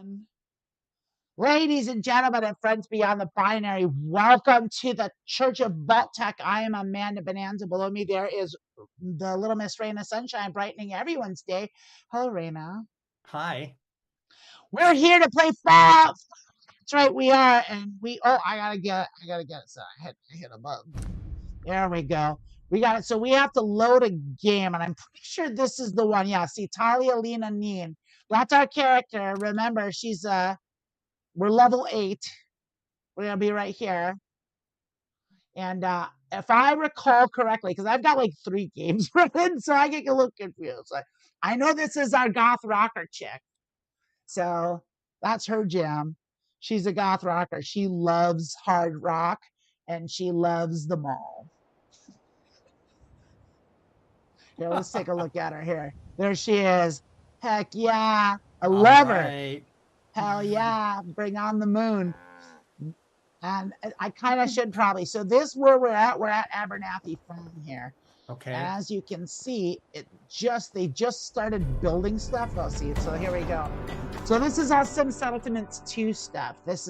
everyone. Ladies and gentlemen and friends beyond the binary, welcome to the Church of Vault-Tec. I am Amanda Bonanza. Below me there is the little Miss Raina Sunshine brightening everyone's day. Hello, Raina. Hi. We're here to play Fallout. That's right, we are. And I gotta get it. So I hit a button. There we go. We got it. So we have to load a game, and I'm pretty sure this is the one. Yeah, see, Talia Lena Neen. That's our character. Remember, she's we're level 8. We're gonna be right here. And if I recall correctly, because I've got like 3 games running, so I get a little confused. I know this is our goth rocker chick. So that's her jam. She's a goth rocker. She loves hard rock and she loves the mall. Here, let's take a look at her here. There she is. Heck yeah. I love her. Hell yeah. Bring on the moon. And I kind of should probably. So this where we're at Abernathy Farm here. Okay. And as you can see, they just started building stuff. Oh, see, so here we go. So this is our Sim Settlements 2 stuff. It's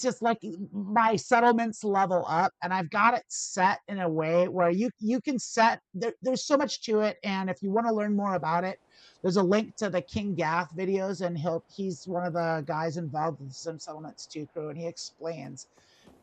just like my settlements level up, and I've got it set in a way where you can set there's so much to it, and if you want to learn more about it, there's a link to the King Gath videos, and he's one of the guys involved with the Sim Settlements 2 crew, and he explains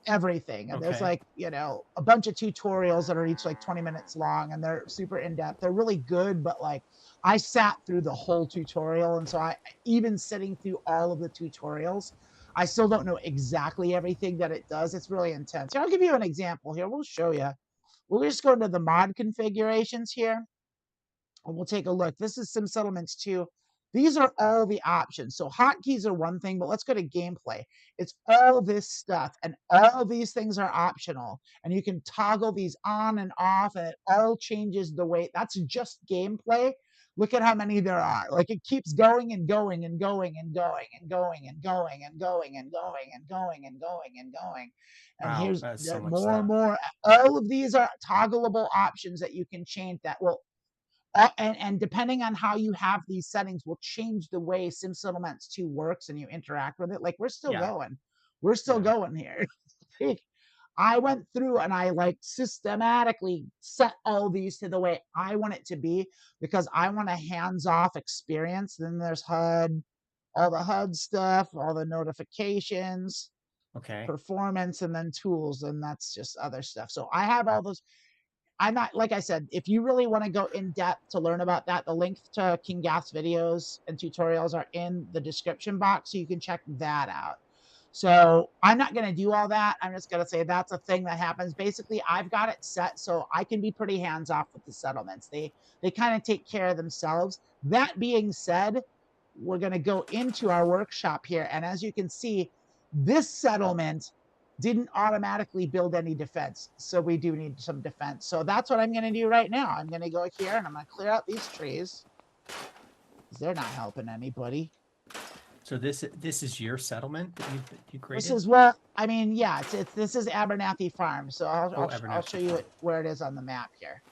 everything. And there's like, a bunch of tutorials that are each like 20 minutes long, and they're super in-depth. They're really good, but like I sat through the whole tutorial, and so I even sitting through all of the tutorials, I still don't know exactly everything that it does. It's really intense. Here, I'll give you an example here. We'll show you. We'll just go into the mod configurations here, and we'll take a look. This is Sim Settlements 2. These are all the options. So hotkeys are one thing, but let's go to gameplay. It's all this stuff, and all these things are optional. And you can toggle these on and off, and it all changes the way. That's just gameplay. Look at how many there are. Like it keeps going and going and going and going and going and going and going and going and going and going and going. And wow, here's that's so much more stuff. and more. All of these are toggleable options that you can change that will and depending on how you have these settings will change the way Sim Settlements 2 works and you interact with it. Like we're still going. We're still going here. I went through and I like systematically set all these to the way I want it to be because I want a hands-off experience. Then there's HUD, all the HUD stuff, all the notifications, performance, and then tools, and that's just other stuff. So I have all those. I'm not, like I said, if you really want to go in depth to learn about that, the link to King Gath's videos and tutorials are in the description box, so you can check that out. So I'm not going to do all that. I'm just going to say that's a thing that happens. Basically, I've got it set so I can be pretty hands-off with the settlements. They kind of take care of themselves. That being said, we're going to go into our workshop here. And as you can see, this settlement didn't automatically build any defense. So we do need some defense. So that's what I'm going to do right now. I'm going to go here and I'm going to clear out these trees. They're not helping anybody. So this is your settlement that you created? This is this is Abernathy Farm. So I'll show you where it is on the map here.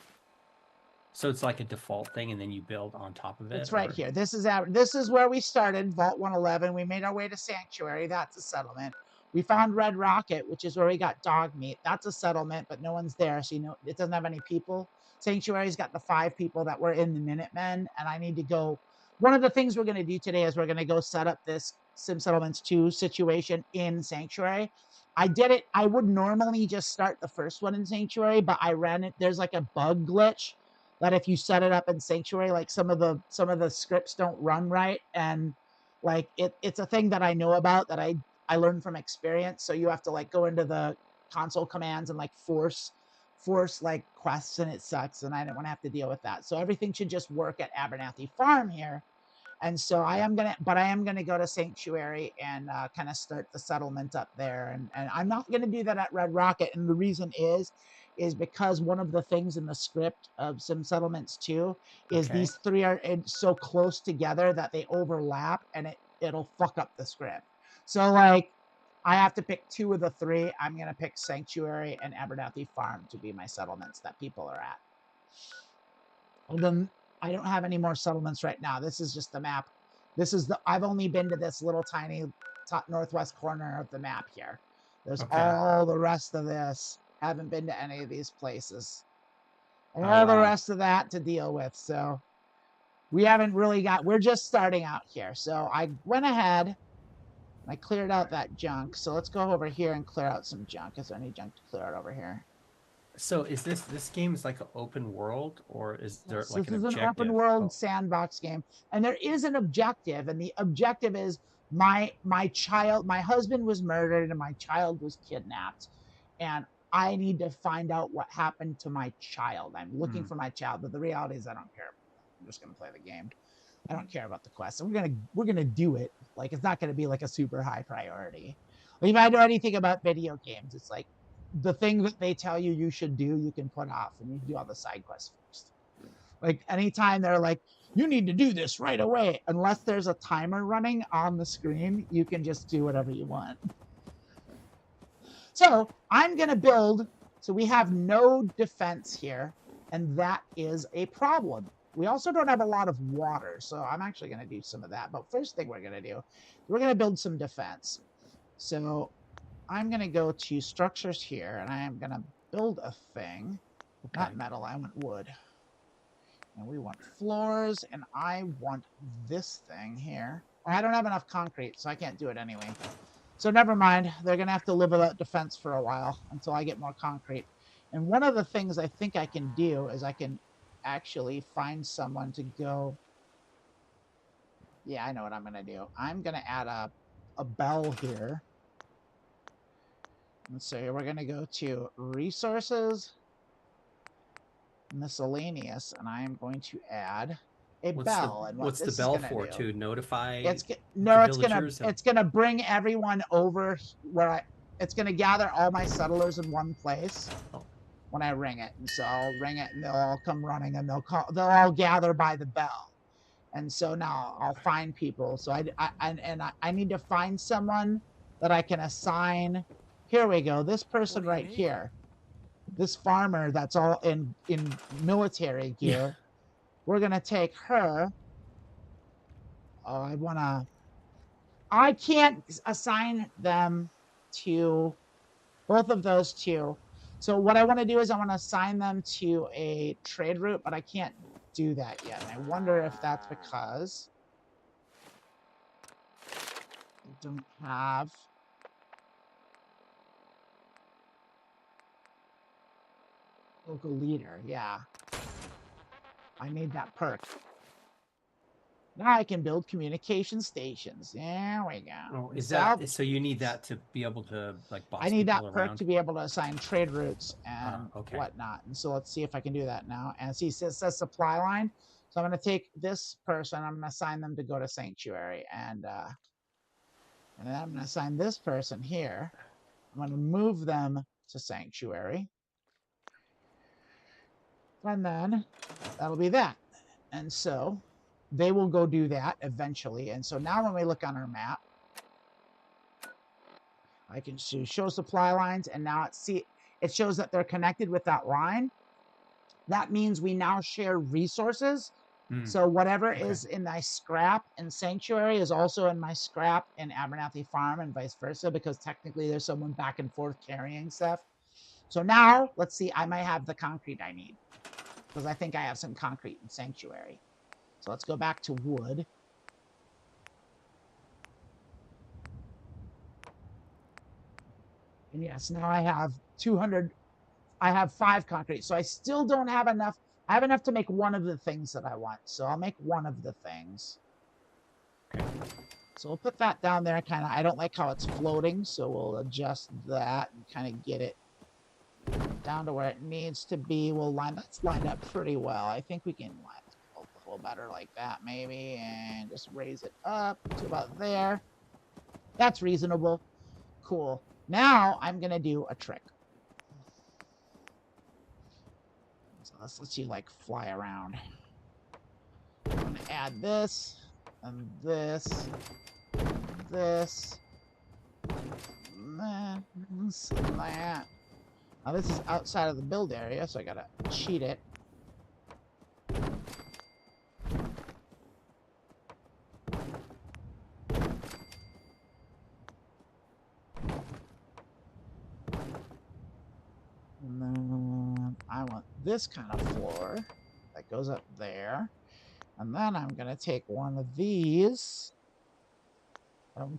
So it's like a default thing, and then you build on top of it? It's right here. This is where we started, Vault 111. We made our way to Sanctuary. That's a settlement. We found Red Rocket, which is where we got dog meat. That's a settlement, but no one's there, so it doesn't have any people. Sanctuary's got the 5 people that were in the Minutemen, and I need to go. One of the things we're going to do today is we're going to go set up this Sim Settlements 2 situation in Sanctuary. I did it. I would normally just start the first one in Sanctuary, but I ran it. There's like a bug glitch that if you set it up in Sanctuary, like some of the scripts don't run right, and like it's a thing that I know about that I learned from experience. So you have to like go into the console commands and like force like quests, and it sucks, and I didn't want to have to deal with that. So everything should just work at Abernathy Farm here. And so I am gonna go to Sanctuary and kind of start the settlement up there, and I'm not gonna do that at Red Rocket, and the reason is because one of the things in the script of Sim Settlements 2 is these 3 are so close together that they overlap, and it'll fuck up the script. So like I have to pick 2 of the 3. I'm gonna pick Sanctuary and Abernathy Farm to be my settlements that people are at. And then I don't have any more settlements right now. This is just the map. This is I've only been to this little tiny top northwest corner of the map here. There's Okay. all the rest of this. Haven't been to any of these places. Oh, All the wow. rest of that to deal with. So we haven't really we're just starting out here. So I went ahead and I cleared out that junk. So let's go over here and clear out some junk. Is there any junk to clear out over here? So is this game is like an open world, or is there Yes, like this an is an objective? open world sandbox game, and there is an objective, and the objective is my husband was murdered and my child was kidnapped, and I need to find out what happened to my child. I'm looking for my child, but the reality is I don't care. I'm just gonna play the game. I don't care about the quest. So we're gonna do it. Like, it's not gonna be like a super high priority. Like, if I know anything about video games, it's like the thing that they tell you you should do, you can put off, and you do all the side quests first. Like, anytime they're like, you need to do this right away, unless there's a timer running on the screen, you can just do whatever you want. So I'm gonna build. So we have no defense here, and that is a problem. We also don't have a lot of water, so I'm actually going to do some of that. But first thing we're going to do, we're going to build some defense. So I'm going to go to structures here, and I am going to build a thing. Okay. Not metal, I want wood. And we want floors, and I want this thing here. I don't have enough concrete, so I can't do it anyway. So never mind. They're going to have to live without defense for a while until I get more concrete. And one of the things I think I can do is I can actually find someone to go. Yeah, I know what I'm going to do. I'm going to add a bell here. And so we're going to go to resources, miscellaneous, and I am going to add a bell. And what's the bell for? To notify it's gonna bring everyone over where it's gonna gather all my settlers in one place when I ring it. And so I'll ring it, and they'll all come running, and they'll all gather by the bell. And so now I'll find people. So I need to find someone that I can assign. Here we go. This person right here, this farmer that's all in military gear. Yeah. We're gonna take her. Oh, I can't assign them to both of those two. So what I want to do is I want to assign them to a trade route, but I can't do that yet. And I wonder if that's because I don't have local leader. Yeah. I need that perk. Now I can build communication stations. There we go. Oh, is that so? You need that to be able to like boss I need that around? perk to be able to assign trade routes and whatnot. And so let's see if I can do that now. And see, it says supply line. So I'm going to take this person. I'm going to assign them to go to Sanctuary, and then I'm going to assign this person here. I'm going to move them to Sanctuary, and then that'll be that. And so they will go do that eventually. And so now when we look on our map, I can show supply lines, and now it shows that they're connected with that line. That means we now share resources. So whatever is in my scrap in Sanctuary is also in my scrap in Abernathy Farm, and vice versa, because technically there's someone back and forth carrying stuff. So now let's see, I might have the concrete I need, because I think I have some concrete in Sanctuary. So let's go back to wood. And yes, now I have 200. I have 5 concrete. So I still don't have enough. I have enough to make one of the things that I want. So I'll make one of the things. So we'll put that down there. Kind of, I don't like how it's floating. So we'll adjust that and kind of get it down to where it needs to be. That's lined up pretty well. I think we can line it a little better like that maybe. And just raise it up to about there. That's reasonable. Cool. Now I'm going to do a trick. So let's let you like fly around. I'm going to add this and this, and this, and this, and that. Now this is outside of the build area, so I got to cheat it. this kind of floor that goes up there. And then I'm going to take one of these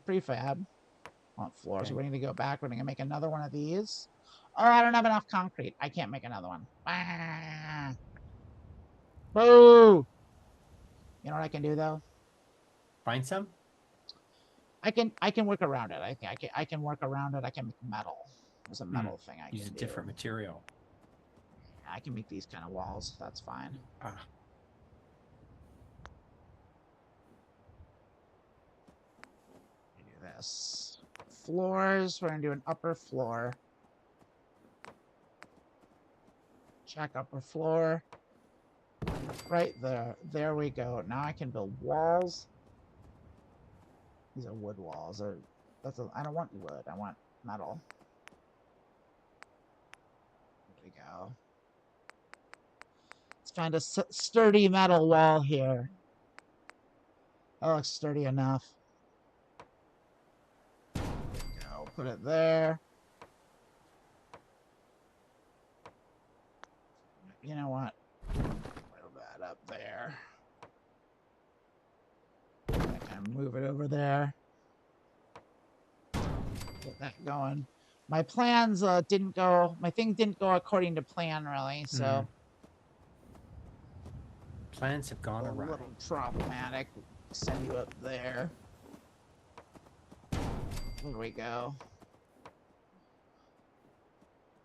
prefab on floor. Okay. So we're going to go back. We're going to make another one of these. Oh, I don't have enough concrete. I can't make another one. Ah. Boo! You know what I can do though? Find some? I can work around it. I think I can work around it. I can make metal. There's a metal thing I can use a different material. I can make these kind of walls. That's fine. Ah. Do this. Floors. We're gonna do an upper floor. Check upper floor. Right there. There we go. Now I can build walls. These are wood walls. I don't want wood. I want metal. There we go. Let's find a sturdy metal wall here. That looks sturdy enough. There we go. Put it there. You know what? Move that up there. I can move it over there. Get that going. My plans didn't go. My thing didn't go according to plan, really. So plans have gone awry. A little problematic. Send you up there. There we go.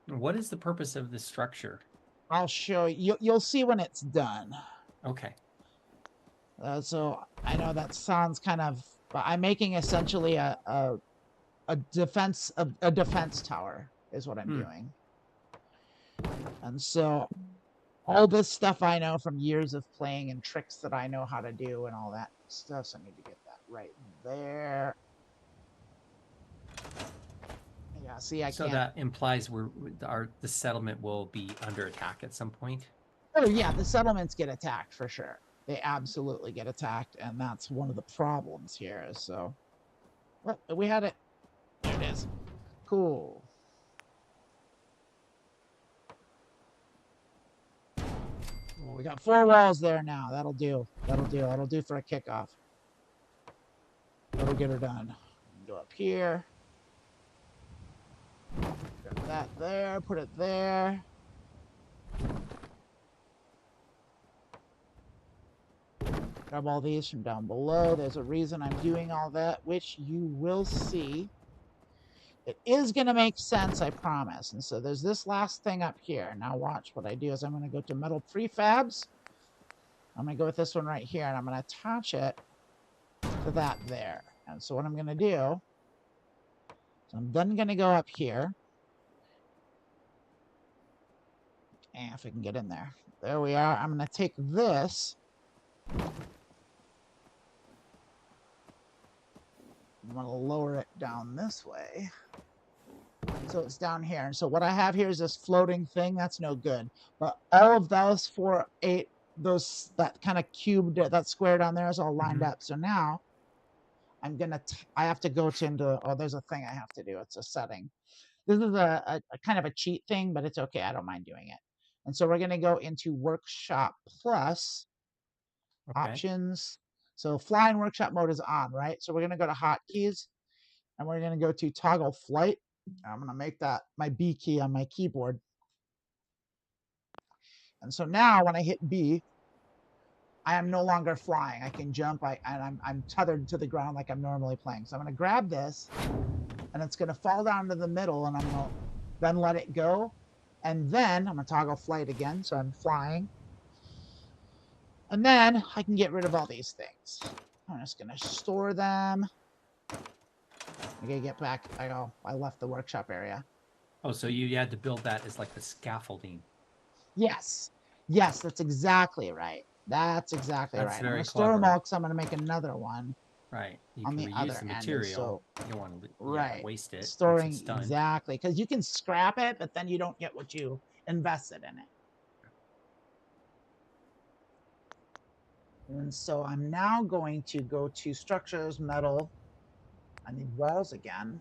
What is the purpose of this structure? I'll show you. You'll see when it's done. Okay. So I know that sounds kind of. But I'm making essentially a defense tower is what I'm doing. And so all this stuff I know from years of playing and tricks that I know how to do and all that stuff. So I need to get that right there. Yeah, see, I can't. So that implies the settlement will be under attack at some point? Oh, yeah, the settlements get attacked for sure. They absolutely get attacked, and that's one of the problems here. So, well, we had it. There it is. Cool. Well, we got 4 walls there now. That'll do. That'll do. That'll do for a kickoff. That'll get her done. Go up here. Put that there. Put it there. Grab all these from down below. There's a reason I'm doing all that, which you will see. It is going to make sense, I promise. And so there's this last thing up here. Now watch what I do is I'm going to go to metal prefabs. I'm going to go with this one right here, and I'm going to attach it to that there. And so what I'm going to do, so I'm then going to go up here. And if I can get in there. There we are. I'm going to take this. I'm going to lower it down this way. So it's down here. And so what I have here is this floating thing. That's no good. But all of those 4, 8, that kind of cubed, that square down there is all lined up. So now I'm going to, I have to go into, oh, there's a thing I have to do. It's a setting. This is a kind of a cheat thing, but it's okay. I don't mind doing it. And so we're going to go into Workshop Plus options. So flying workshop mode is on, right? So we're going to go to hotkeys and we're going to go to toggle flight. I'm going to make that my B key on my keyboard. And so now when I hit B, I am no longer flying. I can jump. I'm tethered to the ground like I'm normally playing. So I'm going to grab this and it's going to fall down to the middle and I'm going to then let it go. And then I'm going to toggle flight again. So I'm flying. And then I can get rid of all these things. I'm just going to store them. I'm going to get back. I left the workshop area. Oh, so you had to build that as like the scaffolding. Yes. Yes, that's exactly right. That's exactly right. I'm going to store them all because I'm going to make another one. Right. You on can the reuse other the material. End. So, you don't want to waste it. Storing exactly. Because you can scrap it, but then you don't get what you invested in it. And so I'm now going to go to structures, metal. I need walls again.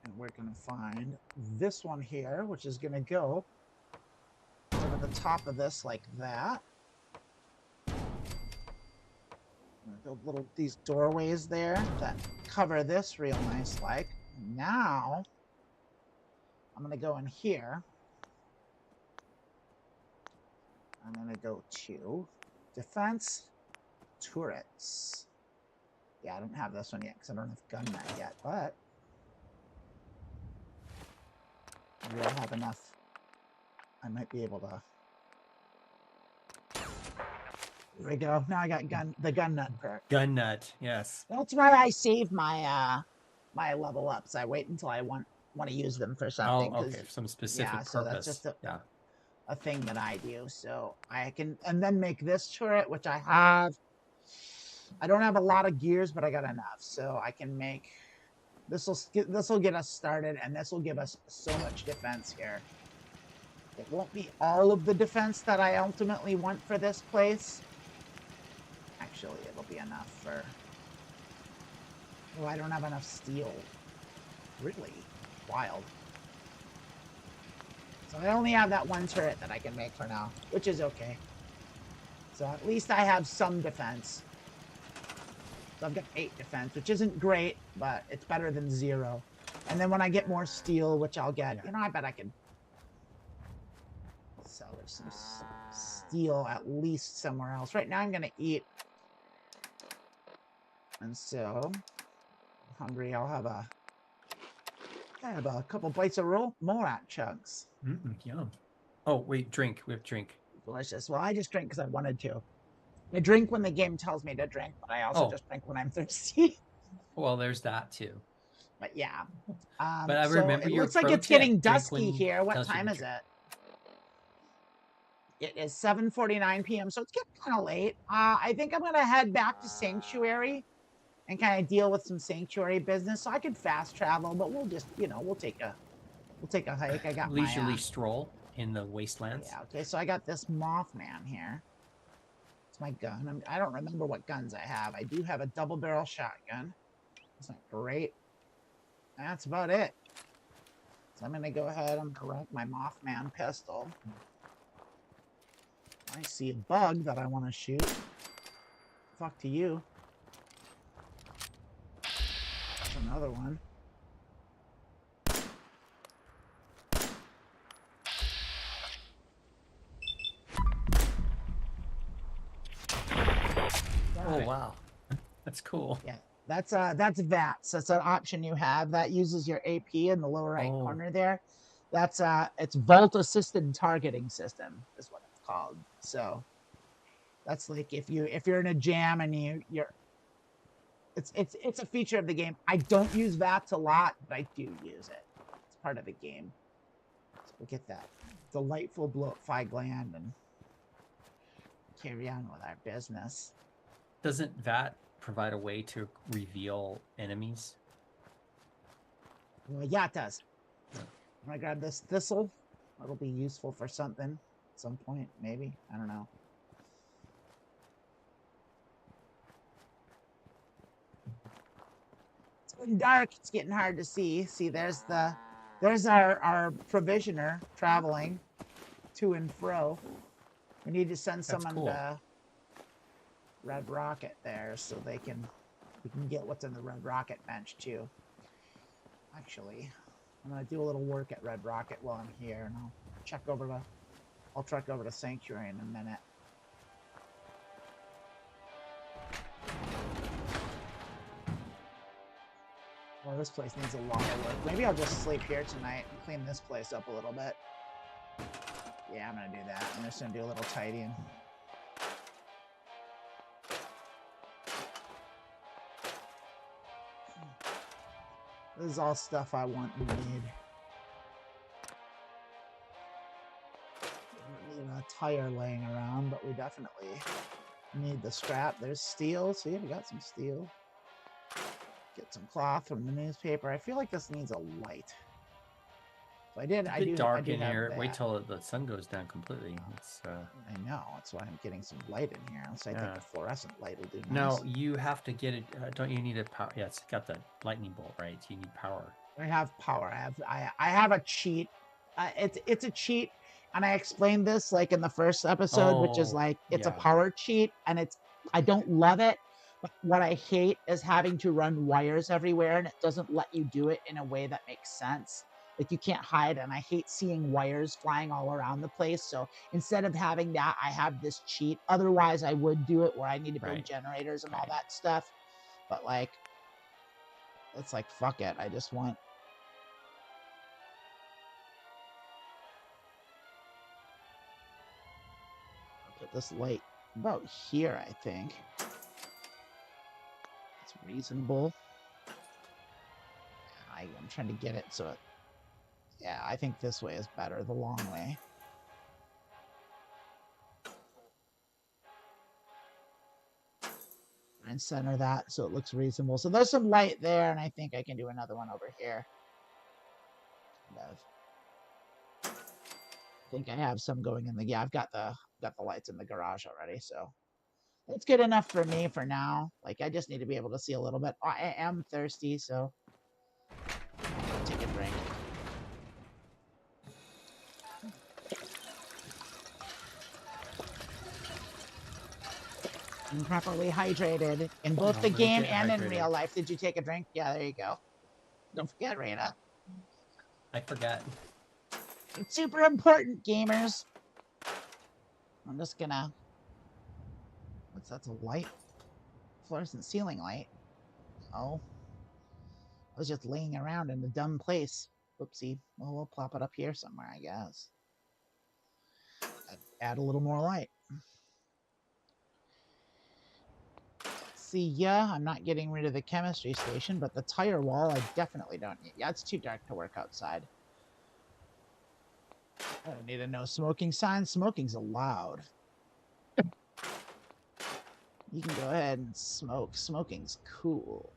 And we're going to find this one here, which is going to go the top of this like that. Build these doorways there that cover this real nice like. Now I'm gonna go in here. I'm gonna go to defense turrets. Yeah, I don't have this one yet because I don't have gun nut yet, but maybe I'll have enough. I might be able to. There we go. Now I got the gun nut perk. Gun nut, yes. That's why I save my my level ups. I wait until I want to use them for something. Oh, okay, for some specific purpose. So that's just a thing that I do. So I can then make this turret, which I have. I don't have a lot of gears, but I got enough, so I can make this. Will get us started, and this will give us so much defense here. It won't be all of the defense that I ultimately want for this place. Actually, it'll be enough for... Oh, I don't have enough steel. Really? Wild. So I only have that one turret that I can make for now, which is okay. So at least I have some defense. So I've got 8 defense, which isn't great, but it's better than 0. And then when I get more steel, which I'll get, you know, I bet I can sell some steel at least somewhere else. Right now I'm going to eat. And so, I'm hungry, I'll have a couple bites of Morat chunks. Yum. Oh, wait, drink. We have drink. Delicious. Well, I just drink because I wanted to. I drink when the game tells me to drink, but I also just drink when I'm thirsty. Well, there's that too. But yeah. But I remember it your looks like it's getting dusky here. What time is it? It is 7:49 p.m., so it's getting kind of late. I think I'm going to head back to Sanctuary and kind of deal with some Sanctuary business. So I could fast travel, but we'll just, you know, we'll take a hike. I got leisurely stroll in the wastelands. Yeah, okay. So I got this Mothman here. It's my gun. I don't remember what guns I have. I do have a double barrel shotgun. It's not great. That's about it. So I'm going to go ahead and rank my Mothman pistol. I see a bug that I want to shoot. Fuck to you. That's another one. Oh, wow. That's cool. Yeah. That's VATS. That's an option you have that uses your AP in the lower right corner there. That's it's Vault Assisted Targeting System is what it's called. So that's like if you're in a jam and it's a feature of the game. I don't use VATS a lot, but I do use it. It's part of the game. So we'll get that delightful bloat-fi gland and carry on with our business. Doesn't VAT provide a way to reveal enemies? Well, yeah, it does. I'm gonna grab this thistle. It'll be useful for something at some point, maybe. I don't know. It's getting dark. It's getting hard to see. See, there's our provisioner traveling to and fro. We need to send someone to Red Rocket there so we can get what's in the Red Rocket bench too. Actually, I'm gonna do a little work at Red Rocket while I'm here, and I'll trek over to Sanctuary in a minute. Well, this place needs a lot of work. Maybe I'll just sleep here tonight and clean this place up a little bit. Yeah, I'm gonna do that. I'm just gonna do a little tidying. This is all stuff I want and need. We don't need a tire laying around, but we definitely need the scrap. There's steel. See, we got some steel. Get some cloth from the newspaper. I feel like this needs a light. So I did. It's a bit dark in here. Wait till the sun goes down completely. It's, I know. That's why I'm getting some light in here. So I think the fluorescent light will do nice. No, you have to get it. Don't you need a power? Yeah, it's got the lightning bolt, right? You need power. I have power. I have a cheat. It's a cheat. And I explained this like in the first episode, which is Oh, like it's a yeah. power cheat, and I don't love it. But what I hate is having to run wires everywhere, and it doesn't let you do it in a way that makes sense. Like you can't hide, and I hate seeing wires flying all around the place. So instead of having that, I have this cheat. Otherwise, I would do it where I need to build Right. generators and all Right. that stuff. But like, it's like fuck it. I just want. I'll put this light about here, I think. It's reasonable. I'm trying to get it so it, yeah, I think this way is better, the long way. And center that so it looks reasonable. So there's some light there, and I think I can do another one over here. Kind of. I think I have some going in the, yeah, I've got the lights in the garage already, so it's good enough for me for now. Like I just need to be able to see a little bit. I am thirsty, so take a drink. Improperly hydrated in both the game and in real life. Did you take a drink? Yeah, there you go. Don't forget, Raina. I forgot. It's super important, gamers. I'm just gonna. What's that's a light? Fluorescent ceiling light. Oh. I was just laying around in a dumb place. Whoopsie. Well, we'll plop it up here somewhere, I guess. Add a little more light. See, yeah, I'm not getting rid of the chemistry station, but the tire wall I definitely don't need. Yeah, it's too dark to work outside. I don't need a no smoking sign. Smoking's allowed. You can go ahead and smoke. Smoking's cool.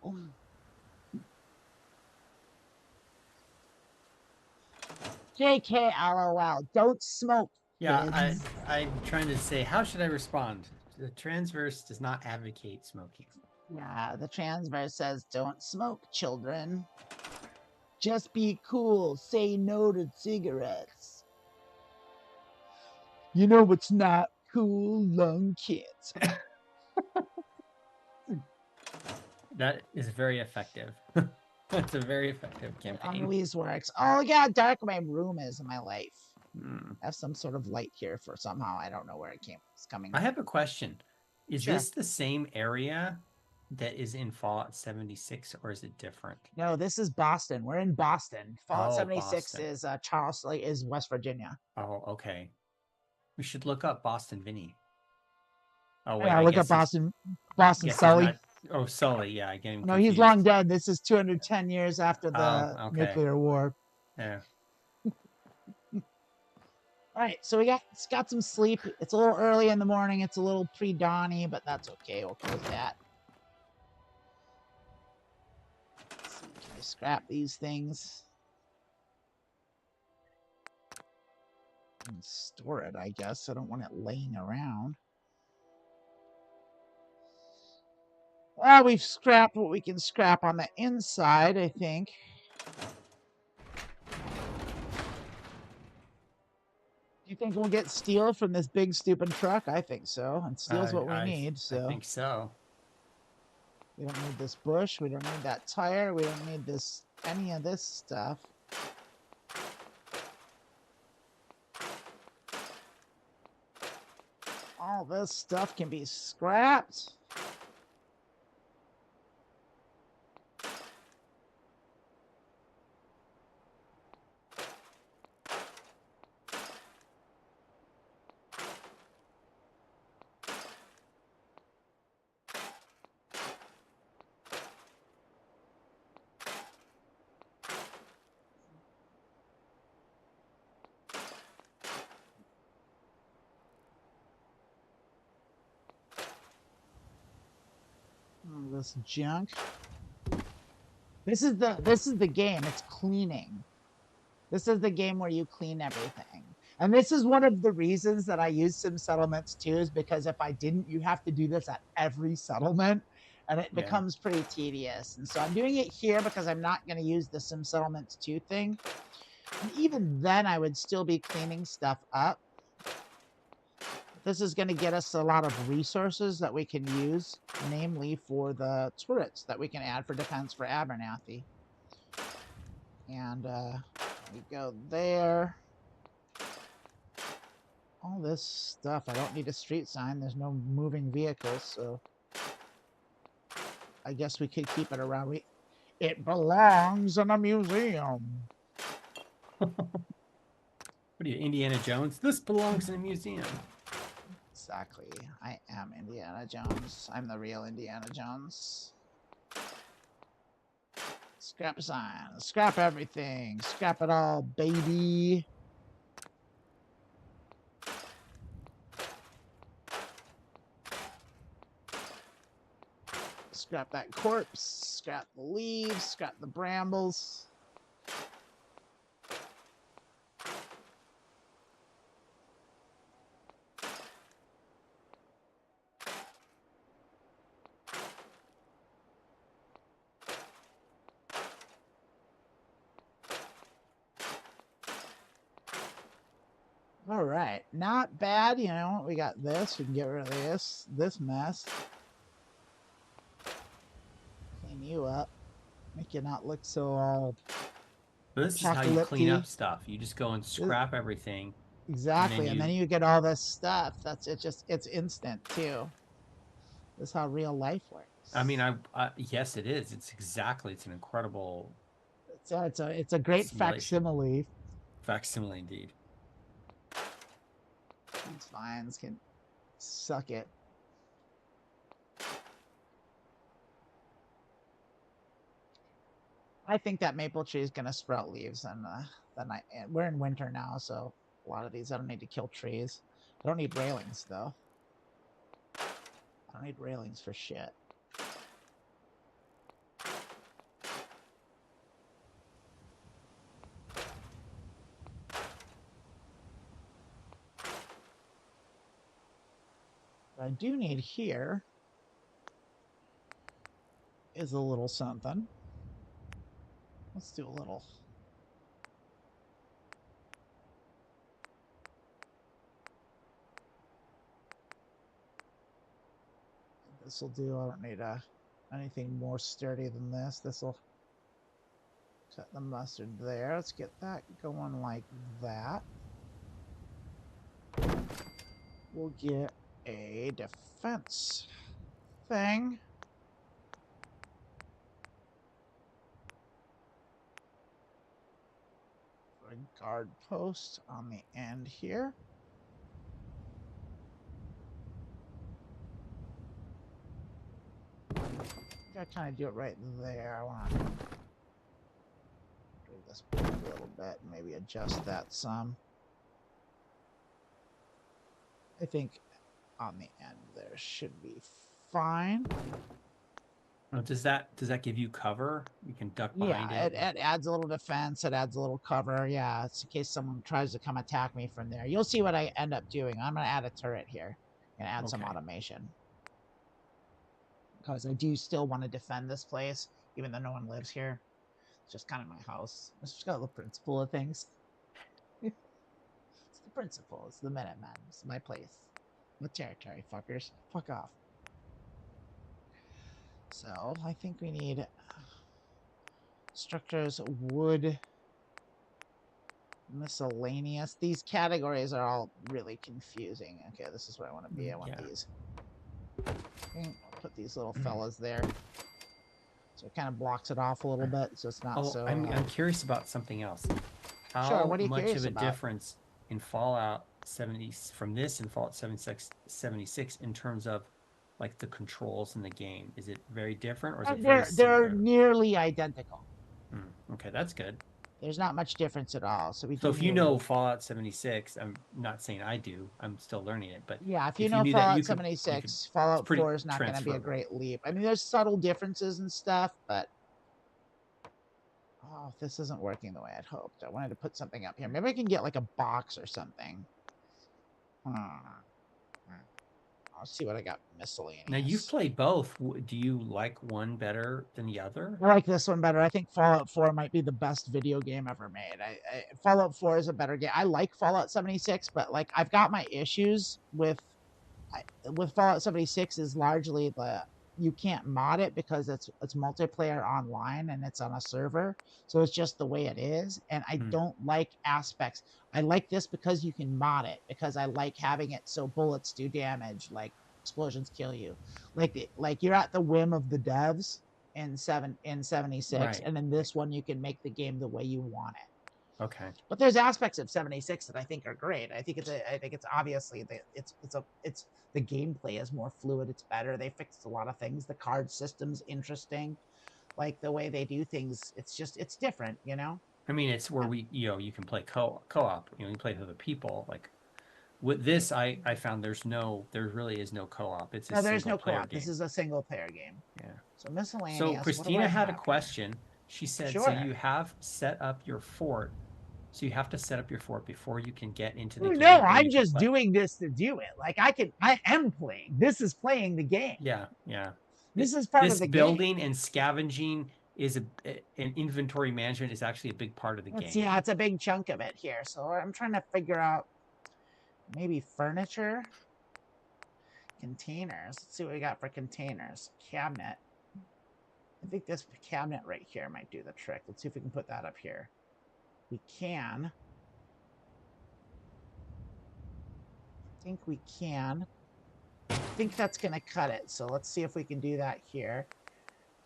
JK LOL. Don't smoke. Yeah, kids. I'm trying to say, how should I respond? The Transverse does not advocate smoking. Yeah, the Transverse says, don't smoke, children. Just be cool. Say no to cigarettes. You know what's not cool? Lung cancer. That is very effective. That's a very effective campaign. Always works. Oh, look how dark my room is in my life. Hmm. I have some sort of light here for somehow. I don't know where it's coming. I have a question. Is Sure. this the same area that is in Fallout 76, or is it different? No, this is Boston. We're in Boston. Fallout 76 Boston. is Charleston, is West Virginia. Oh, okay. We should look up Boston Vinny. Oh wait, Yeah, look up Boston Sully. Oh, Sully. Yeah, I get him No, confused. he's long dead. This is 210 years after the nuclear war. Yeah. All right, so it's got some sleep. It's a little early in the morning. It's a little pre-dawny, but that's okay. We'll close that. Let's see, can I scrap these things? And store it, I guess. I don't want it laying around. Well, we've scrapped what we can scrap on the inside, I think. Do you think we'll get steel from this big stupid truck? I think so. And steel's what we need. So I think so. We don't need this bush. We don't need that tire. We don't need any of this stuff. All this stuff can be scrapped. This junk. This is the game. It's cleaning. This is the game where you clean everything. And this is one of the reasons that I use sim settlements too, is because if I didn't, you have to do this at every settlement and it becomes pretty tedious. And so I'm doing it here because I'm not going to use the sim settlements 2 thing. And even then, I would still be cleaning stuff up. This is going to get us a lot of resources that we can use, namely for the turrets that we can add for defense for Abernathy. And we go there. All this stuff. I don't need a street sign. There's no moving vehicles, so I guess we could keep it around. It belongs in a museum. What are you, Indiana Jones? This belongs in a museum. Exactly. I am Indiana Jones. I'm the real Indiana Jones. Scrap a sign. Scrap everything. Scrap it all, baby. Scrap that corpse. Scrap the leaves. Scrap the brambles. All right, not bad. You know, we got this. We can get rid of this mess. Clean you up. Make you not look so all This is how you clean up stuff. You just go and scrap everything. Exactly, and then you get all this stuff. That's it. It's instant too. This is how real life works. I mean, yes, it is. It's an incredible. It's a great facsimile. Facsimile indeed. These vines can suck it. I think that maple tree is gonna sprout leaves, and we're in winter now, so a lot of these I don't need to kill trees. I don't need railings though. I don't need railings for shit. What I do need here is a little something. Let's do a little. This will do. I don't need anything more sturdy than this. This will cut the mustard there. Let's get that going like that. We'll get a defense thing. A guard post on the end here. Gotta kind of do it right there. I want to do this a little bit, maybe adjust that some. I think on the end there should be fine. Does that give you cover? You can duck behind it. Yeah, it adds a little defense. It adds a little cover. Yeah, it's in case someone tries to come attack me from there. You'll see what I end up doing. I'm gonna add a turret here and add some automation because I do still want to defend this place, even though no one lives here. It's just kind of my house. It's just got the principle of things. It's the principle. It's the Minutemen. It's my place. My territory, fuckers. Fuck off. So I think we need structures, wood, miscellaneous. These categories are all really confusing. Okay, this is where I want to be. I want these. Okay, I'll put these little fellas there. So it kind of blocks it off a little bit, so it's not so... I'm curious about something else. Sure, what are you much curious of a about? difference in Fallout 70 from this and Fallout 76 in terms of like the controls in the game? Is it very different, or is it very similar? They're nearly identical. Okay, that's good. There's not much difference at all. So if you know Fallout 76, I'm not saying I do. I'm still learning it, but yeah, if you know Fallout 76, Fallout 4 is not going to be a great leap. I mean, there's subtle differences and stuff, but oh, this isn't working the way I'd hoped. I wanted to put something up here. Maybe I can get like a box or something. I'll see what I got miscellaneous. Now you've played both. Do you like one better than the other? I like this one better. I think Fallout 4 might be the best video game ever made. Fallout 4 is a better game. I like Fallout 76, but like I've got my issues with Fallout 76 is largely you can't mod it because it's multiplayer online and it's on a server. So it's just the way it is. And I don't like aspects. I like this because you can mod it, because I like having it so bullets do damage, like explosions kill you. Like you're at the whim of the devs in 76, Right. and in this one you can make the game the way you want it. Okay. But there's aspects of 76 that I think are great. I think it's obviously the gameplay is more fluid. It's better. They fixed a lot of things. The card system's interesting. Like the way they do things, it's different, you know? I mean, it's where you can play co-op, you can play with other people. Like with this, I found there really is no co-op. It's a there's no player co-op. game. This is a single player game. Yeah. So miscellaneous. So Christina had a question. She said, sure. so you have set up your fort. So you have to set up your fort before you can get into the game. No, I'm just doing this to do it. Like I am playing. This is playing the game. Yeah. This is part of the building and scavenging is an inventory management is actually a big part of the game. Yeah, it's a big chunk of it here. So I'm trying to figure out maybe furniture, containers. Let's see what we got for containers. Cabinet. I think this cabinet right here might do the trick. Let's see if we can put that up here. We can. I think we can. I think that's going to cut it. So let's see if we can do that here.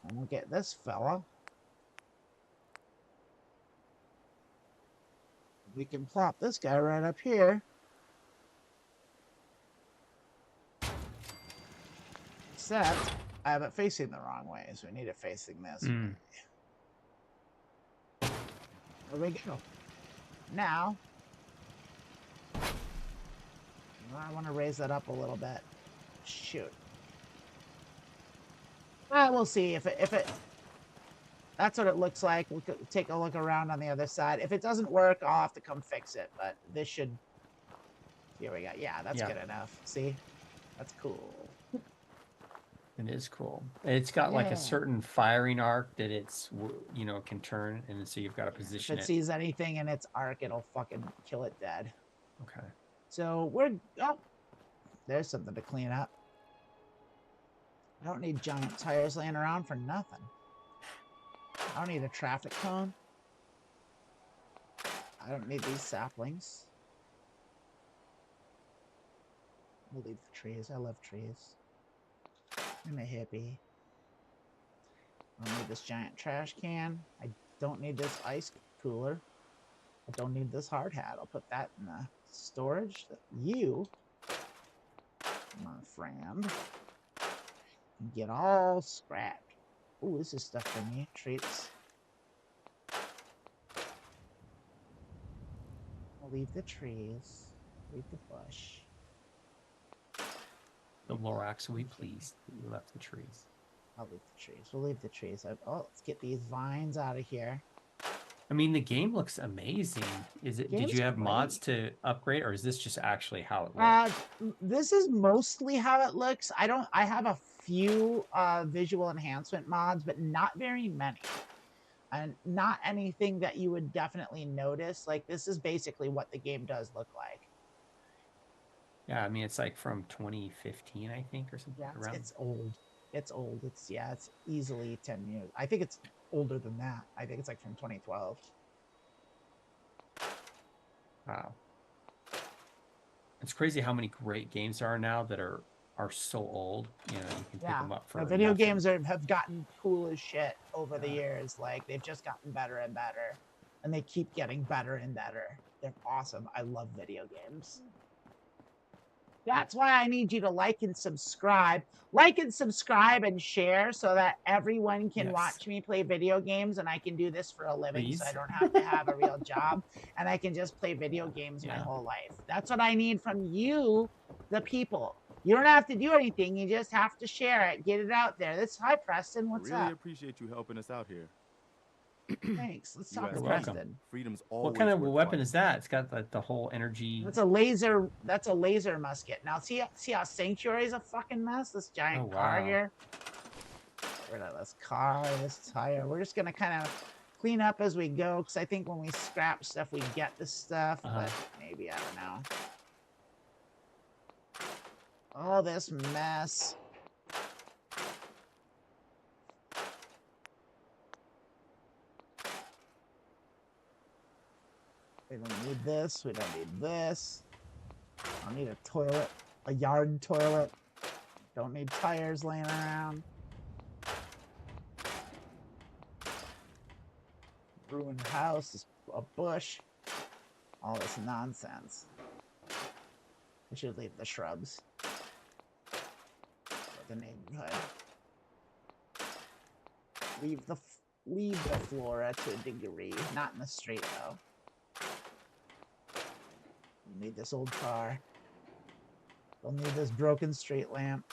And we'll get this fella. We can plop this guy right up here. Except I have it facing the wrong way, so we need it facing this way. There we go. Now, I want to raise that up a little bit. Shoot. Well, we'll see if it. That's what it looks like. We'll take a look around on the other side. If it doesn't work, I'll have to come fix it. But this should. Here we go. Yeah, that's good enough. See, that's cool. It is cool. It's got like a certain firing arc that it's can turn, and so you've got to position it. If it sees anything in its arc, it'll fucking kill it dead. Okay. So there's something to clean up. I don't need giant tires laying around for nothing. I don't need a traffic cone. I don't need these saplings. We'll leave the trees. I love trees. I'm a hippie. I don't need this giant trash can. I don't need this ice cooler. I don't need this hard hat. I'll put that in the storage. You, my friend, can get all scrapped. Ooh, this is stuff for me. Treats. I'll leave the trees. Leave the bush. The Lorax will be pleased that you left the trees. I'll leave the trees. We'll leave the trees. Let's get these vines out of here. I mean, the game looks amazing. Did you have mods to upgrade, or is this just actually how it looks? This is mostly how it looks. I have a few visual enhancement mods, but not very many. And not anything that you would definitely notice. Like, this is basically what the game does look like. Yeah, I mean, it's like from 2015, I think, or something. Yeah, it's old. It's old. It's easily 10 years. I think it's older than that. I think it's like from 2012. Wow. It's crazy how many great games there are now that are so old. You can pick them up for video games have gotten cool as shit over the years. Like, they've just gotten better and better. And they keep getting better and better. They're awesome. I love video games. That's why I need you to like and subscribe. Like and subscribe and share so that everyone can watch me play video games, and I can do this for a living. So I don't have to have a real job, and I can just play video games my whole life. That's what I need from you, the people. You don't have to do anything. You just have to share it. Get it out there. Hi, Preston. What's up? Really appreciate you helping us out here. Thanks. Let's talk US to You're welcome. Preston. Freedom's What always kind of worth weapon fighting. is that? It's got like the whole energy. That's a laser. That's a laser musket. Now see how Sanctuary is a fucking mess. This giant Oh, car wow. here. Get rid of this car. This tire. We're just gonna kind of clean up as we go, because I think when we scrap stuff, we get the stuff. But maybe I don't know. All this mess. We don't need this. We don't need this. I don't need a toilet. A yard toilet. Don't need tires laying around. Ruined house is a bush. All this nonsense. We should leave the shrubs for the neighborhood. Leave the flora to a degree. Not in the street though. We need this old car. We'll need this broken street lamp.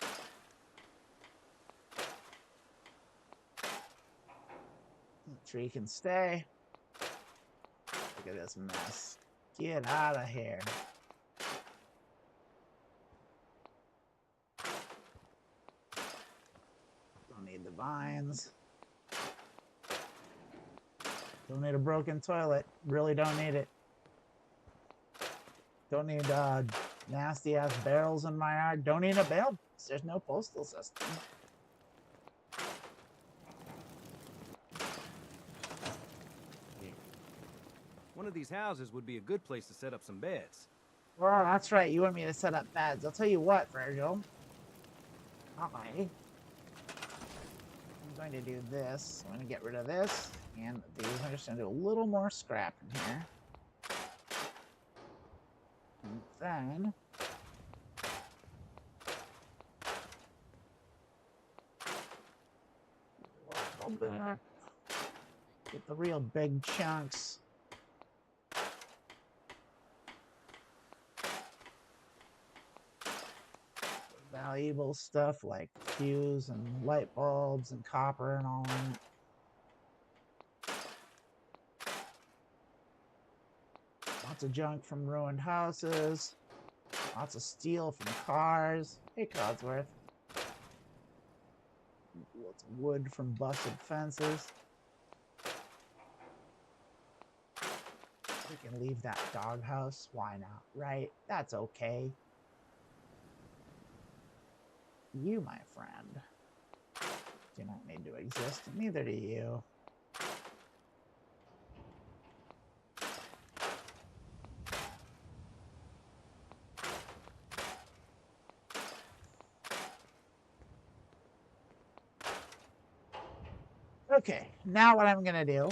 The tree can stay. Look at this mess. Get out of here. Don't need the vines. Don't need a broken toilet. Really don't need it. Don't need nasty ass barrels in my yard. Don't need a bail. There's no postal system. One of these houses would be a good place to set up some beds. Oh, that's right. You want me to set up beds. I'll tell you what, Virgil. Alright. I'm going to do this. I'm going to get rid of this. And these. I'm just going to do a little more scrap in here. And then... go back. Get the real big chunks. Valuable stuff like fuse and light bulbs and copper and all that. Lots of junk from ruined houses. Lots of steel from cars. Hey, Codsworth. Lots of wood from busted fences. We can leave that doghouse. Why not? Right? That's okay. You, my friend, do not need to exist. Neither do you. Okay, now what I'm gonna do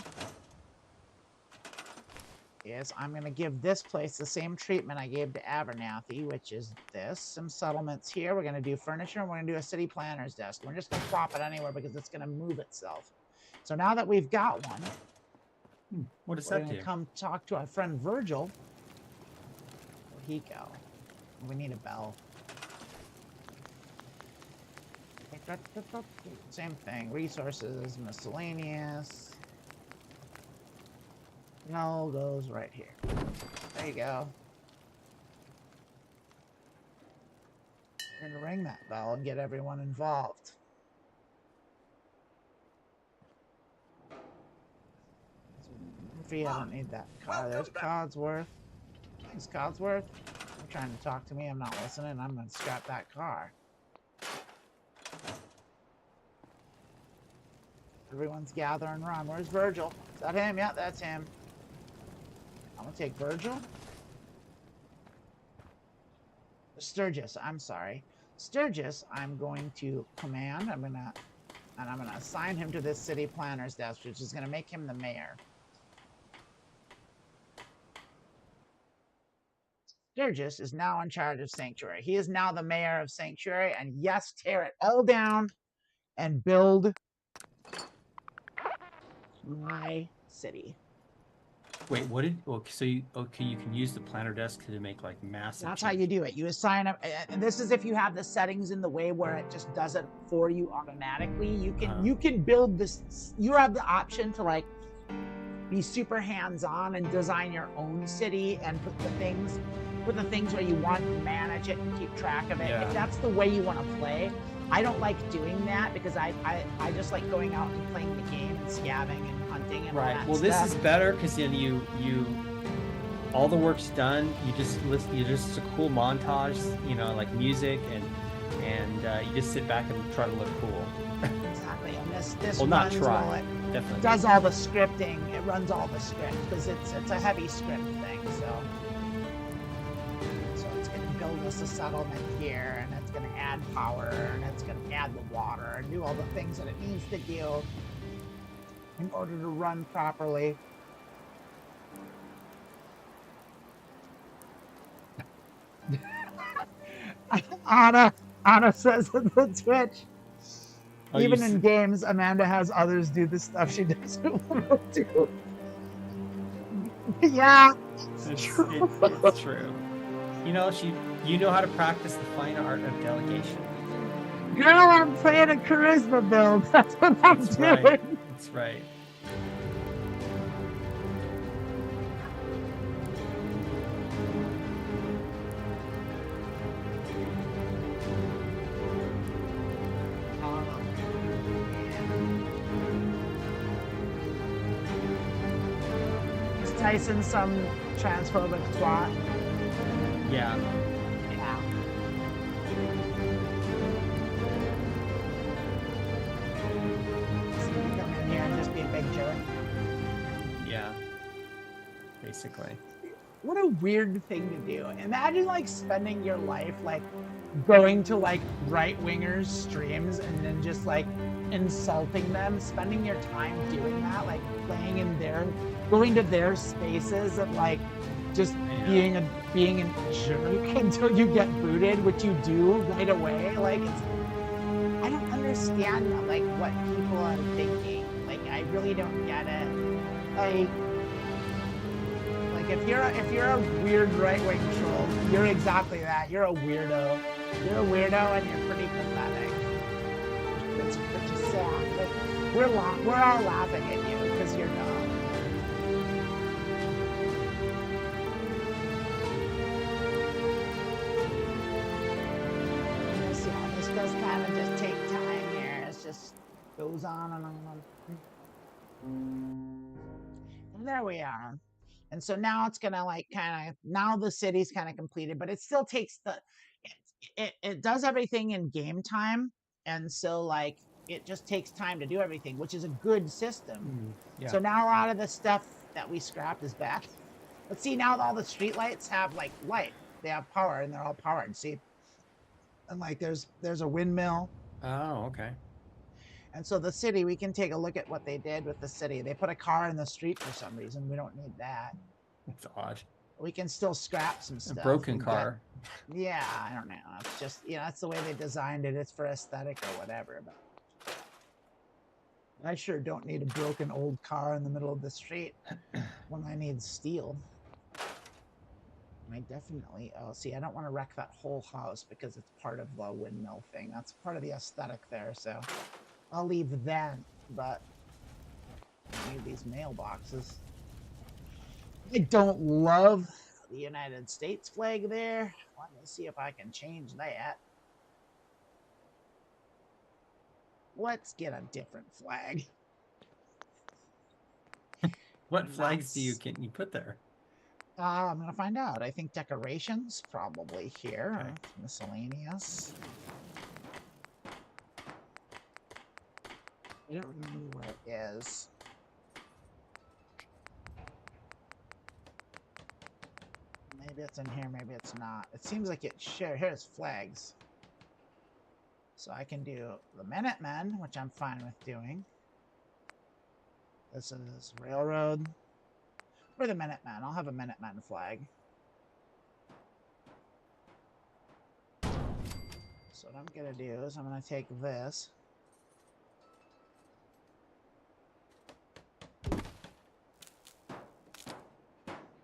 is I'm going to give this place the same treatment I gave to Abernathy, which is this. Some settlements here. We're going to do furniture, and we're going to do a city planner's desk. We're just going to plop it anywhere because it's going to move itself. So now that we've got one, what does we're that going do? to come talk to our friend Virgil. Where'd he go? We need a bell. Same thing. Resources, miscellaneous. It all goes right here. There you go. We're gonna ring that bell and get everyone involved. Murphy, I don't need that car. There's Codsworth. Thanks, Codsworth. You're trying to talk to me. I'm not listening. I'm gonna scrap that car. Everyone's gathering around. Where's Virgil? Is that him? Yeah, that's him. I'm gonna take Virgil. Sturgis, I'm sorry. Sturgis, I'm going to command. I'm gonna assign him to this city planner's desk, which is gonna make him the mayor. Sturgis is now in charge of Sanctuary. He is now the mayor of Sanctuary, and yes, tear it all down and build my city. Wait, what did? Okay, so you can use the planner desk to make like massive. That's how you do it. You assign up, and this is if you have the settings in the way where it just does it for you automatically. You can build this. You have the option to like be super hands-on and design your own city and put the things where you want to manage it and keep track of it. Yeah. If that's the way you want to play, I don't like doing that because I just like going out and playing the game and scabbing and hunting and all Right. that Well, stuff. this is better because then you all the work's done. You just listen. You just, it's a cool montage. You know, like music and you just sit back and try to look cool. Exactly. And this Well, not runs try. while it Definitely. does all the scripting. It runs all the script because it's a heavy script thing. So it's going to build us a settlement here, and it's going to add power, and it's going to add the water, and do all the things that it needs to do in order to run properly. Anna says in the Twitch, Oh, even in games, Amanda has others do the stuff she doesn't want to do. Yeah, it's true. It's true. You know, you know how to practice the fine art of delegation. Girl, I'm playing a charisma build. That's what I'm doing. Right. That's right. Is Tyson some transphobic twat? Yeah. Yeah. So you come in here and just be a big jerk. Yeah. Basically. What a weird thing to do. Imagine like spending your life like going to like right-wingers streams and then just like insulting them, spending your time doing that, like playing in their, going to their spaces and like just being a jerk until you get booted, which you do right away. Like it's, I don't understand like what people are thinking. Like I really don't get it. Like if you're a weird right-wing troll, you're exactly that. You're a weirdo. You're a weirdo and you're pretty pathetic. It's pretty sad. Like, we're all laughing at you because you're dumb. This does kind of just take time here. It just goes on and on. And there we are. And so now it's gonna like kind of, now the city's kind of completed, but it still takes it does everything in game time, and so like it just takes time to do everything, which is a good system. Yeah. So now a lot of the stuff that we scrapped is back. But see, now all the street lights have like light, they have power, and they're all powered. See, and like there's a windmill. Oh, okay. And so the city, we can take a look at what they did with the city. They put a car in the street for some reason. We don't need that. That's odd. We can still scrap some stuff. A broken car. Yeah, I don't know. It's just, you know, that's the way they designed it. It's for aesthetic or whatever. But I sure don't need a broken old car in the middle of the street when I need steel. I definitely, oh, see, I don't want to wreck that whole house because it's part of the windmill thing. That's part of the aesthetic there, so I'll leave that, but I need these mailboxes. I don't love the United States flag there. Let me see if I can change that. Let's get a different flag. What flags can you put there? I'm gonna find out. I think decorations probably here. Okay. Miscellaneous. I don't remember where it is. Maybe it's in here, maybe it's not. It seems like it here's flags. So I can do the Minutemen, which I'm fine with doing. This is Railroad. Or the Minutemen. I'll have a Minutemen flag. So what I'm gonna do is I'm gonna take this.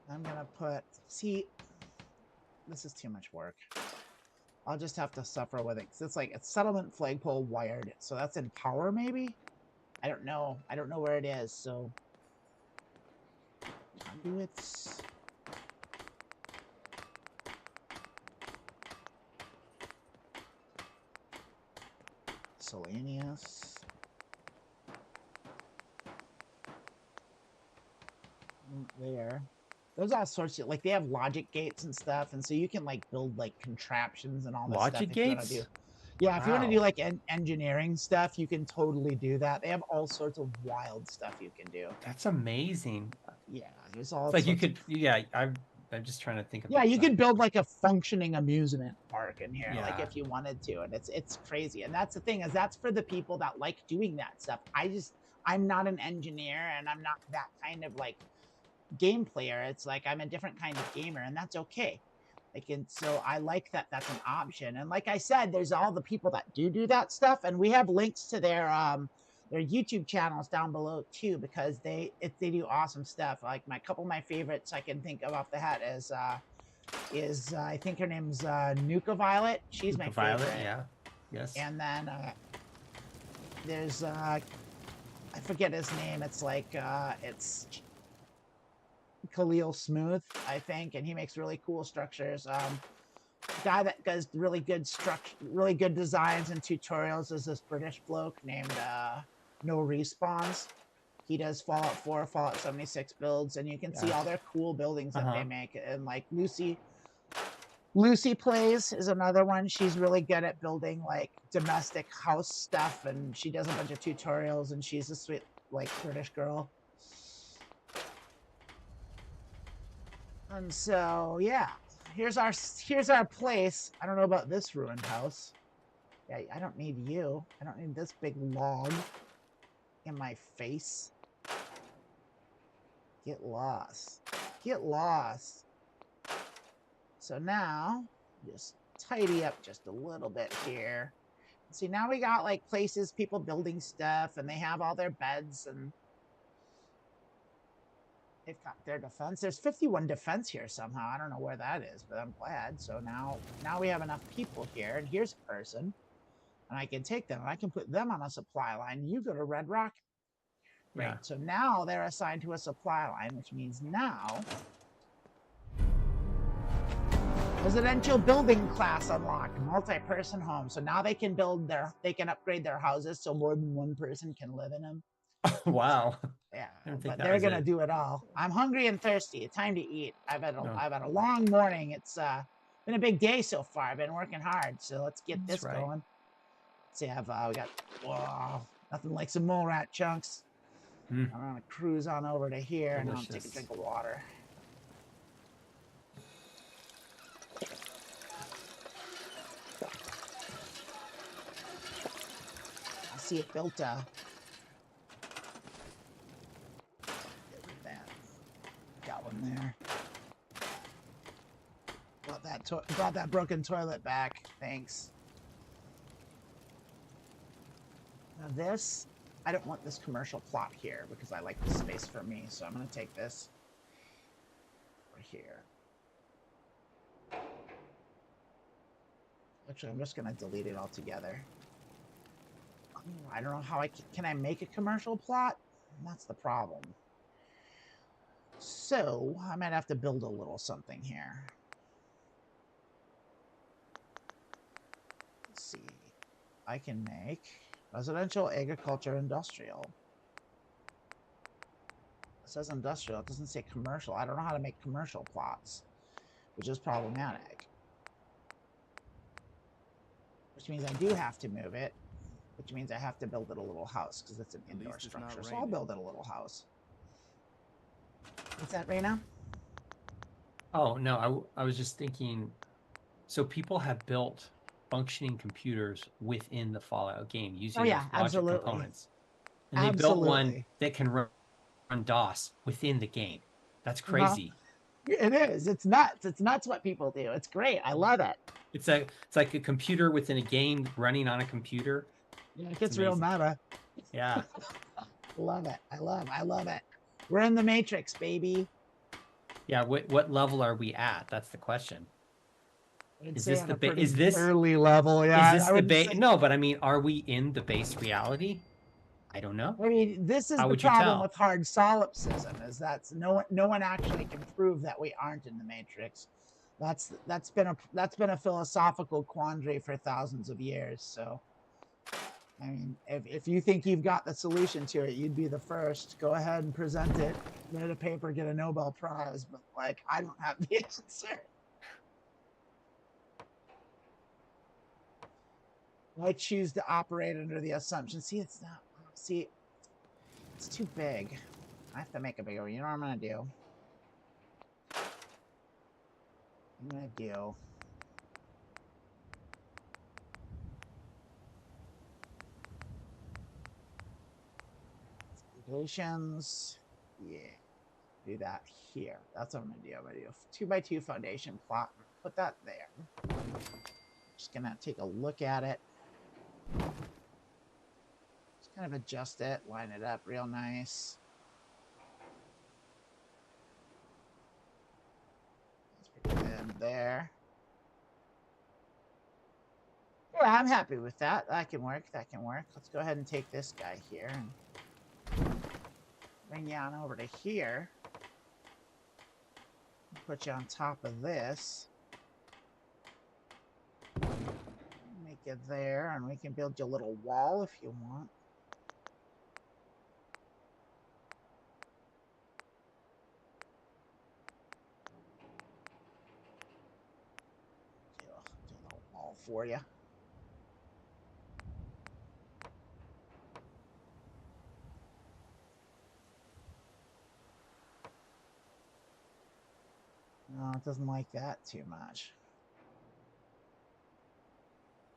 I'm gonna put, see, this is too much work. I'll just have to suffer with it. Cause it's like a settlement flagpole wired. So that's in power maybe? I don't know. I don't know where it is. So Conduits. Miscellaneous. There. There's all sorts of, like, they have logic gates and stuff, and so you can like build like contraptions and all this stuff Logic if you want to do. gates? Yeah, if you want to do Wow. like engineering stuff, you can totally do that. They have all sorts of wild stuff you can do. That's amazing. Yeah, there's all It's like you sorts. could, yeah. I'm just trying to think of. Yeah, you could build like a functioning amusement park in here, like Yeah. if you wanted to, and it's crazy. And that's the thing, is that's for the people that like doing that stuff. I'm not an engineer, and I'm not that kind of like game player. It's like I'm a different kind of gamer, and that's okay. Like, and so I like that that's an option. And like I said, there's all the people that do that stuff, and we have links to their YouTube channels down below too, because they do awesome stuff. Like couple of my favorites I can think of off the hat is I think her name's Nuka Violet. She's my Violet, favorite. yeah. Yes. And then there's I forget his name. It's like it's Khalil Smooth, I think, and he makes really cool structures. Guy that does really good designs and tutorials is this British bloke named No Respawns. He does Fallout 4, Fallout 76 builds, and you can see all their cool buildings that they make. And like Lucy Plays is another one. She's really good at building like domestic house stuff, and she does a bunch of tutorials, and she's a sweet like British girl. And so yeah, here's our place. I don't know about this ruined house. Yeah, I don't need you. I don't need this big log in my face. Get lost. Get lost. So now, just tidy up just a little bit here. See, now we got like places, people building stuff, and they have all their beds, and they've got their defense. There's 51 defense here somehow. I don't know where that is, but I'm glad. So now we have enough people here, and here's a person, and I can take them, and I can put them on a supply line. You go to Red Rock. Great. Yeah. So now they're assigned to a supply line, which means now residential building class unlocked, multi-person home. So now they can upgrade their houses so more than one person can live in them. Wow. Yeah, but they're gonna do it all. I'm hungry and thirsty. It's time to eat. I've had a long morning. It's been a big day so far. I've been working hard. So let's get this going. Let's see, we got nothing like some mole rat chunks. I'm gonna cruise on over to here. Delicious. And I'll take a drink of water. I see it built got one there. Brought that broken toilet back. Thanks. Now this, I don't want this commercial plot here because I like the space for me. So I'm going to take this over here. Actually, I'm just going to delete it altogether. I don't know how can I make a commercial plot? That's the problem. So I might have to build a little something here. Let's see. I can make residential, agriculture, industrial. It says industrial. It doesn't say commercial. I don't know how to make commercial plots, which is problematic. Which means I do have to move it, which means I have to build it a little house because it's an indoor structure. So I'll build it a little house. What's that, Raina? Oh, no, I was just thinking, so people have built functioning computers within the Fallout game using logic components. And they built one that can run DOS within the game. That's crazy. It is. It's nuts. It's nuts what people do. It's great. I love it. It's like a computer within a game running on a computer. Yeah, it gets real meta. Yeah. Love it. I love it. We're in the Matrix, baby. Yeah, what level are we at? That's the question. Is this early level? Yeah. Is this the base? No, but I mean, are we in the base reality? I don't know. I mean, this is How the would you problem tell? with hard solipsism, is that's no one actually can prove that we aren't in the Matrix. That's been a philosophical quandary for thousands of years. So, I mean, if you think you've got the solution to it, you'd be the first. Go ahead and present it, write a paper, get a Nobel Prize. But like, I don't have the answer. I choose to operate under the assumption. See, it's not. See, it's too big. I have to make it bigger. You know what I'm gonna do? I'm gonna do. Foundations. Yeah. Do that here. That's what I'm gonna do. I'm gonna do a 2x2 foundation plot. Put that there. Just gonna take a look at it. Just kind of adjust it, line it up real nice. That's pretty good there. Yeah, I'm happy with that. That can work. That can work. Let's go ahead and take this guy here and bring you on over to here. Put you on top of this. Make it there, and we can build you a little wall if you want. Do a little wall for you. No, it doesn't like that too much.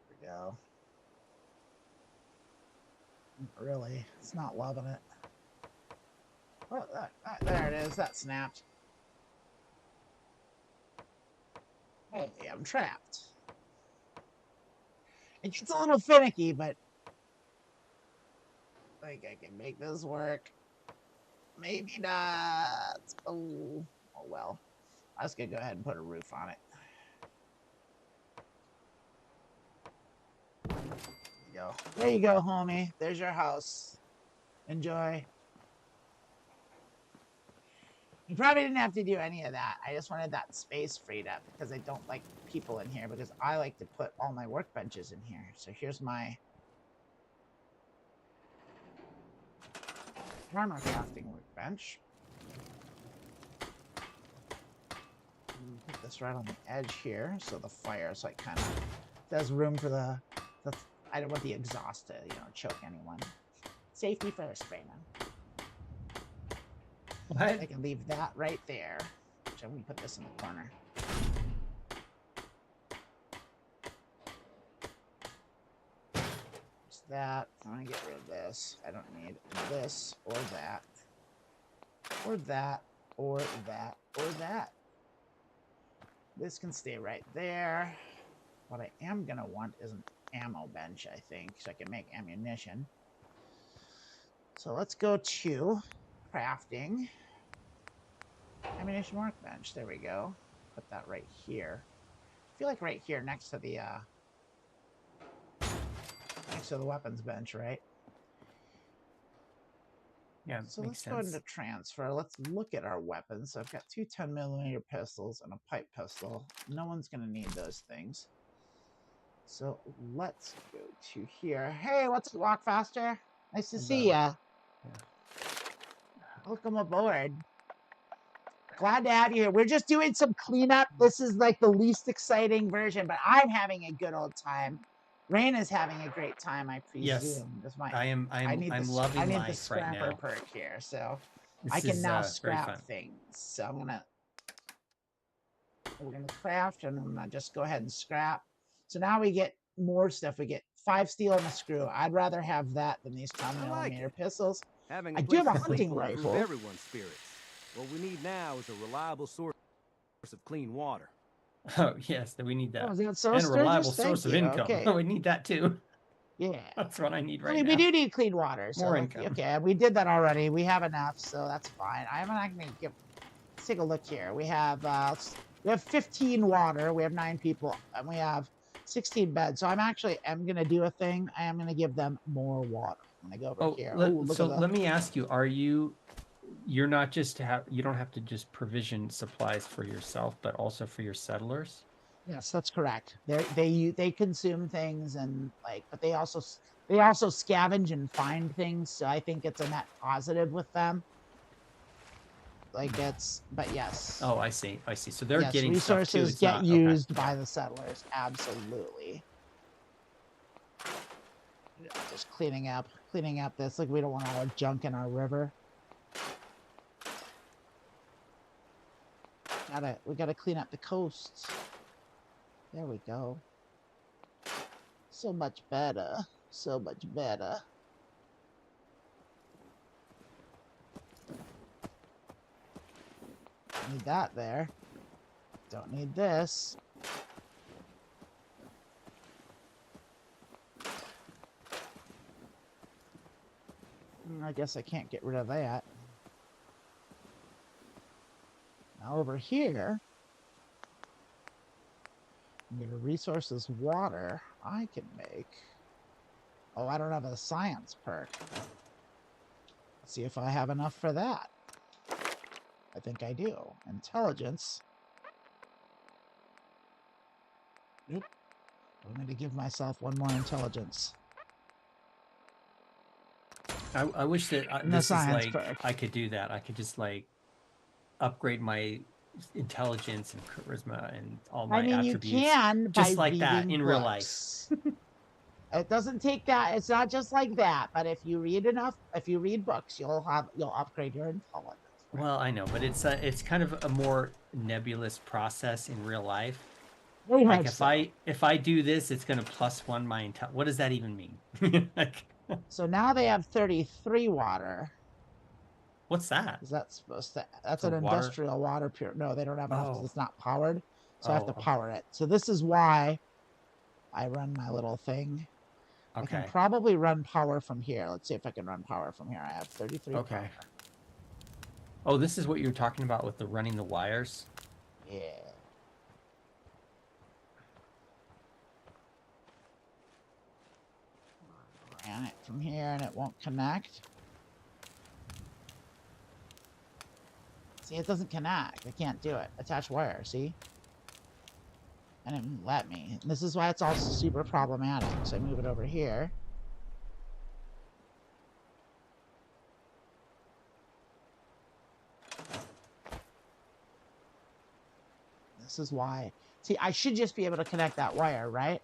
There we go. Not really, it's not loving it. Oh, there it is. That snapped. Hey, I'm trapped. It gets a little finicky, but I think I can make this work. Maybe not. Oh well. I was gonna go ahead and put a roof on it. There you go, homie. There's your house. Enjoy. You probably didn't have to do any of that. I just wanted that space freed up because I don't like people in here, because I like to put all my workbenches in here. So here's my armor crafting workbench. Put this right on the edge here, so the fire is like kind of there's room for the I don't want the exhaust to choke anyone. Safety first, Raina. What? I can leave that right there. Which I'm gonna put this in the corner. Just that. I'm gonna get rid of this. I don't need this or that. Or that. Or that. Or that. This can stay right there. What I am gonna want is an ammo bench, I think, so I can make ammunition. So let's go to crafting. Ammunition workbench. There we go. Put that right here. I feel like right here next to the weapons bench, right? Yeah. So let's go into transfer. Let's look at our weapons. So I've got two 10mm pistols and a pipe pistol. No one's gonna need those things. So let's go to here. Hey, what's up, Walk Faster? Nice to see ya. Yeah. Welcome aboard. Glad to have you here. We're just doing some cleanup. This is like the least exciting version, but I'm having a good old time. Raina's having a great time, I presume. Yes, I'm loving life the scrapper right now. perk here, so this I can now very scrap fun. things. So we're gonna craft, and I'm gonna just go ahead and scrap. So now we get more stuff. We get 5 steel and a screw. I'd rather have that than these 10mm pistols. Having I a do have a place to hunting sleep will improve rifle. everyone's spirits. What we need now is a reliable source of clean water. Oh yes, we need that. Oh, is that so and a reliable Sturgis? source Thank of you. income. Okay. We need that too. Yeah. That's what I need right I mean, now. we do need clean water. So More income. Okay, we did that already. We have enough, so that's fine. I'm not going to give. Let's take a look here. We have 15 water. We have 9 people, and we have 16 beds. So I'm going to do a thing. I am going to give them more water. I'm gonna go over here. Let me ask you: you're not just you don't have to just provision supplies for yourself, but also for your settlers? Yes, that's correct. They consume things and but they also scavenge and find things. So I think it's a net positive with them. But yes. Oh, I see. So they're getting resources stuff too. Get used by the settlers. Absolutely. Just cleaning up this. We don't want all our junk in our river. We gotta clean up the coasts. There we go. So much better. So much better. Need that there. Don't need this. I guess I can't get rid of that. Now over here, under resources water, I can make... Oh, I don't have a science perk. Let's see if I have enough for that. I think I do. Intelligence. Nope. I'm going to give myself one more intelligence. I wish that this is perk. I could do that. I could just upgrade my intelligence and charisma and all my attributes. You can just like that in real life. It doesn't take that. It's not just like that. But if you read enough, if you read books, you'll upgrade your intelligence. Right? Well, I know, but it's kind of a more nebulous process in real life. If I do this, it's going to +1 my intel. What does that even mean? So now they have 33 water. What's that? Is that supposed to? That's an industrial water pure. No, they don't have enough because it's not powered. So I have to power it. So this is why I run my little thing. Okay. I can probably run power from here. Let's see if I can run power from here. I have 33 Okay. Power. Oh, this is what you were talking about with the running the wires? Yeah. Ran it from here and it won't connect. See, it doesn't connect. I can't do it. Attach wire, see? And it won't let me. This is why it's all super problematic. So I move it over here. This is why. See, I should just be able to connect that wire, right?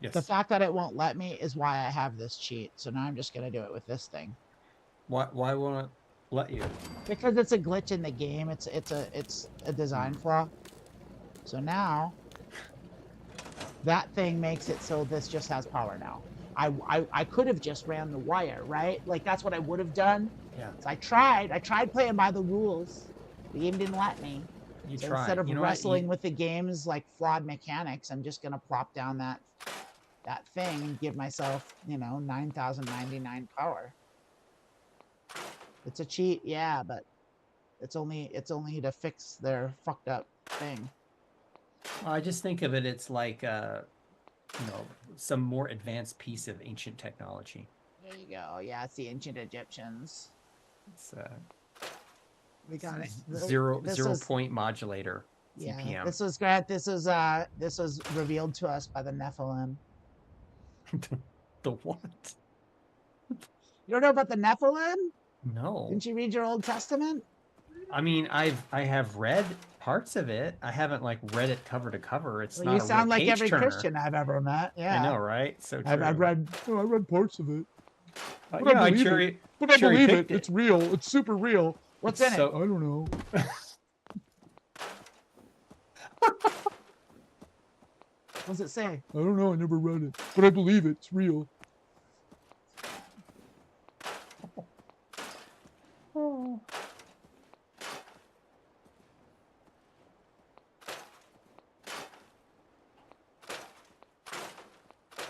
Yes. The fact that it won't let me is why I have this cheat. So now I'm just going to do it with this thing. Why won't it let you? Because it's a glitch in the game. It's a design flaw. So now that thing makes it so this just has power now. I could have just ran the wire, right? That's what I would have done. Yeah. So I tried playing by the rules. The game didn't let me. Instead of wrestling with the game's flawed mechanics, I'm just gonna plop down that thing and give myself, 9,099 power. It's a cheat, yeah, but it's only to fix their fucked up thing. Well, I just think of it, it's like some more advanced piece of ancient technology. There you go. Yeah, it's the ancient Egyptians. It's we got it. Zero point modulator. Yeah, CPM. this was great. This was revealed to us by the Nephilim. The what? You don't know about the Nephilim? No. Didn't you read your Old Testament? I mean, I have read parts of it. I haven't read it cover to cover. It's not. You sound like every Christian I've ever met. Yeah, I know, right? So true. I read parts of it. But I believe it. It's real. It's super real. What's in it? I don't know. What does it say? I don't know. I never read it, but I believe it. It's real. Oh.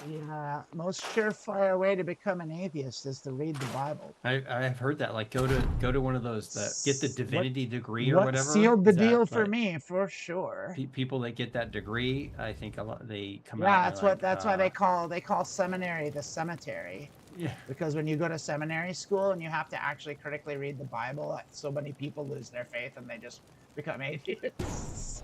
Yeah, most surefire way to become an atheist is to read the Bible. I've heard that. Go to one of those get the divinity degree or whatever. Sealed the deal for me for sure. People that get that degree, I think a lot they come out. Yeah, that's why they call seminary the cemetery. Yeah. Because when you go to seminary school and you have to actually critically read the Bible, so many people lose their faith and they just become atheists.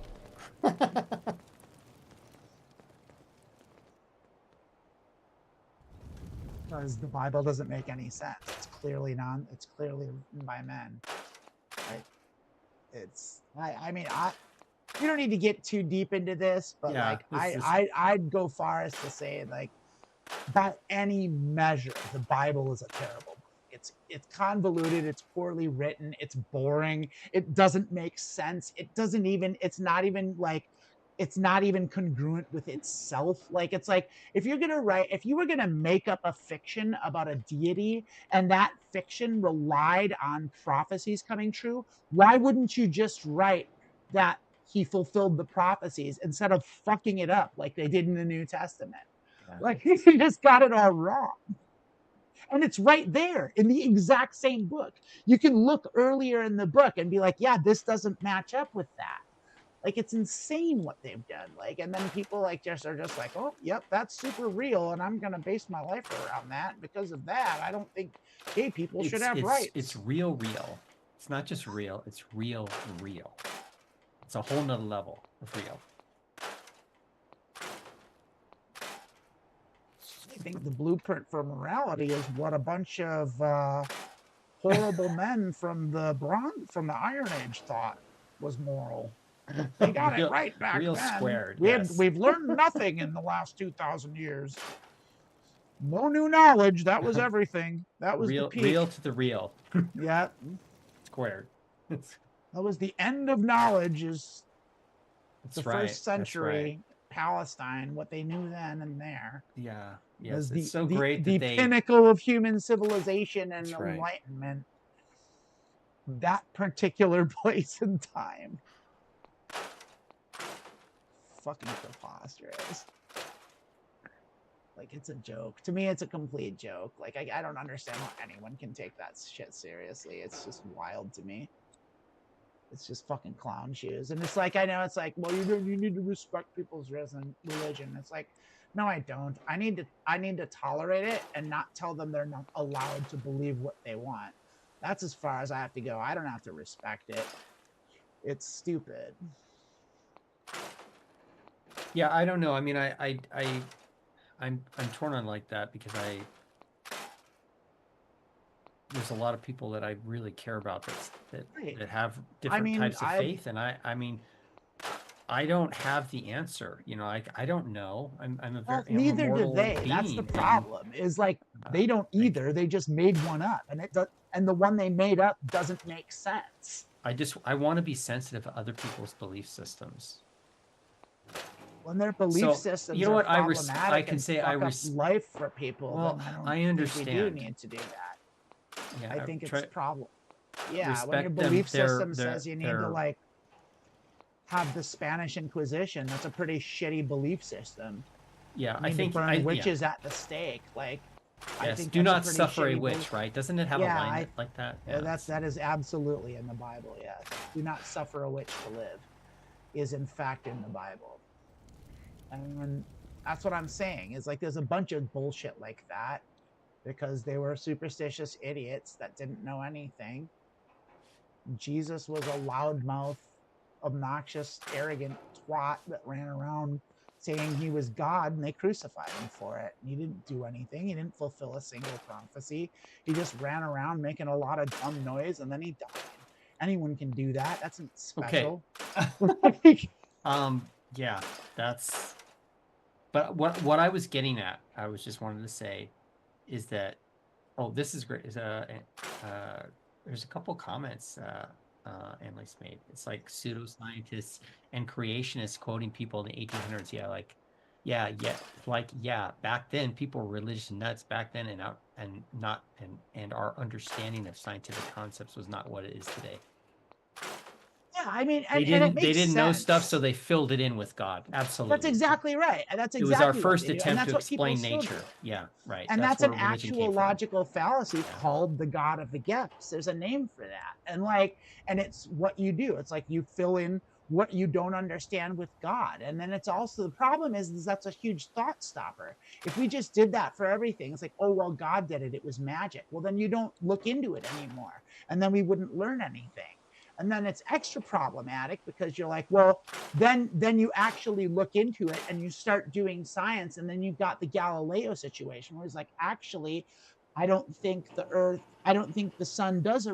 Because the Bible doesn't make any sense. It's clearly written by men. Right? You don't need to get too deep into this, but Yeah, I'd go far as to say, like, by any measure, the Bible is a terrible book. It's convoluted, it's poorly written, it's boring, it doesn't make sense. It's not even congruent with itself. Like, it's like, if you were gonna make up a fiction about a deity and that fiction relied on prophecies coming true, why wouldn't you just write that he fulfilled the prophecies instead of fucking it up like they did in the New Testament? Yeah. Like, he just got it all wrong. And it's right there in the exact same book. You can look earlier in the book and be like, yeah, this doesn't match up with that. Like, it's insane what they've done. Like, and then people are just like, oh, yep, that's super real, and I'm gonna base my life around that. And because of that, I don't think gay people should have rights. It's real. It's not just real, it's real. It's a whole nother level of real. I think the blueprint for morality is what a bunch of horrible men from the Iron Age thought was moral. They got it right back then. Squared. We've learned nothing in the last 2,000 years. No new knowledge. That was everything. That was the peak. Real to the real. Yeah. Squared. That was the end of knowledge. First century. Right. Palestine, what they knew then and there. Yeah. Yes. It's so great the pinnacle of human civilization and enlightenment. Right. That particular place and time. Fucking preposterous. Like, it's a joke. To me, it's a complete joke. Like, I don't understand how anyone can take that shit seriously. It's just wild to me. It's just fucking clown shoes. And it's like, I know it's like, well, you need to respect people's religion. It's like, no, I don't. I need to tolerate it and not tell them they're not allowed to believe what they want. That's as far as I have to go. I don't have to respect it. It's stupid. Yeah, I don't know. I mean, I'm torn on like that because there's a lot of people that I really care about that have different types of faith, and I mean, I don't have the answer. You know, I don't know. I'm a very neither do they. Being. That's the problem. Is like they don't either. They just made one up, and the one they made up doesn't make sense. I want to be sensitive to other people's belief systems. When their belief systems, you know what, I can say life for people. Well, I understand. We do need to do that. Yeah, I think it's a problem. Yeah, when your them, belief system says you need to like have the Spanish Inquisition, that's a pretty shitty belief system. Yeah, I think burn witches at the stake. Like, yes, I think do not suffer a witch, right? Doesn't it have a line like that? Yeah, that is absolutely in the Bible. Yes, do not suffer a witch to live is in fact in the Bible. And that's what I'm saying, is like there's a bunch of bullshit like that because they were superstitious idiots that didn't know anything. Jesus was a loudmouth, obnoxious, arrogant twat that ran around saying he was God, and they crucified him for it. He didn't do anything. He didn't fulfill a single prophecy. He just ran around making a lot of dumb noise, and then he died. Anyone can do that. That's not special. Okay. Yeah, that's. But what I was getting at, I was just wanted to say, is that, this is great. There's a couple comments Annalise made. It's like pseudoscientists and creationists quoting people in the 1800s. Yeah, back then people were religious nuts back then, and our understanding of scientific concepts was not what it is today. Yeah, I mean, they didn't know stuff, so they filled it in with God. Absolutely, that's exactly right. It was our first attempt to explain nature. Yeah, right. And that's an actual logical fallacy called the God of the gifts. There's a name for that, and it's what you do. It's like you fill in what you don't understand with God. And then it's also, the problem is that's a huge thought stopper. If we just did that for everything, it's like, oh, well, God did it, it was magic. Well, then you don't look into it anymore. And then we wouldn't learn anything. And then it's extra problematic because you're like, well, then you actually look into it and you start doing science. And then you've got the Galileo situation where it's like, actually, I don't think the sun does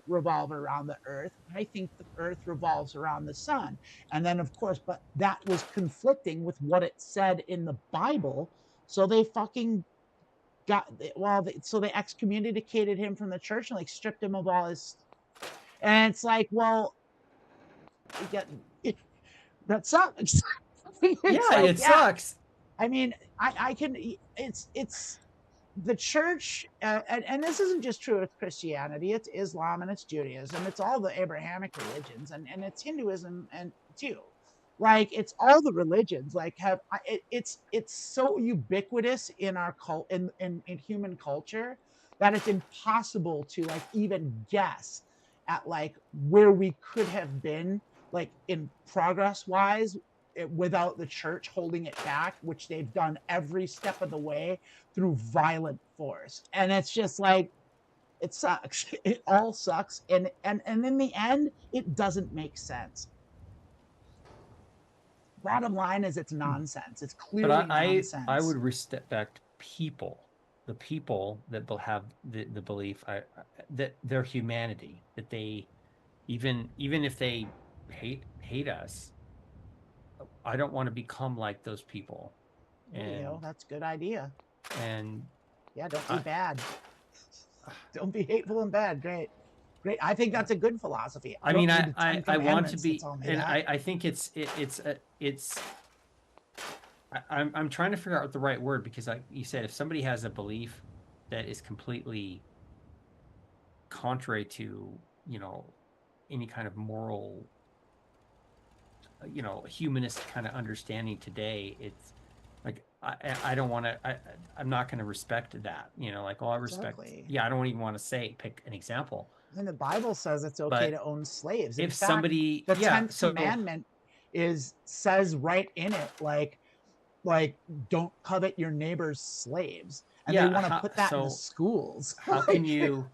revolve around the earth. I think the earth revolves around the sun. And then, of course, but that was conflicting with what it said in the Bible. So they fucking so they excommunicated him from the church and like stripped him of all his. And it's like, well, that sucks. It sucks. I mean, I can. It's the church, and this isn't just true with Christianity. It's Islam and it's Judaism. It's all the Abrahamic religions, and it's Hinduism and too. Like it's all the religions. Like it's so ubiquitous in our in human culture that it's impossible to like even guess at like where we could have been like in progress wise without the church holding it back, which they've done every step of the way through violent force. And it's just like, it sucks. It all sucks. And in the end, it doesn't make sense. Bottom line is it's nonsense. It's clearly nonsense. I would respect people, the people that will have the belief that their humanity, that they, even if they hate us, I don't want to become like those people. And that's a good idea. And yeah, don't be bad. Don't be hateful and bad. Great. I think that's a good philosophy. I mean, I want to be, and I think I'm trying to figure out the right word, because like you said, if somebody has a belief that is completely contrary to, any kind of moral, humanist kind of understanding today, it's like, I don't want to, I'm not going to respect that, like, I respect, I don't even want to pick an example. And the Bible says it's okay to own slaves. In fact, somebody, the 10th commandment says right in it, like don't covet your neighbor's slaves. And they want to put that in the schools. How can you,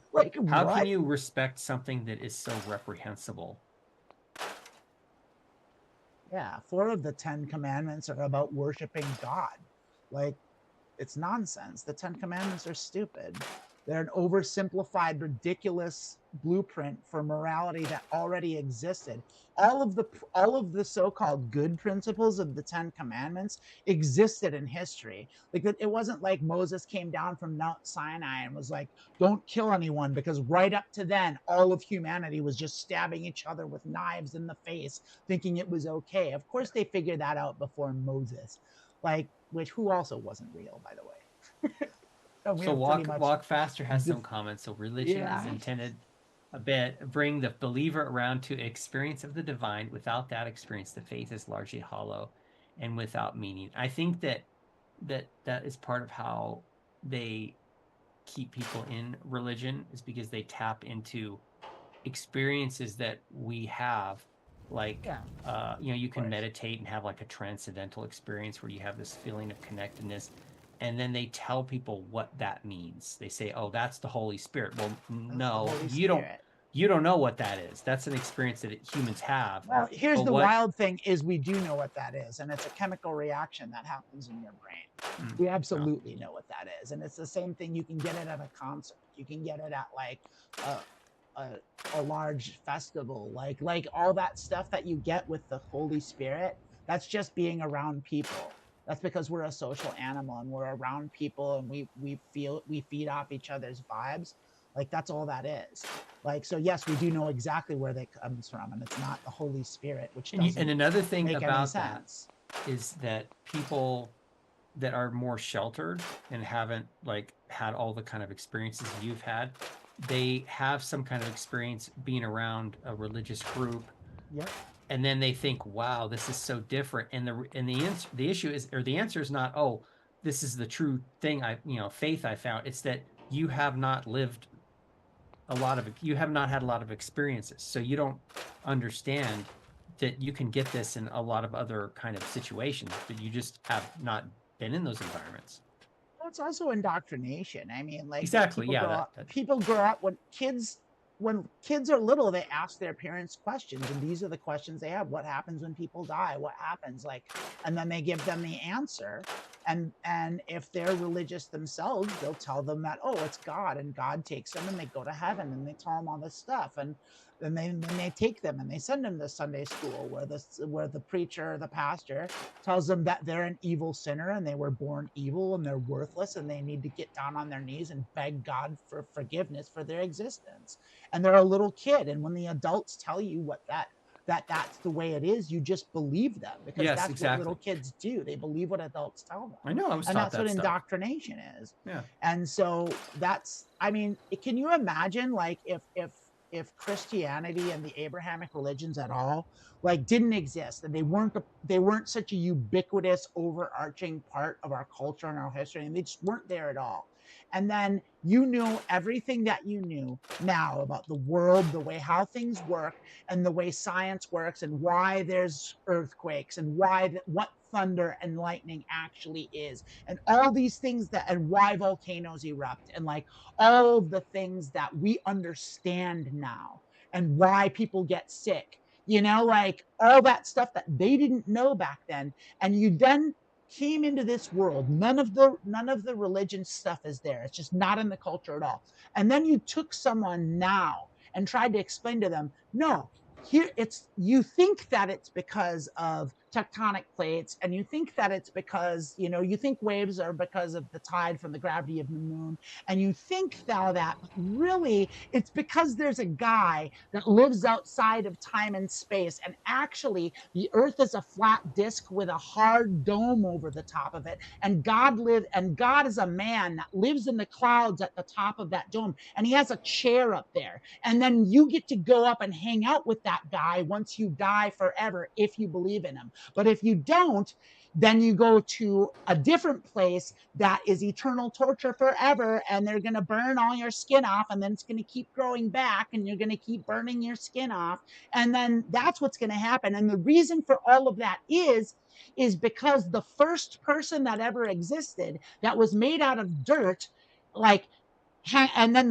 how can you respect something that is so reprehensible? Yeah, 4 of the 10 commandments are about worshiping God. Like, it's nonsense. The 10 commandments are stupid. They're an oversimplified, ridiculous blueprint for morality that already existed. All of the so-called good principles of the 10 commandments existed in history. Like, it wasn't like Moses came down from Mount Sinai and was like, don't kill anyone, because right up to then, all of humanity was just stabbing each other with knives in the face, thinking it was okay. Of course, they figured that out before Moses, who also wasn't real, by the way. So Walk Faster has some comments. So religion is intended bring the believer around to experience of the divine. Without that experience, the faith is largely hollow and without meaning. I think that is part of how they keep people in religion, is because they tap into experiences that we have. Like, you can meditate and have like a transcendental experience where you have this feeling of connectedness. And then they tell people what that means. They say, "Oh, that's the Holy Spirit." Well, no, you don't know what that is. That's an experience that humans have. Well, here's the wild thing: is we do know what that is, and it's a chemical reaction that happens in your brain. We absolutely know what that is, and it's the same thing. You can get it at a concert. You can get it at like a large festival, like all that stuff that you get with the Holy Spirit. That's just being around people. That's because we're a social animal and we're around people and we feed off each other's vibes. Like, that's all that is. Like, so yes, we do know exactly where that comes from, and it's not the Holy Spirit, which doesn't and another thing make about that is that people that are more sheltered and haven't like had all the kind of experiences you've had, they have some kind of experience being around a religious group. Yep. And then they think, wow, this is so different. And the issue is, or the answer is not, oh, this is the true thing, faith I found. It's that you have not lived you have not had a lot of experiences. So you don't understand that you can get this in a lot of other kind of situations, but you just have not been in those environments. Well, it's also indoctrination. I mean, like exactly, people grow up when kids are little, they ask their parents questions, and these are the questions they have. What happens when people die? What happens? Like, and then they give them the answer. And if they're religious themselves, they'll tell them that, oh, it's God, and God takes them and they go to heaven, and they tell them all this stuff. And then they take them and they send them to Sunday school where the preacher, the pastor, tells them that they're an evil sinner and they were born evil and they're worthless and they need to get down on their knees and beg God for forgiveness for their existence. And they're a little kid, and when the adults tell you that's the way it is, you just believe them, because that's exactly what little kids do. They believe what adults tell them. I know, I was and taught that's what stuff. Indoctrination is. Yeah. And so that's, I mean, can you imagine, like, if Christianity and the Abrahamic religions at all, like, didn't exist, and they weren't such a ubiquitous, overarching part of our culture and our history, and they just weren't there at all. And then you knew everything that you knew now about the world, the way how things work, and the way science works, and why there's earthquakes, and what thunder and lightning actually is, and all these things and why volcanoes erupt, and like all of the things that we understand now, and why people get sick, like all that stuff that they didn't know back then. And you then came into this world, none of the religion stuff is there, it's just not in the culture at all. And then you took someone now and tried to explain to them, no, here you think that it's because of tectonic plates, and you think that it's because you think waves are because of the tide from the gravity of the moon, and you think now that, but really it's because there's a guy that lives outside of time and space, and actually the earth is a flat disk with a hard dome over the top of it, and God is a man that lives in the clouds at the top of that dome, and he has a chair up there, and then you get to go up and hang out with that guy once you die forever, if you believe in him. But if you don't, then you go to a different place that is eternal torture forever, and they're going to burn all your skin off, and then it's going to keep growing back, and you're going to keep burning your skin off, and then that's what's going to happen. And the reason for all of that is because the first person that ever existed that was made out of dirt, like, and then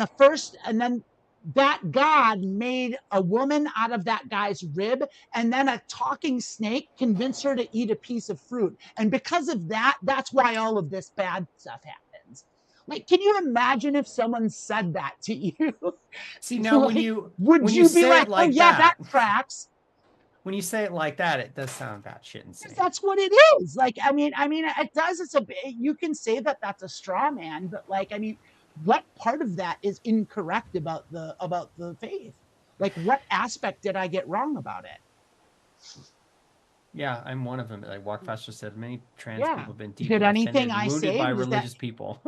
that God made a woman out of that guy's rib, and then a talking snake convinced her to eat a piece of fruit. And because of that, that's why all of this bad stuff happens. Like, can you imagine if someone said that to you? See, now like, would you be like, oh yeah, that tracks? When you say it like that, it does sound batshit insane. That's what it is. Like, I mean, it does. You can say that that's a straw man, but like, I mean, what part of that is incorrect about the faith? Like, what aspect did I get wrong about it? Yeah, I'm one of them. Like Walk Faster said, many trans people have been deeply did anything I wounded say by religious people.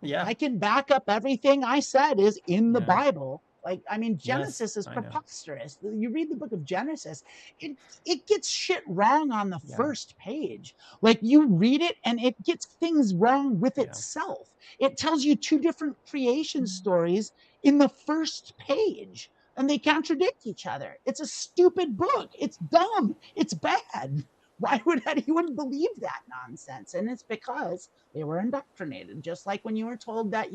Yeah, I can back up everything I said is in the Bible. Like, I mean, Genesis is preposterous. You read the book of Genesis, it gets shit wrong on the first page. Like, you read it and it gets things wrong with itself. It tells you two different creation stories in the first page, and they contradict each other. It's a stupid book. It's dumb. It's bad. Why would anyone believe that nonsense? And it's because they were indoctrinated. Just like when you were told that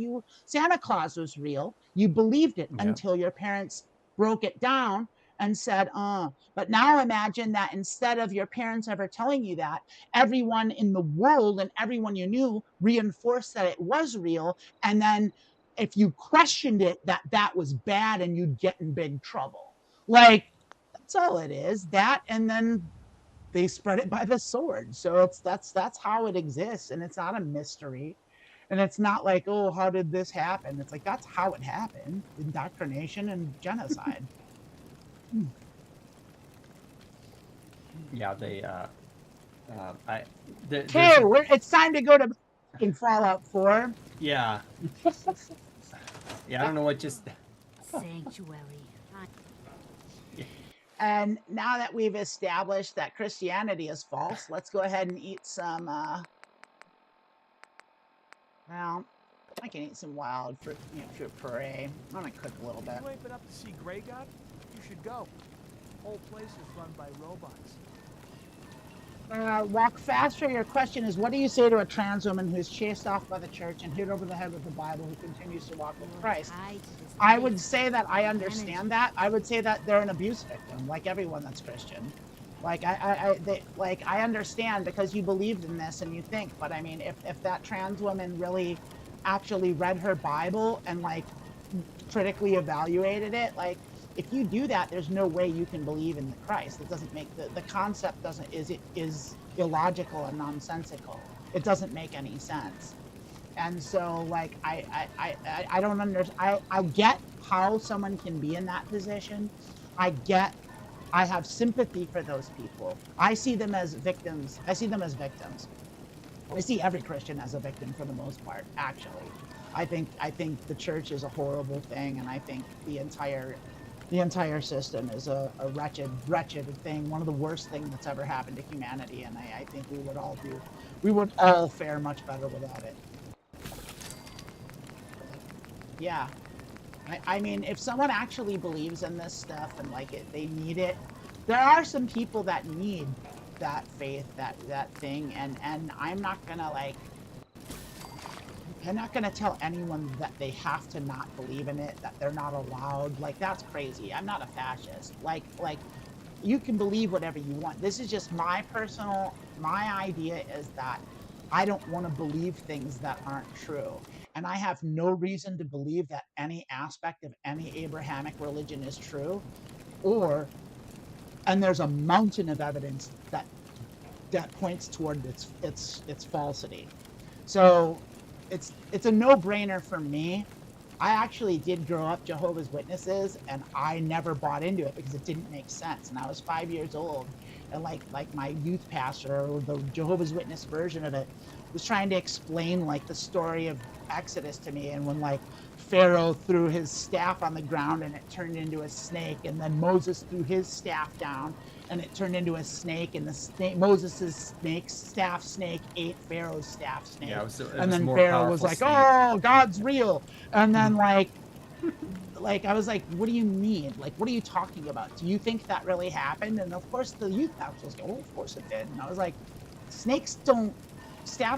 Santa Claus was real, you believed it until your parents broke it down and said, But now imagine that instead of your parents ever telling you that, everyone in the world and everyone you knew reinforced that it was real. And then if you questioned it, that was bad and you'd get in big trouble. Like, that's all it is. That, and then they spread it by the sword. So that's how it exists, and it's not a mystery. And it's not like, oh, how did this happen? It's like, that's how it happened: indoctrination and genocide. Yeah, they it's time to go to Fallout 4. Yeah. Yeah, I don't know what just Sanctuary. And now that we've established that Christianity is false, let's go ahead and eat some, well, I can eat some wild fruit, fruit puree. I'm gonna cook a little bit. You ain't been up to see Grey God? You should go. Whole place is run by robots. Walk faster. Your question is, what do you say to a trans woman who's chased off by the church and hit over the head with the Bible, who continues to walk with Christ? I would say that I understand that. I would say that they're an abuse victim, like everyone that's Christian. Like I understand, because you believed in this and you think, but I mean, if that trans woman really actually read her Bible and like critically evaluated it, like if you do that, there's no way you can believe in the Christ. It doesn't make the concept doesn't is illogical and nonsensical. It doesn't make any sense. And so like I don't understand. I get how someone can be in that position. I have sympathy for those people. I see them as victims. I see every Christian as a victim for the most part, actually. I think the church is a horrible thing, and I think the entire system is a wretched thing, one of the worst things that's ever happened to humanity, and I think we would all fare much better without it. Yeah. I mean, if someone actually believes in this stuff and like it, they need it. There are some people that need that faith, that thing, and I'm not gonna tell anyone that they have to not believe in it, that they're not allowed. Like, that's crazy. I'm not a fascist. Like you can believe whatever you want. This is just my idea is that I don't want to believe things that aren't true. And I have no reason to believe that any aspect of any Abrahamic religion is true, and there's a mountain of evidence that points toward its falsity. So it's a no-brainer for me. I actually did grow up Jehovah's Witnesses, and I never bought into it because it didn't make sense. And I was 5 years old, and like my youth pastor, or the Jehovah's Witness version of it, was trying to explain like the story of Exodus to me, and when like Pharaoh threw his staff on the ground and it turned into a snake, and then Moses threw his staff down and it turned into a snake, and Moses's staff snake ate Pharaoh's staff snake. Yeah, and then Pharaoh was like, snake. "Oh, God's real." And then like I was like, "What do you mean? Like, what are you talking about? Do you think that really happened?" And of course the youth pastors go, "Oh, of course it did." And I was like, staffs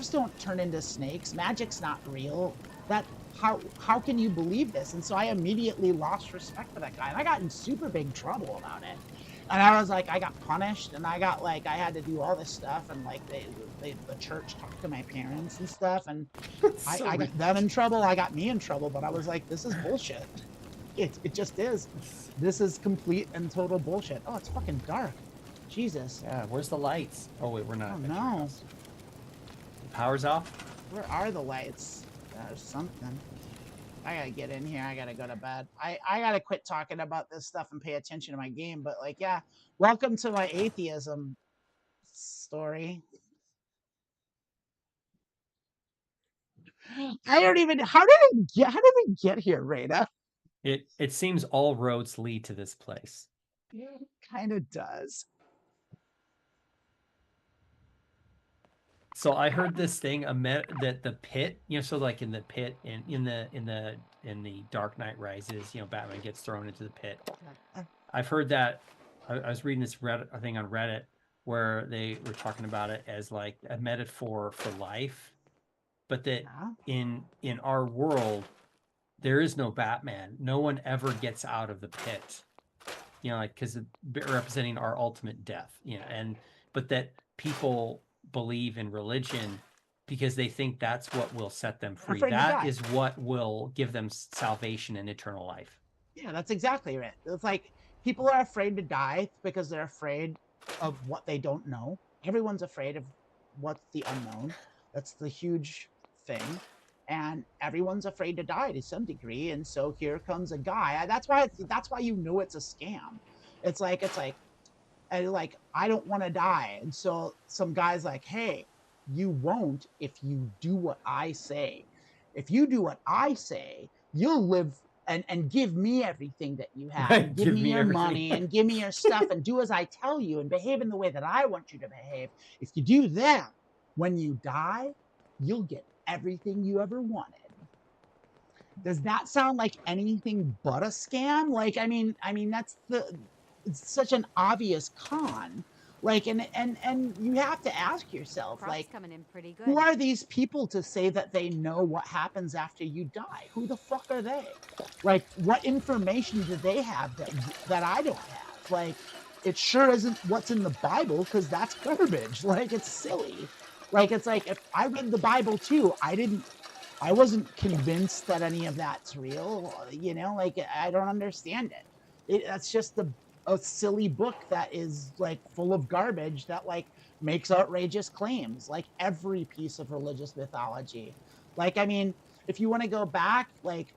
don't turn into snakes. Magic's not real. How can you believe this? And so I immediately lost respect for that guy, and I got in super big trouble about it. And I was like, I got punished, and I had to do all this stuff, and like the church talked to my parents and stuff, and I got them in trouble. I got me in trouble, but I was like, this is bullshit. It just is. This is complete and total bullshit. Oh, it's fucking dark. Jesus. Yeah, where's the lights? Oh wait, we're not. Oh no. Power's off? Where are the lights? There's something. I gotta get in here. I gotta go to bed. I gotta quit talking about this stuff and pay attention to my game. But like, yeah, welcome to my atheism story. I don't even. How did we get here, Rada? It seems all roads lead to this place. Yeah, it kind of does. So I heard this thing that the pit, so like in the pit in the Dark Knight Rises, Batman gets thrown into the pit. I've heard that. I was reading this thing on Reddit where they were talking about it as like a metaphor for life, but that in our world there is no Batman. No one ever gets out of the pit, like because representing our ultimate death, but that people believe in religion because they think that's what will set them free. That is what will give them salvation and eternal life. Yeah, that's exactly right. It's like people are afraid to die because they're afraid of what they don't know. Everyone's afraid of what's the unknown. That's the huge thing. And everyone's afraid to die to some degree. And so here comes a guy. That's why you know it's a scam. It's like I don't want to die. And so some guy's like, hey, you won't if you do what I say. If you do what I say, you'll live and give me everything that you have. Right, give me your money and give me your stuff and do as I tell you and behave in the way that I want you to behave. If you do that, when you die, you'll get everything you ever wanted. Does that sound like anything but a scam? Like, I mean, that's such an obvious con. Like, and you have to ask yourself, like, coming in pretty good. Who are these people to say that they know what happens after you die? Who the fuck are they? Like, what information do they have that I don't have? Like, it sure isn't what's in the Bible, because that's garbage. Like, it's silly. Like, it's like, if I read the Bible too, I wasn't convinced that any of that's real. You know, like, I don't understand it. That's just a silly book that is like full of garbage that like makes outrageous claims, like every piece of religious mythology. Like, I mean, if you want to go back, like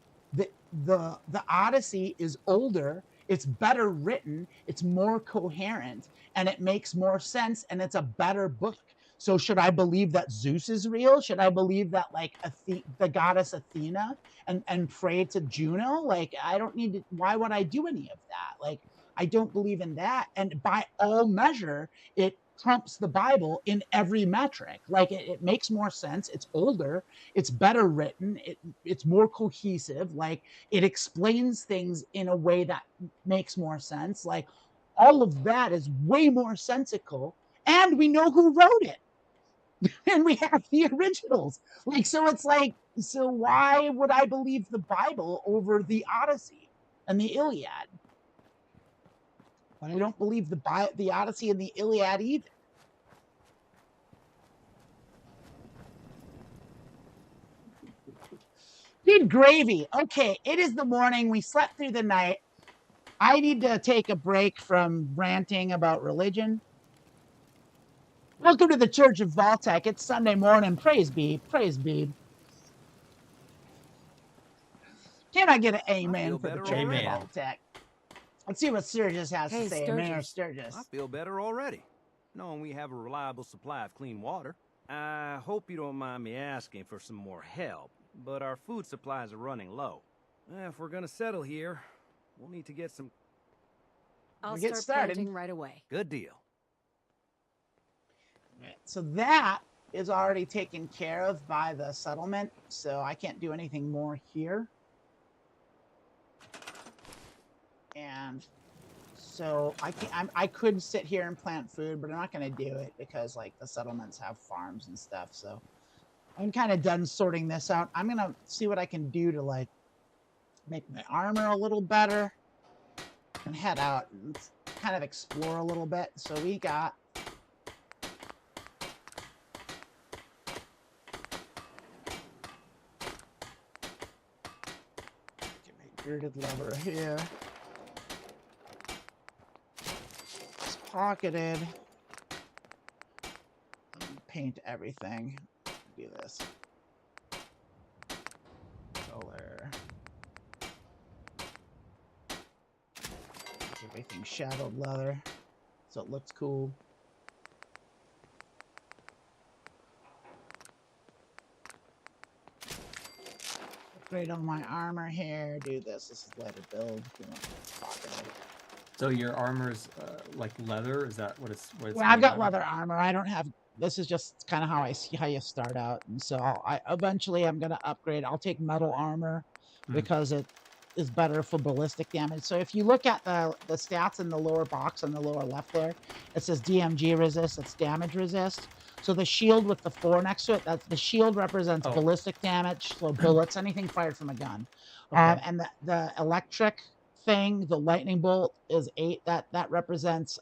the Odyssey is older, it's better written, it's more coherent, and it makes more sense, and it's a better book. So should I believe that Zeus is real? Should I believe that like the goddess Athena and pray to Juno? Like, I don't need to. Why would I do any of that? Like, I don't believe in that. And by all measure, it trumps the Bible in every metric. Like, it makes more sense. It's older. It's better written. It's more cohesive. Like, it explains things in a way that makes more sense. Like, all of that is way more sensical. And we know who wrote it. And we have the originals. Like, so it's like, so why would I believe the Bible over the Odyssey and the Iliad? But I don't believe the Odyssey and the Iliad either. Good gravy. Okay, it is the morning. We slept through the night. I need to take a break from ranting about religion. Welcome to the Church of Vault-Tec. It's Sunday morning. Praise be. Praise be. Can I get an amen for the Church of Vault-Tec? Let's see what Sturgis has to say. Mayor Sturgis. I feel better already, knowing we have a reliable supply of clean water. I hope you don't mind me asking for some more help, but our food supplies are running low. If we're gonna settle here, we'll need to get some... I'll start planting right away. Good deal. So that is already taken care of by the settlement, so I can't do anything more here. And so I could sit here and plant food, but I'm not going to do it because like the settlements have farms and stuff. So I'm kind of done sorting this out. I'm going to see what I can do to like make my armor a little better and head out and kind of explore a little bit. So we got bearded leather here. It's pocketed. Paint everything. Do this. Color. Make everything shadowed leather so it looks cool. Upgrade on my armor here. Do this. This is lighter build. So your armor's like leather? Is that what it's? Well, I've got leather armor. I don't have. This is just kind of how I see how you start out, and so I eventually I'm gonna upgrade. I'll take metal armor because it is better for ballistic damage. So if you look at the stats in the lower box on the lower left there, it says DMG resist. It's damage resist. So the shield with the 4 next to it, the shield represents ballistic damage, so bullets, anything fired from a gun. Okay. And the electric thing, the lightning bolt, is 8. That represents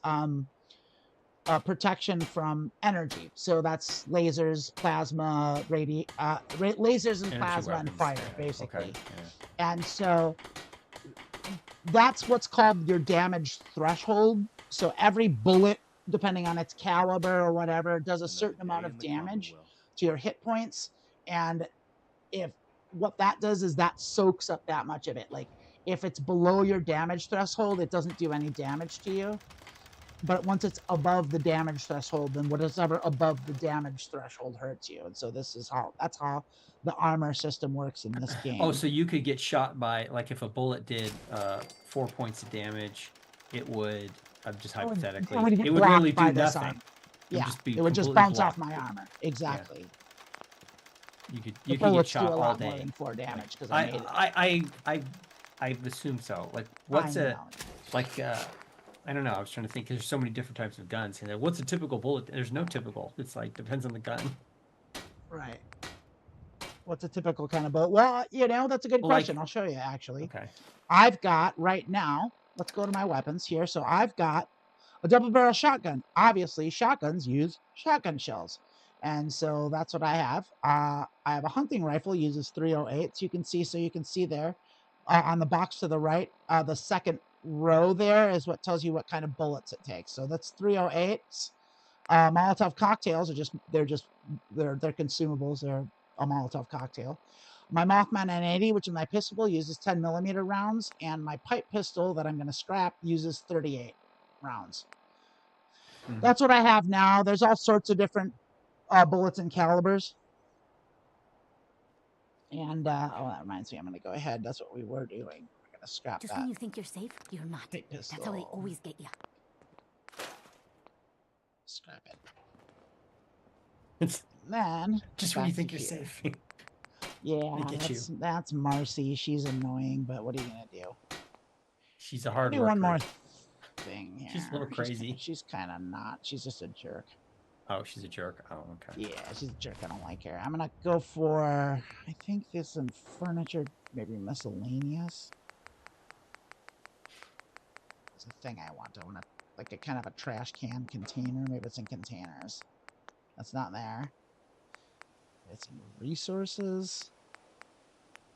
protection from energy. So that's lasers, plasma, lasers and plasma and fire, basically. Okay. Yeah. And so that's what's called your damage threshold. So every bullet, depending on its caliber or whatever, does a certain amount of damage to your hit points. And if what that does is that soaks up that much of it. Like if it's below your damage threshold, it doesn't do any damage to you. But once it's above the damage threshold, then whatever above the damage threshold hurts you. And so that's how the armor system works in this game. Oh, so you could get shot by, like if a bullet did 4 points of damage, it would... just hypothetically, it would really do nothing. Yeah, it would just bounce off my armor. Exactly. Yeah. You could get shot all day. More than 4 damage because I assume so. Like, what's I don't know. I was trying to think. There's so many different types of guns. And what's a typical bullet? There's no typical. It's like depends on the gun. Right. What's a typical kind of bullet? Well, you know, that's a good question. I'll show you actually. Okay. I've got right now. Let's go to my weapons here. So I've got a double barrel shotgun. Obviously, shotguns use shotgun shells, and so that's what I have. I have a hunting rifle, uses 308s. You can see there on the box to the right. The second row there is what tells you what kind of bullets it takes. So that's 308s. Molotov cocktails are they're consumables. They're a Molotov cocktail. My Mothman N80, which is my pistol, uses 10mm rounds, and my pipe pistol that I'm going to scrap uses 38 rounds. That's what I have now. There's all sorts of different bullets and calibers. And oh, that reminds me, I'm going to go ahead. That's what we were doing. We're going to scrap Just that. when you think you're safe, you're not. That's how they always get you. Scrap it. Then just when you think you're safe. Yeah, that's Marcy. She's annoying, but what are you gonna do? She's a hard worker. Do one more thing here. She's a little crazy. She's kind of not. She's just a jerk. Oh, she's a jerk. Oh, okay. Yeah, she's a jerk. I don't like her. I'm gonna go for. I think there's some furniture, maybe miscellaneous. It's a thing I want. I want like a kind of a trash can container. Maybe it's in containers. That's not there. It's resources,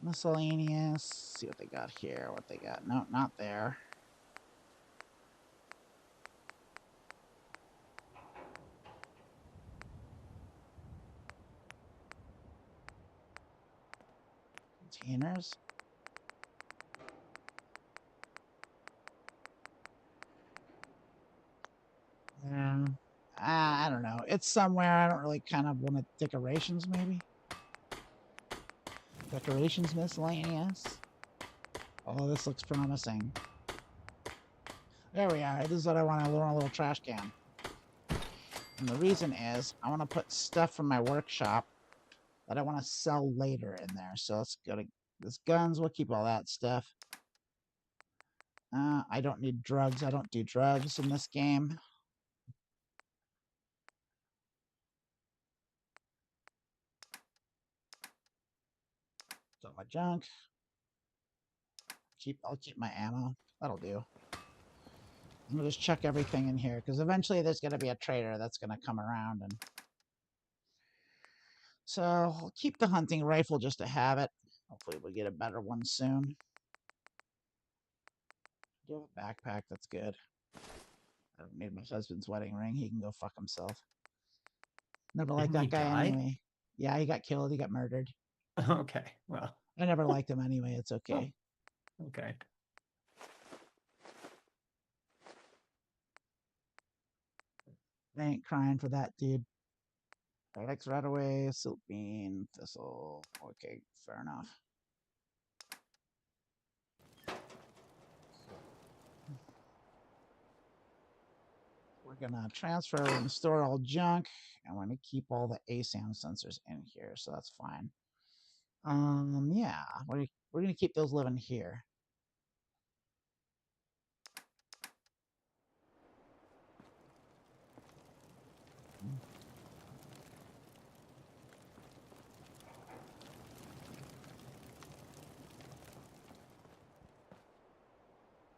miscellaneous. See what they got here. What they got? No, not there. Containers. I don't know. It's somewhere. I don't really kind of want to. Decorations, maybe? Decorations miscellaneous. Oh, this looks promising. There we are. This is what I want. I want a little trash can. And the reason is I want to put stuff from my workshop that I want to sell later in there. So let's go to this guns. We'll keep all that stuff. I don't need drugs. I don't do drugs in this game. So my junk. I'll keep my ammo. That'll do. I'm gonna just chuck everything in here because eventually there's gonna be a trader that's gonna come around, and so I'll keep the hunting rifle just to have it. Hopefully we'll get a better one soon. Do you have a backpack? That's good. I don't need my husband's wedding ring. He can go fuck himself. Never liked that guy anyway. Yeah, he got killed. He got murdered. Okay, well. I never liked him anyway. It's okay. Okay. I ain't crying for that, dude. Alex right away. Silk bean. Thistle. Okay, fair enough. We're gonna transfer and store all junk. I want to keep all the ASAM sensors in here, so that's fine. Yeah, we're gonna keep those living here.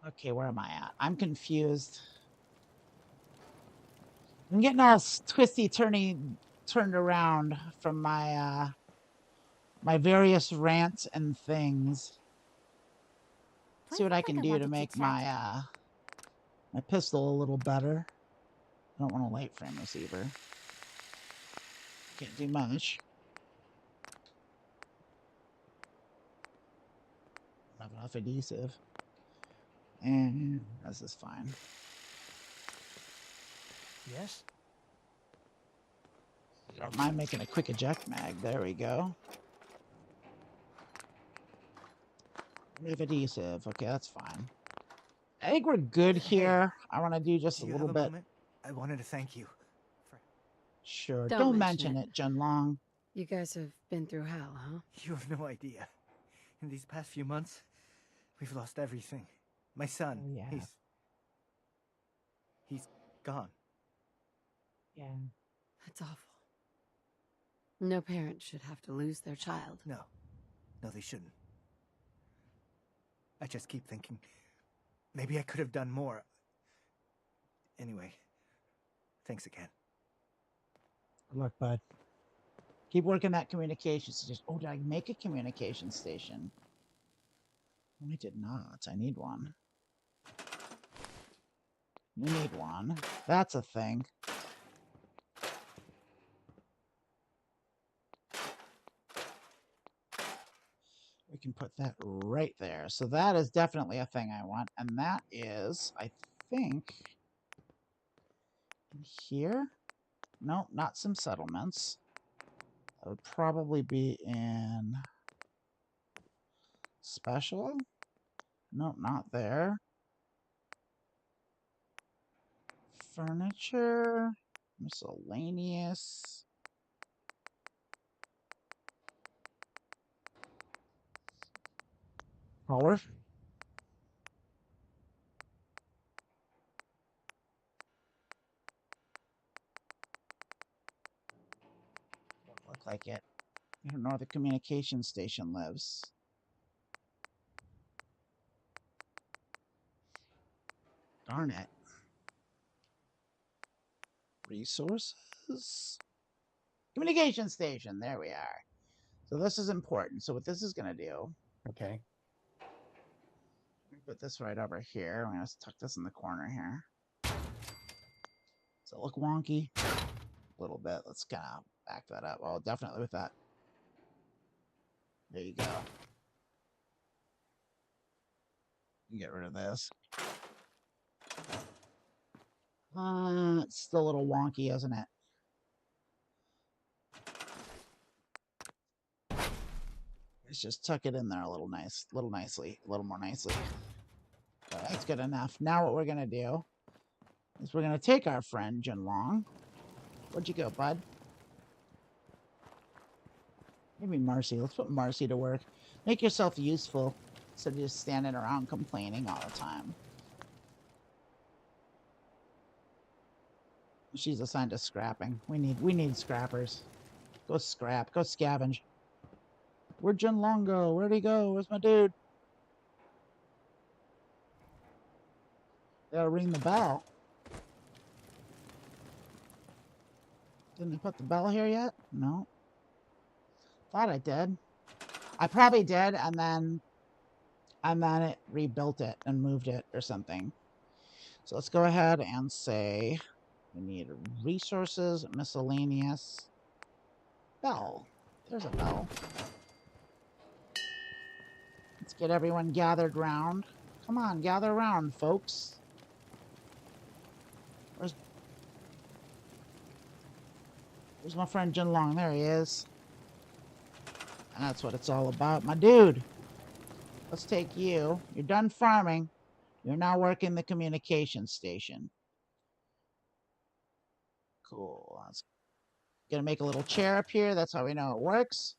Okay, where am I at? I'm confused. I'm getting all turned around from my my various rants and things. See what I can do to make my my pistol a little better. I don't want a light frame receiver. Can't do much. Not enough adhesive. And this is fine. Yes? Don't mind making a quick eject mag. There we go. Leave adhesive. Okay, that's fine. I think we're good here. I want to do just a little bit. Moment? I wanted to thank you. Sure. Don't mention it, Junlong. You guys have been through hell, huh? You have no idea. In these past few months, we've lost everything. My son, He's gone. Yeah. That's awful. No parent should have to lose their child. No. No, they shouldn't. I just keep thinking, maybe I could have done more. Anyway, thanks again. Good luck, bud. Keep working that communication station. Oh, did I make a communication station? I did not. I need one. You need one. That's a thing. We can put that right there. So that is definitely a thing I want. And that is, I think, in here. No, not some settlements. That would probably be in special. No, not there. Furniture, miscellaneous. Howard? Don't look like it. I don't know where the communication station lives. Darn it. Resources? Communication station. There we are. So this is important. So what this is going to do. Okay. Put this right over here. I'm going to tuck this in the corner here. Does it look wonky? A little bit. Let's kind of back that up. Oh, definitely with that. There you go. You get rid of this. It's still a little wonky, isn't it? Let's just tuck it in there a little nicely, a little more nicely. That's good enough. Now what we're gonna do is we're gonna take our friend Jinlong. Where'd you go, bud? Maybe Marcy. Let's put Marcy to work. Make yourself useful instead of just standing around complaining all the time. She's assigned to scrapping. We need scrappers. Go scrap. Go scavenge. Where'd Jinlong go? Where'd he go? Where's my dude? Gotta ring the bell. Didn't I put the bell here yet? No. Thought I did. I probably did, and then it rebuilt it and moved it or something. So let's go ahead and say we need resources, miscellaneous, bell. There's a bell. Let's get everyone gathered round. Come on, gather around, folks. Where's my friend Jinlong? There he is. That's what it's all about. My dude, let's take you. You're done farming. You're now working the communication station. Cool. Let's gonna make a little chair up here. That's how we know it works.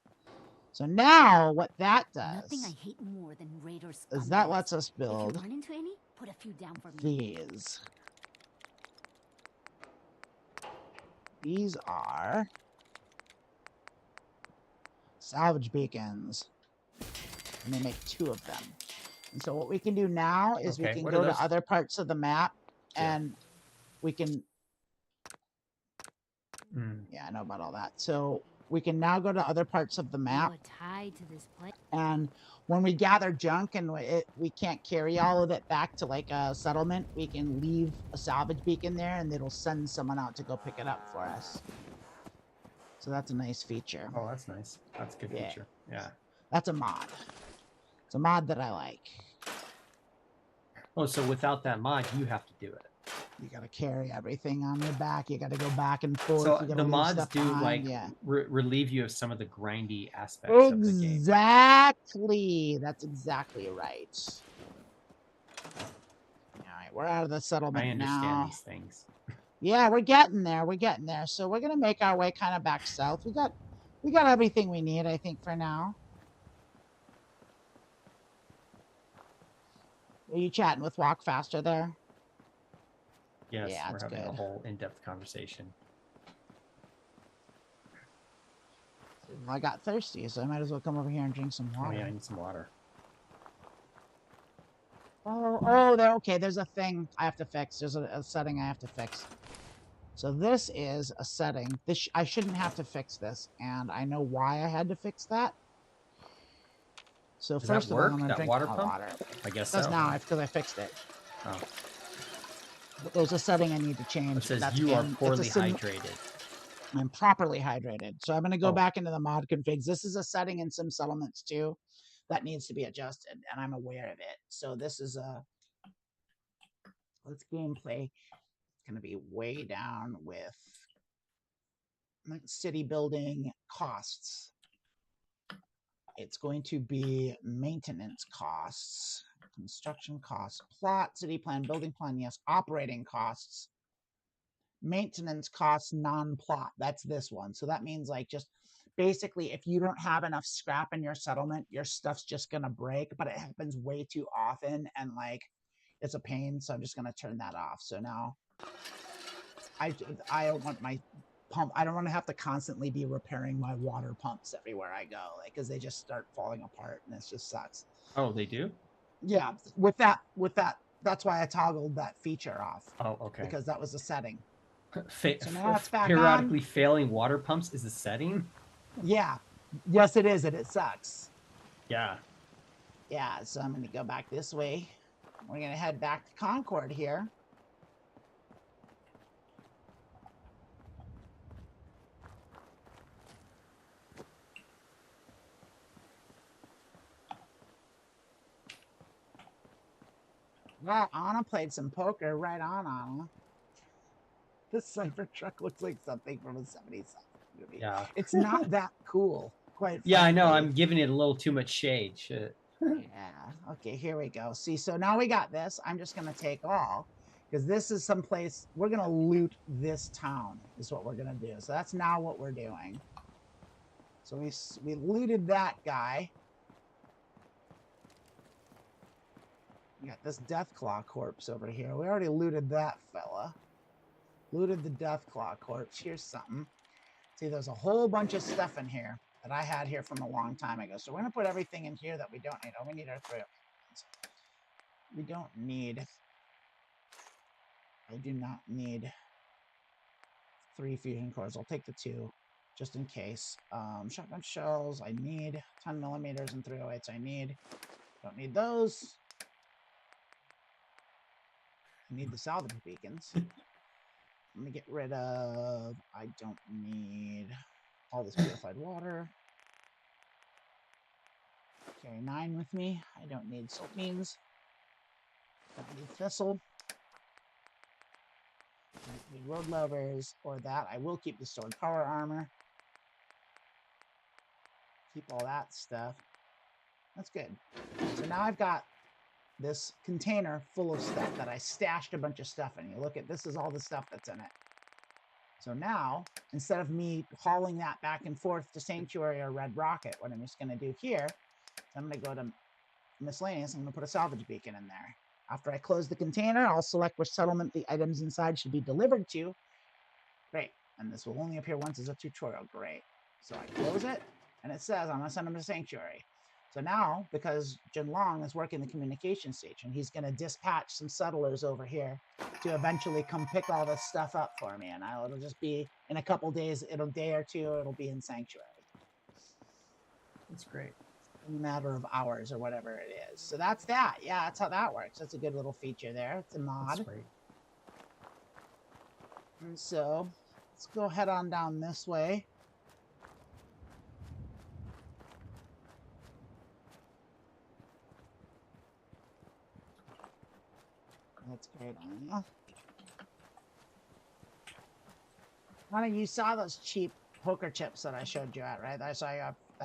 So now what that does Nothing I hate more than raiders is that lets us If build you run into any, put a few down for me. these. These are salvage beacons. And they make 2 of them. And so what we can do now is we can go to other parts of the map and we can... Yeah, I know about all that. So we can now go to other parts of the map. Tied to this place. And when we gather junk and we can't carry all of it back to like a settlement, we can leave a salvage beacon there and it'll send someone out to go pick it up for us. So that's a nice feature. Oh, that's nice. That's a good feature. Yeah. That's a mod. It's a mod that I like. Oh, so without that mod, you have to do it. You got to carry everything on your back. You got to go back and forth. So the mods do behind. like relieve you of some of the grindy aspects of the game. Exactly. That's exactly right. All right, we're out of the settlement now. I understand these things. Yeah, we're getting there. We're getting there. So we're gonna make our way kind of back south. We got everything we need, I think, for now. Are you chatting with Walk Faster there? Yes, Yeah, we're it's having a good. whole in-depth conversation. Well, I got thirsty, so I might as well come over here and drink some water. Oh yeah, I need some water. Oh, there. Okay, there's a thing I have to fix. There's a setting I have to fix. So this is a setting. I shouldn't have to fix this, and I know why I had to fix that. So Does first that of all, work? I'm going to That drink water my pump? water. I guess It does so. now because I fixed it. Oh. But there's a setting I need to change. It says That's you are in, poorly hydrated. I'm properly hydrated. So I'm going to go back into the mod configs. This is a setting in some settlements too that needs to be adjusted, and I'm aware of it. So this is let's gameplay. It's going to be way down with city building costs. It's going to be maintenance costs, construction costs, plot, city plan, building plan, yes, operating costs, maintenance costs, non-plot. That's this one. So that means like just basically if you don't have enough scrap in your settlement, your stuff's just going to break, but it happens way too often and like it's a pain. So I'm just going to turn that off. So now I don't want my pump. I don't want to have to constantly be repairing my water pumps everywhere I go, like, because they just start falling apart and it just sucks. Oh, they do? Yeah, with that, that's why I toggled that feature off. Oh, okay. Because that was a setting. So now it's back periodically on. Failing water pumps is a setting? Yeah. Yes, it is, and it sucks. Yeah. Yeah, so I'm going to go back this way. We're going to head back to Concord here. Well, Anna played some poker. Right on, Anna. This cypher truck looks like something from a 70s movie. Yeah. It's not that cool, quite frankly. Yeah, I know. I'm giving it a little too much shade. Shit. Yeah. Okay, here we go. See, so now we got this. I'm just going to take all because this is someplace we're going to loot this town is what we're going to do. So that's now what we're doing. So we looted that guy. We got this Deathclaw corpse over here. We already looted that fella. Looted the Deathclaw corpse. Here's something. See, there's a whole bunch of stuff in here that I had here from a long time ago. So we're going to put everything in here that we don't need. Oh, we need our 3. We don't need... I do not need 3 fusion cores. I'll take the 2 just in case. Shotgun shells. I need 10 millimeters and 308s. Don't need those. I need the salvage beacons. I'm going to get rid of... I don't need all this purified water. Carry 9 with me. I don't need salt beans. Don't need thistle. Don't need road levers or that. I will keep the sword power armor. Keep all that stuff. That's good. So now I've got this container full of stuff that I stashed a bunch of stuff in. You look at this is all the stuff that's in it. So now, instead of me hauling that back and forth to Sanctuary or Red Rocket, what I'm just going to do here, I'm going to go to miscellaneous. I'm going to put a salvage beacon in there. After I close the container, I'll select which settlement the items inside should be delivered to. Great. And this will only appear once as a tutorial. Great. So I close it, and it says I'm going to send them to Sanctuary. So now, because Jin Long is working the communication station, he's going to dispatch some settlers over here to eventually come pick all this stuff up for me. And it'll just be in a couple days, a day or two, it'll be in Sanctuary. That's great. In a matter of hours or whatever it is. So that's that. Yeah, that's how that works. That's a good little feature there. It's a mod. That's great. And so let's go head on down this way. That's great, Anya. Honey, you saw those cheap poker chips that I showed you at, right? I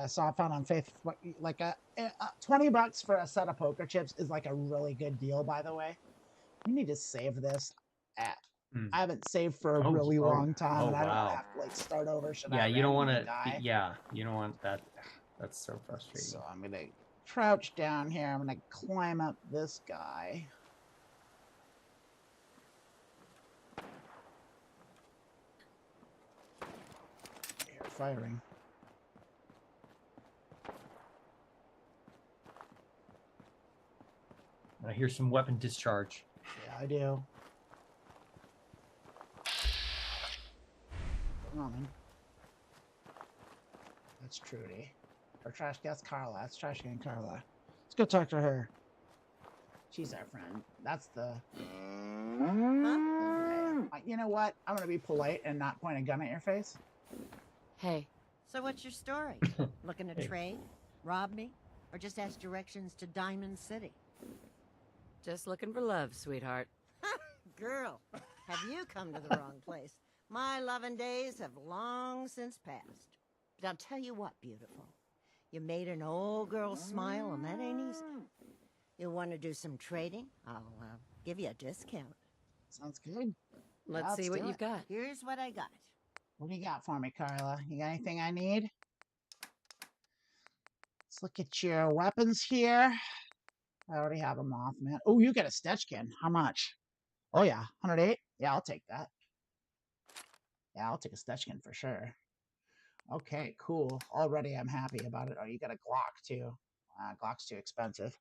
found on Facebook, like $20 for a set of poker chips is like a really good deal, by the way. We need to save this. I haven't saved for a really long time, and I don't have to like start over. Yeah, you don't want to. Yeah, you don't want that. That's so frustrating. So I'm gonna crouch down here. I'm gonna climb up this guy. firing. I hear some weapon discharge. Yeah, I do. Come on. That's Trudy. Or trash. That's Carla. That's trash can Carla. Let's go talk to her. She's our friend. That's the. Okay. You know what? I'm gonna be polite and not point a gun at your face. Hey. So what's your story? Looking to trade? Rob me? Or just ask directions to Diamond City? Just looking for love, sweetheart. Girl, have you come to the wrong place? My loving days have long since passed. But I'll tell you what, beautiful. You made an old girl smile, and that ain't easy. You want to do some trading? I'll give you a discount. Sounds good. Let's see what you've got. Here's what I got. What do you got for me, Carla? You got anything I need? Let's look at your weapons here. I already have a Mothman. Oh, you get a Stechkin. How much? Oh, yeah. 108? Yeah, I'll take that. Yeah, I'll take a Stechkin for sure. Okay, cool. Already I'm happy about it. Oh, you got a Glock, too. Glock's too expensive.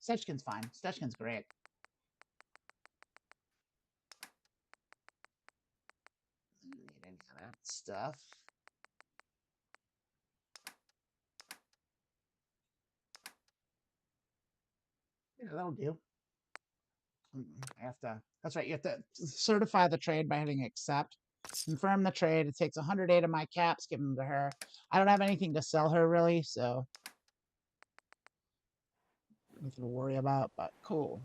Stechkin's fine. Stechkin's great. I don't need any of that stuff. Yeah, that'll do. I have to. That's right. You have to certify the trade by hitting accept. Confirm the trade. It takes 108 of my caps. Give them to her. I don't have anything to sell her really, so nothing to worry about. But cool.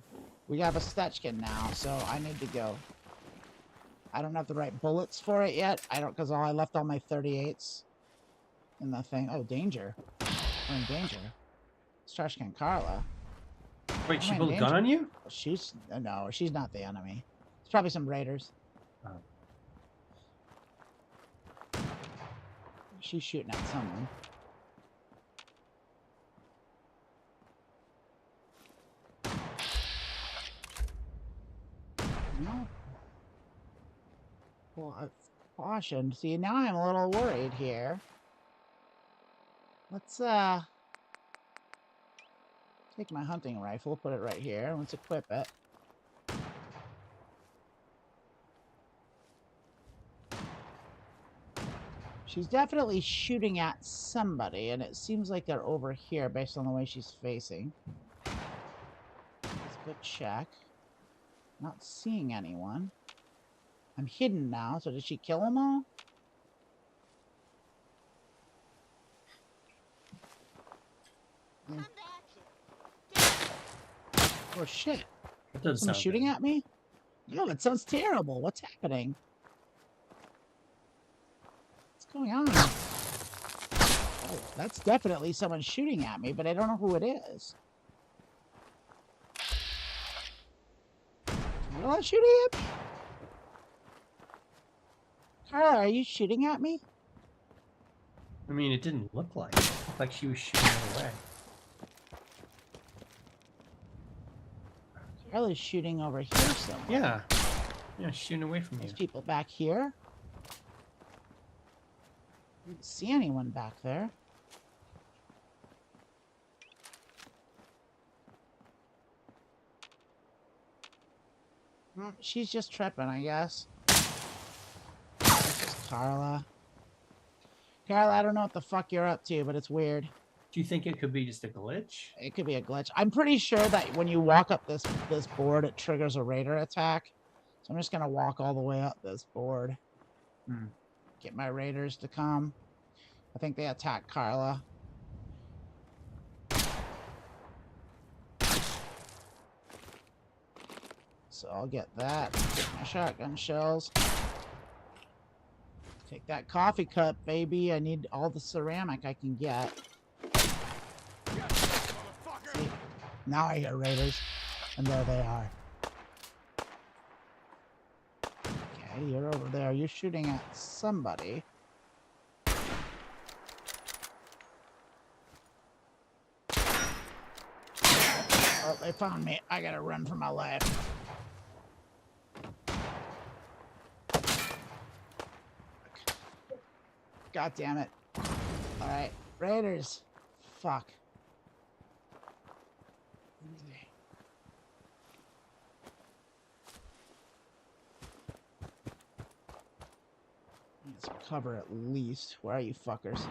We have a Stechkin now, so I need to go. I don't have the right bullets for it yet. I don't, because I left all my 38s in the thing. Oh, danger! We're in danger. It's Trash Can Carla. Wait, she pulled a gun on you? She's no, she's not the enemy. It's probably some raiders. Oh. She's shooting at someone. No. Well, I've cautioned. See, now I'm a little worried here. Let's take my hunting rifle, put it right here. Let's equip it. She's definitely shooting at somebody, and it seems like they're over here based on the way she's facing. Let's go check. Not seeing anyone. I'm hidden now, so did she kill them all? Oh shit. Someone shooting at me? No, it sounds terrible. What's happening? What's going on? Oh, that's definitely someone shooting at me, but I don't know who it is. You're not shooting at me? Carla, are you shooting at me? I mean, it didn't look like it. It looked like she was shooting away. Carla's shooting over here somewhere. Yeah. Yeah, shooting away from you. There's people back here. I didn't see anyone back there. She's just tripping, I guess. It's just Carla. Carla, I don't know what the fuck you're up to, but it's weird. Do you think it could be just a glitch? It could be a glitch. I'm pretty sure that when you walk up this board, it triggers a raider attack. So I'm just gonna walk all the way up this board. Get my raiders to come. I think they attacked Carla. So I'll get that. Get my shotgun shells. Take that coffee cup, baby. I need all the ceramic I can get. See, now I hear raiders. And there they are. Okay, you're over there. You're shooting at somebody. Oh, they found me. I gotta run for my life. God damn it. Alright. Raiders. Fuck. Need some cover at least. Where are you fuckers?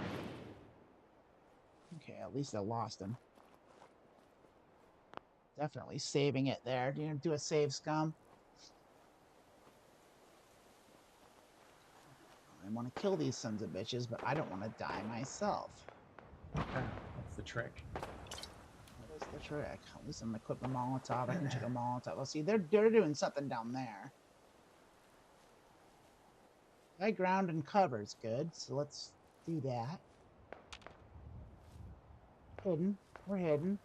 Okay, at least I lost him. Definitely saving it there. Do you do a save, scum? I want to kill these sons of bitches, but I don't want to die myself. That's the trick. What is the trick? At least I'm gonna equip a Molotov. I can check a Molotov. Well, see, they're doing something down there. High ground and cover's good, so let's do that. Hidden. We're hidden.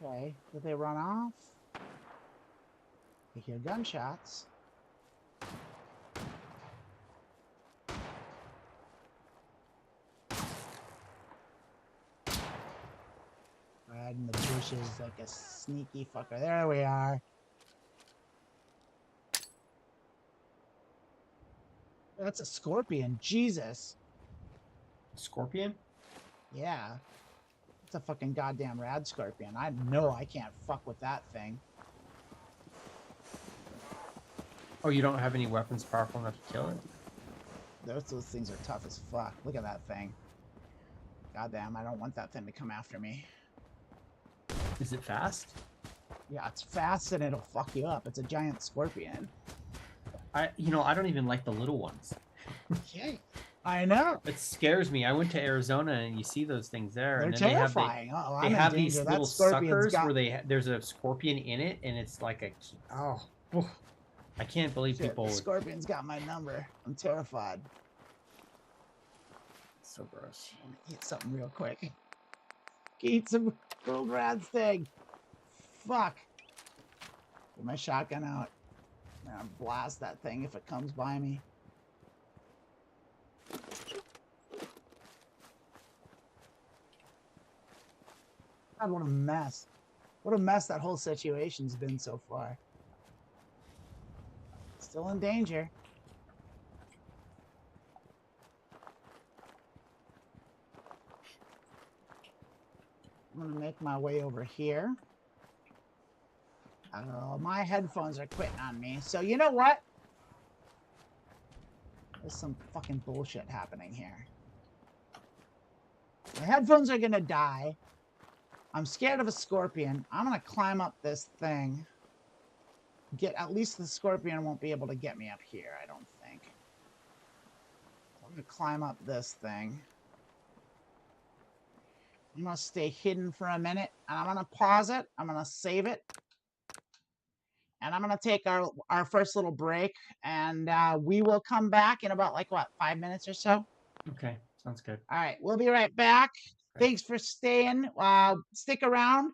Okay. Did they run off? I hear gunshots. Right in the bushes like a sneaky fucker. There we are. That's a scorpion. Jesus. Scorpion? Yeah. It's a fucking goddamn rad scorpion. I know I can't fuck with that thing. Oh, you don't have any weapons powerful enough to kill it? Those things are tough as fuck. Look at that thing. Goddamn, I don't want that thing to come after me. Is it fast? Yeah, it's fast and it'll fuck you up. It's a giant scorpion. I don't even like the little ones. Okay. I know. It scares me. I went to Arizona and you see those things there. They're and then terrifying. They have these little suckers where there's a scorpion in it, and it's like a I can't believe people. The scorpion's got my number. I'm terrified. So gross. I'm gonna eat something real quick. Eat some cool rad thing. Fuck. Get my shotgun out. I'm gonna blast that thing if it comes by me. God, what a mess. What a mess that whole situation's been so far. Still in danger. I'm gonna make my way over here. My headphones are quitting on me. So you know what? There's some fucking bullshit happening here. My headphones are gonna die. I'm scared of a scorpion. I'm gonna climb up this thing. At least the scorpion won't be able to get me up here, I don't think. I'm gonna climb up this thing. I'm gonna stay hidden for a minute, and I'm gonna pause it. I'm gonna save it. And I'm gonna take our first little break, and we will come back in about, like, what, 5 minutes or so? Okay, sounds good. All right, we'll be right back. Okay. Thanks for staying. Stick around.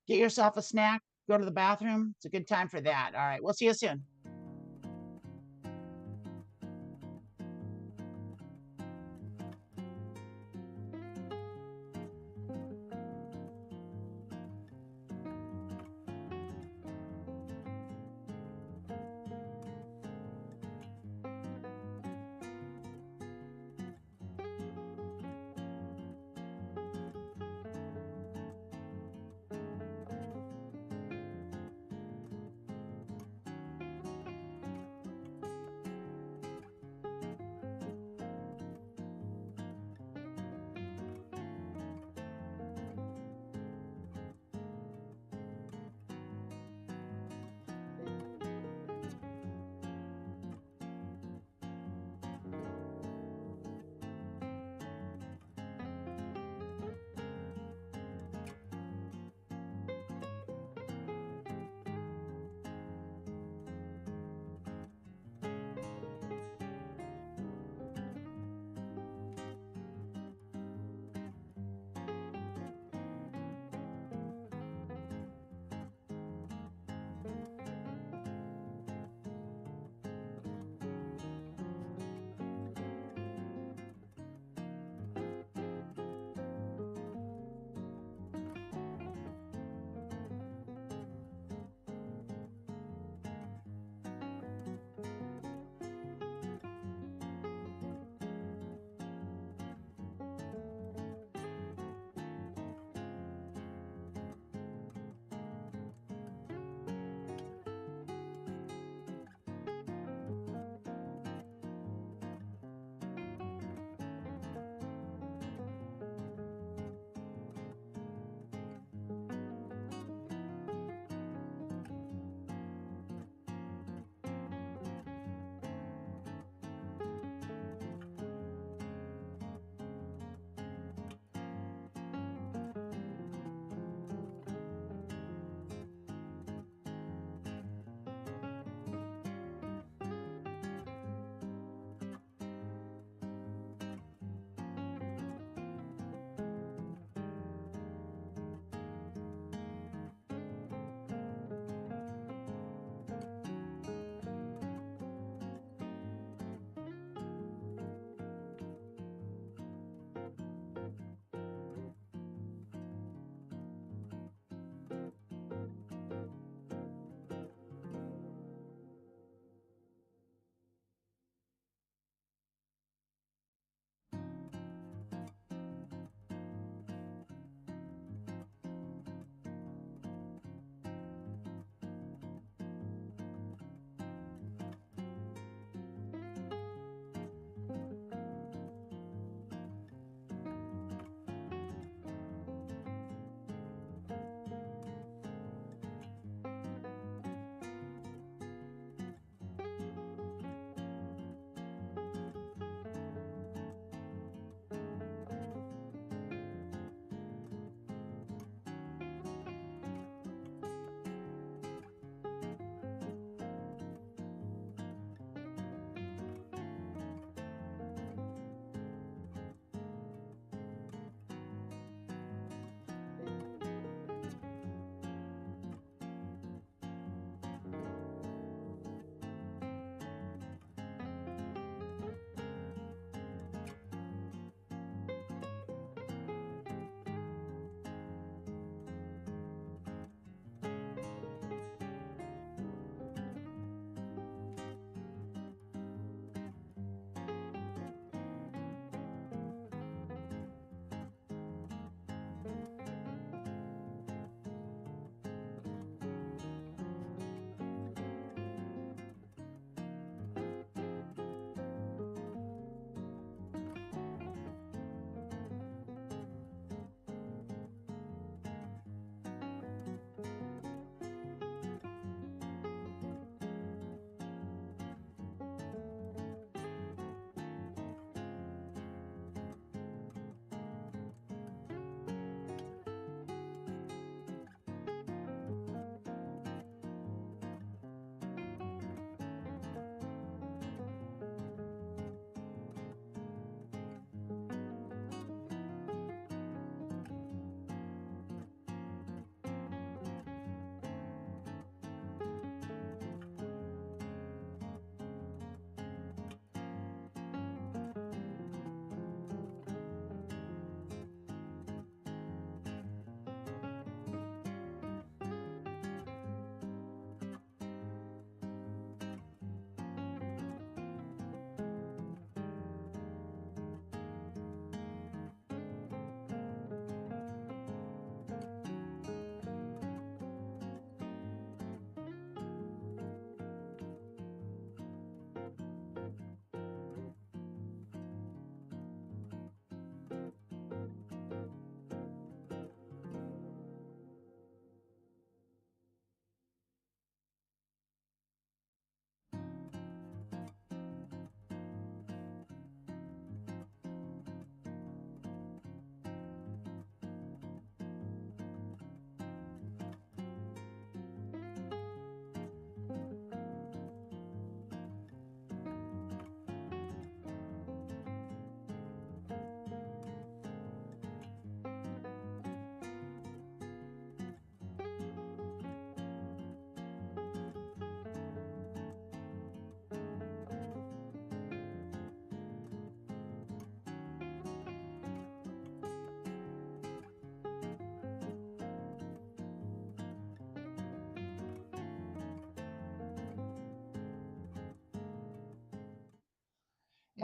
Get yourself a snack. Go to the bathroom. It's a good time for that. All right, we'll see you soon.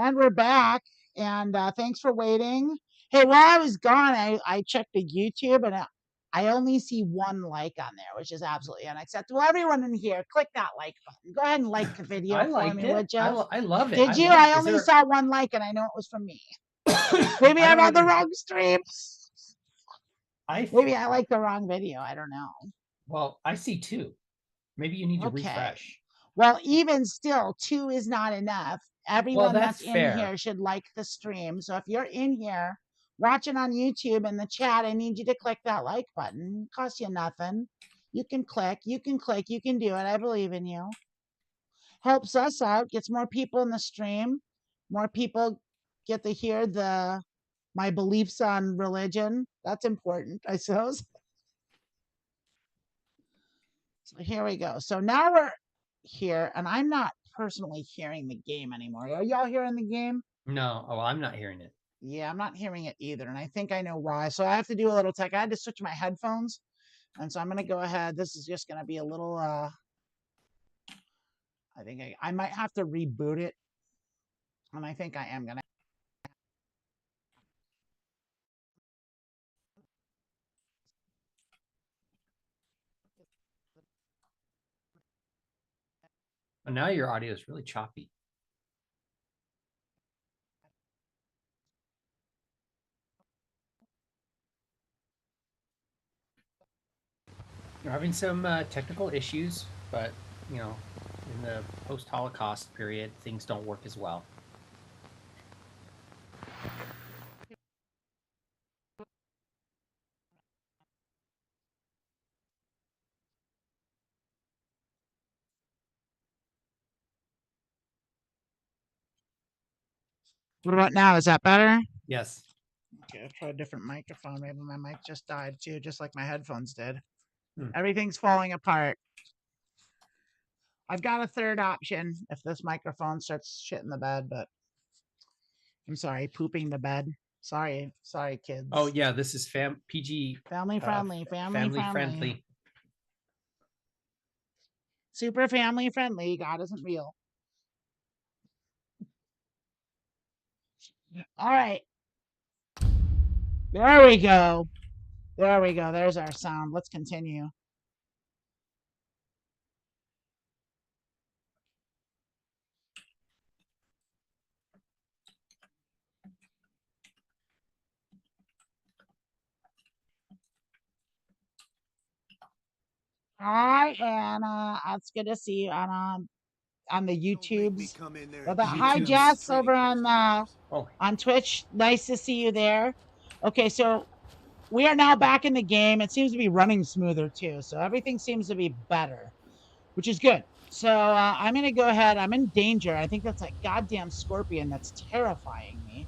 And we're back. And thanks for waiting. Hey, while I was gone, I checked the YouTube and I only see 1 like on there, which is absolutely unacceptable. Everyone in here, click that like button. Go ahead and like the video for me, would you? I love it. Did you? I only saw 1 like, and I know it was from me. Maybe I'm on the wrong stream. Maybe I like the wrong video. I don't know. Well, I see 2. Maybe you need to refresh. Well, even still, 2 is not enough. Everyone that's in here should like the stream. So if you're in here watching on YouTube in the chat, I need you to click that like button. It costs you nothing. You can click, you can do it. I believe in you. Helps us out, gets more people in the stream. More people get to hear my beliefs on religion. That's important, I suppose. So here we go. So now we're here, and I'm not personally hearing the game anymore. Are y'all hearing the game? No. Oh, I'm not hearing it. Yeah, I'm not hearing it either, and I think I know why. So I have to do a little tech. I had to switch my headphones, and so I'm going to go ahead. This is just going to be a little, I think I might have to reboot it, and I think I am going to. But now your audio is really choppy. You're having some technical issues, but, you know, in the post-Holocaust period, things don't work as well. What about now? Is that better? Yes. Okay, I'll try a different microphone. Maybe my mic just died too, just like my headphones did. Everything's falling apart. I've got a third option if this microphone starts shitting the bed, but I'm sorry, pooping the bed. Sorry, kids. Oh yeah, this is PG. Family friendly. Super family friendly. God isn't real. All right. There we go. There's our sound. Let's continue. Hi, Anna. It's good to see you on the YouTubes. Hi, Jess, over on Twitch. Nice to see you there. Okay, so we are now back in the game. It seems to be running smoother too, so everything seems to be better, which is good. So I'm gonna go ahead. I'm in danger. I think that's a goddamn scorpion that's terrifying me.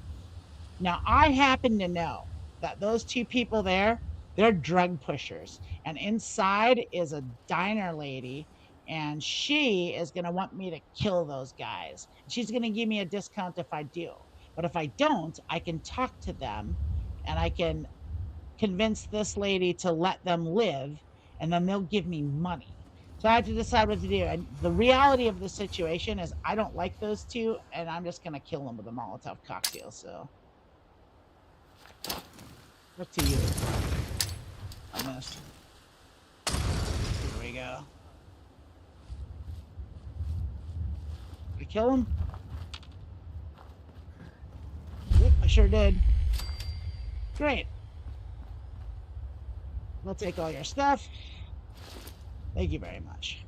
Now I happen to know that those 2 people there, they're drug pushers, and inside is a diner lady, and she is going to want me to kill those guys. She's going to give me a discount if I do, but if I don't, I can talk to them and I can convince this lady to let them live, and then they'll give me money. So I have to decide what to do. And the reality of the situation is I don't like those 2, and I'm just going to kill them with a Molotov cocktail. So up to you. I missed. Here we go. Did I kill him? Yep, I sure did. Great. We'll take all your stuff. Thank you very much.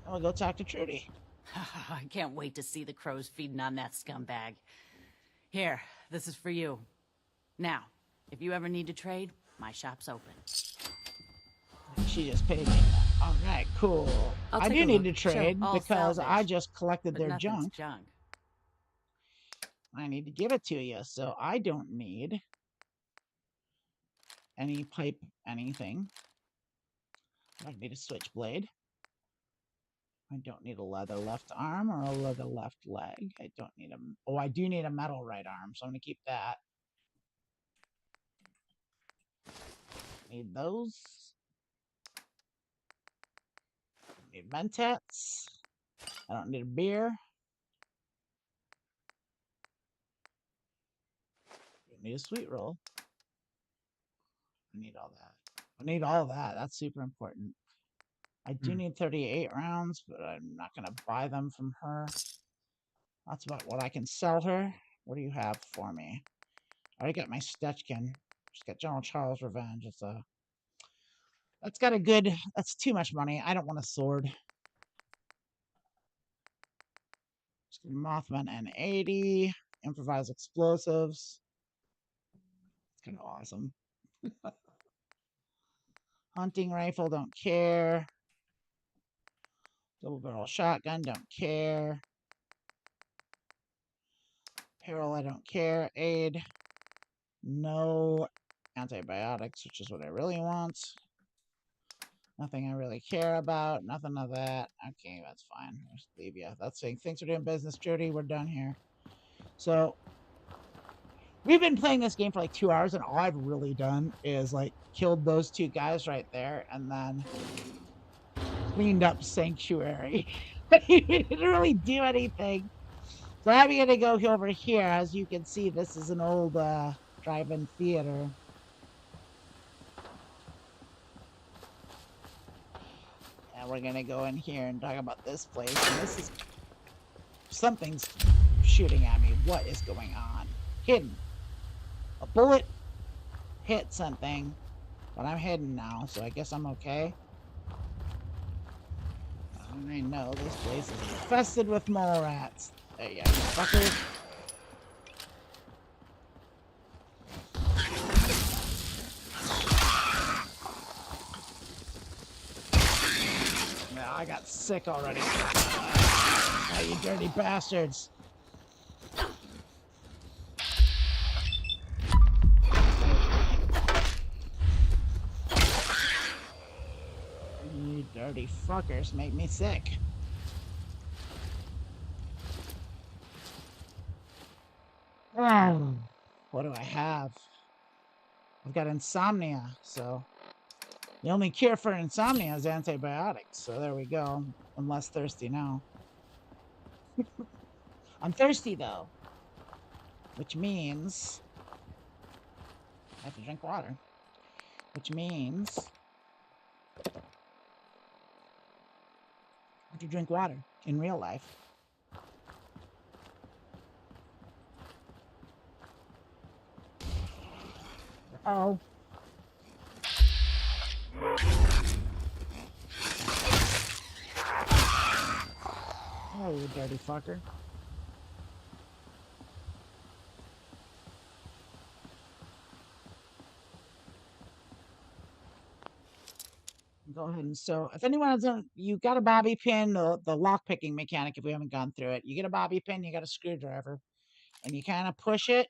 I'll go talk to Trudy. I can't wait to see the crows feeding on that scumbag. Here, this is for you. Now, if you ever need to trade, my shop's open. She just paid me. All right, cool. I do need to trade because I just collected their junk. I need to give it to you, so I don't need any pipe, anything. I don't need a switchblade. I don't need a leather left arm or a leather left leg. I don't need a... Oh, I do need a metal right arm, so I'm going to keep that. Need those. Need mentats. I don't need a beer. I need a sweet roll. I need all that. I need all that. That's super important. I do need 38 rounds, but I'm not going to buy them from her. That's about what I can sell her. What do you have for me? I already got my Stetchkin. Just got General Charles Revenge. It's a... That's got a good... That's too much money. I don't want a sword. Mothman N80. Improvised explosives. It's kind of awesome. Hunting rifle, don't care. Double barrel shotgun, don't care. Peril, I don't care. Aid, no. Antibiotics, which is what I really want. Nothing I really care about. Nothing of that. Okay, that's fine. I'll just leave you. That's saying thanks for doing business, Trudy. We're done here. So we've been playing this game for like 2 hours, and all I've really done is like killed those two guys right there, and then cleaned up Sanctuary. We didn't really do anything. So I'm gonna go over here. As you can see, this is an old drive-in theater. And we're gonna go in here and talk about this place. And this is... Something's shooting at me. What is going on? Hidden. A bullet hit something, but I'm hidden now, so I guess I'm okay. I know this place is infested with mole rats. There you go, fuckers. Now I got sick already. Oh, you dirty bastards. You dirty fuckers make me sick. What do I have? I've got insomnia, so the only cure for insomnia is antibiotics. So there we go. I'm less thirsty now. I'm thirsty though, which means I have to drink water, which means I have to drink water in real life. Oh. Oh, you dirty fucker. Go ahead and so if anyone has you got a bobby pin, the lock picking mechanic, if we haven't gone through it, you get a bobby pin, you got a screwdriver, and you kind of push it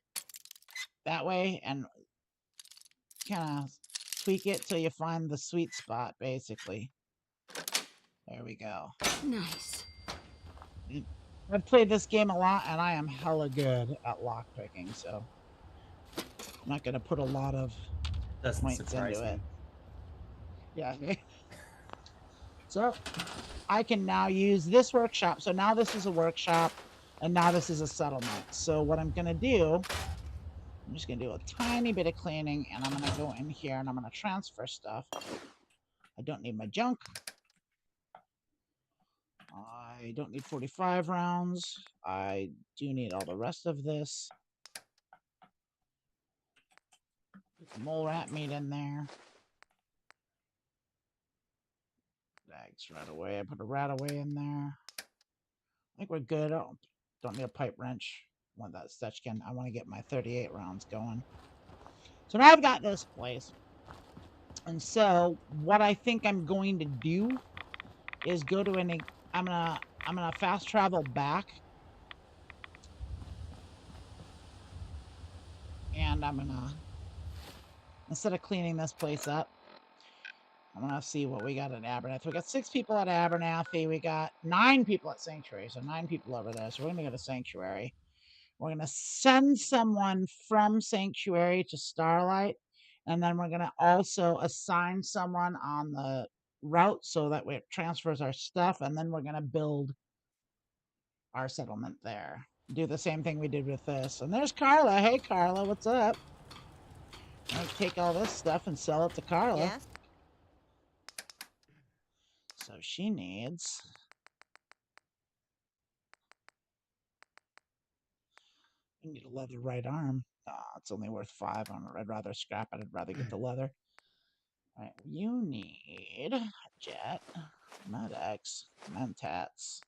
that way and kind of tweak it till you find the sweet spot, basically. There we go. Nice. I've played this game a lot, and I am hella good at lock picking, so I'm not going to put a lot of points into it. Yeah. So I can now use this workshop. So now this is a workshop, and now this is a settlement. So what I'm going to do, I'm just going to do a tiny bit of cleaning, and I'm going to go in here, and I'm going to transfer stuff. I don't need my junk. I don't need 45 rounds. I do need all the rest of this. Put some mole rat meat in there. Bags right away. I put a rat away in there. I think we're good. I don't need a pipe wrench. I want that Stetchkin. I want to get my 38 rounds going. So now I've got this place. And so what I think I'm going to do is go to an... I'm gonna fast travel back. And I'm gonna... Instead of cleaning this place up, I'm gonna see what we got at Abernathy. We got 6 people at Abernathy. We got 9 people at Sanctuary. So 9 people over there. So we're gonna go to Sanctuary. We're gonna send someone from Sanctuary to Starlight. And then we're gonna also assign someone on the route so that it transfers our stuff. And then we're gonna build our settlement there. Do the same thing we did with this. And there's Carla. Hey, Carla, what's up? I'll take all this stuff and sell it to Carla. Yes? So she needs... I need a leather right arm. It's only worth 5. I'd rather scrap it. I'd rather get the leather. All right, you need jet, Medex, Mentats.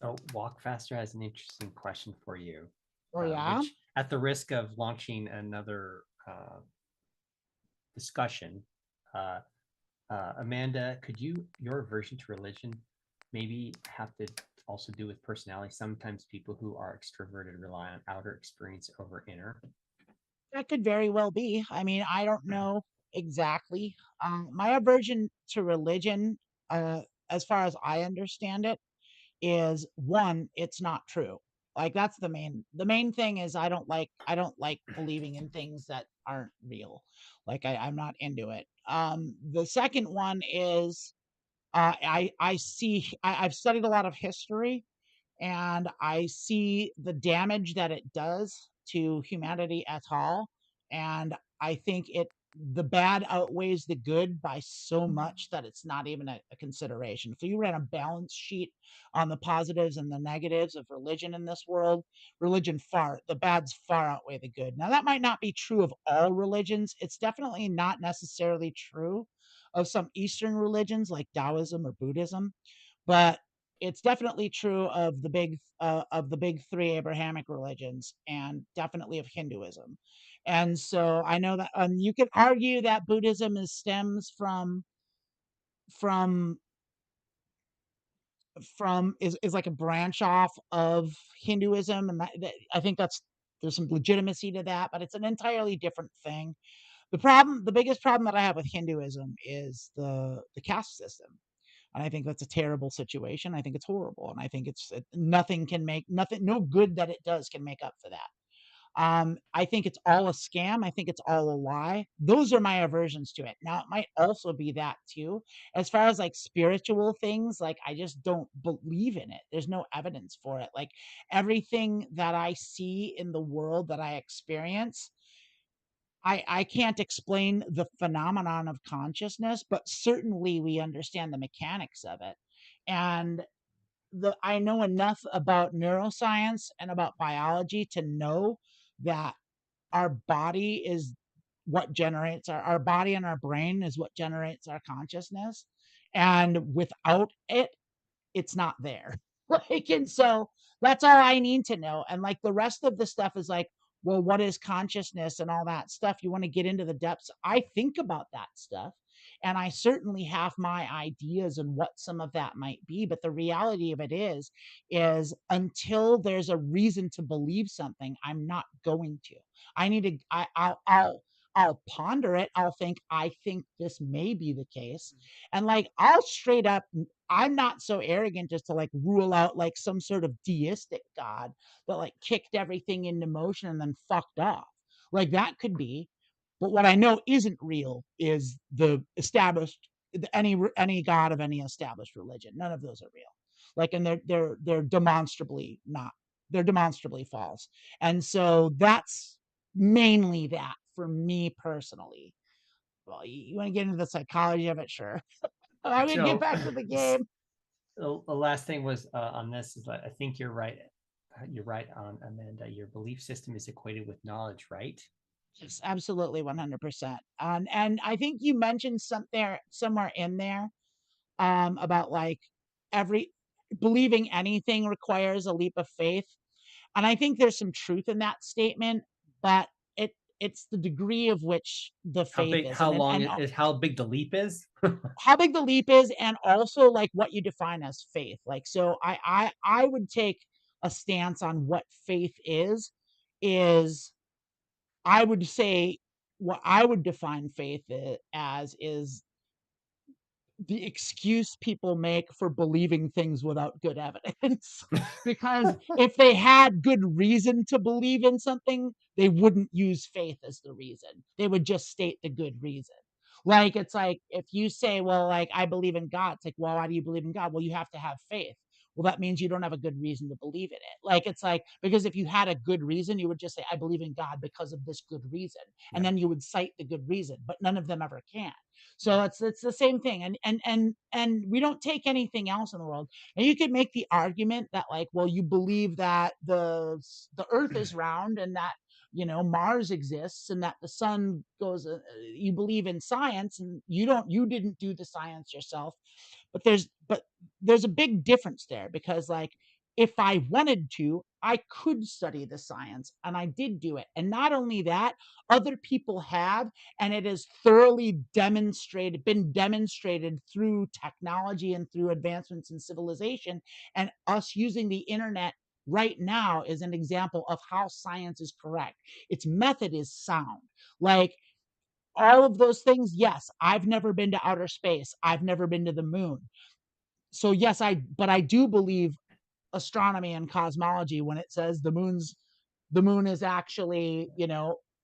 So Walk Faster has an interesting question for you. Oh, yeah? Which, at the risk of launching another discussion, Amanda, could your aversion to religion maybe have to also do with personality? Sometimes people who are extroverted rely on outer experience over inner. That could very well be. I mean, I don't know exactly. My aversion to religion, as far as I understand it, is one, it's not true. Like that's the main thing is I don't like believing in things that aren't real. Like I'm not into it. The second one is I've studied a lot of history, and I see the damage that it does to humanity at all. And I think the bad outweighs the good by so much that it's not even a consideration. If you ran a balance sheet on the positives and the negatives of religion in this world, the bads far outweigh the good. Now that might not be true of all religions. It's definitely not necessarily true of some Eastern religions like Taoism or Buddhism, but it's definitely true of the big 3 Abrahamic religions, and definitely of Hinduism. And so I know that you can argue that Buddhism stems from is like a branch off of Hinduism, and that I think there's some legitimacy to that, but it's an entirely different thing. The biggest problem that I have with Hinduism is the caste system. And I think that's a terrible situation. I think it's horrible. And I think no good that it does can make up for that. I think it's all a scam. I think it's all a lie. Those are my aversions to it. Now, it might also be that too. As far as like spiritual things, like I just don't believe in it. There's no evidence for it. Like everything that I see in the world that I experience, I can't explain the phenomenon of consciousness, but certainly we understand the mechanics of it. And I know enough about neuroscience and about biology to know that our body is what generates our body, and our brain is what generates our consciousness. And without it, it's not there. Like, and so that's all I need to know. And like the rest of the stuff is like, well, what is consciousness and all that stuff? You want to get into the depths. I think about that stuff, and I certainly have my ideas on what some of that might be. But the reality of it is until there's a reason to believe something, I'm not going to. I need to. I'll ponder it. I think this may be the case. And like, I'll straight up, I'm not so arrogant as to like rule out like some sort of deistic God that like kicked everything into motion and then fucked off. Like that could be. But what I know isn't real is any God of any established religion. None of those are real. Like, and they're demonstrably not. They're demonstrably false. And so that's mainly that for me personally. Well, you want to get into the psychology of it, sure. I'm gonna get back to the game. The last thing was on this is that I think you're right. You're right on, Amanda. Your belief system is equated with knowledge, right? Yes, absolutely, 100%. And I think you mentioned somewhere in there about like believing anything requires a leap of faith. And I think there's some truth in that statement, but it's the degree of which the faith is. How big the leap is? How big the leap is, and also like what you define as faith. Like, so I would take a stance on what faith is I would say what I would define faith as is the excuse people make for believing things without good evidence. Because if they had good reason to believe in something, they wouldn't use faith as the reason. They would just state the good reason. Like, it's like if you say, well, like, I believe in God, it's like, well, why do you believe in God? Well, you have to have faith. well, that means you don't have a good reason to believe in it. Like, it's like, because if you had a good reason, you would just say, I believe in God because of this good reason. And then you would cite the good reason, but none of them ever can. So it's the same thing. And we don't take anything else in the world. And you could make the argument that, like, well, you believe that the earth is round and that, Mars exists and that the sun goes, you believe in science, and you didn't do the science yourself. But there's a big difference there, because, like, if I wanted to, I could study the science, and I did do it. And not only that, other people have, and it is thoroughly been demonstrated through technology and through advancements in civilization. And us using the internet right now is an example of how science is correct. Its method is sound. Like, all of those things, yes, I've never been to outer space. I've never been to the moon. So yes, but I do believe astronomy and cosmology when it says the moon is actually,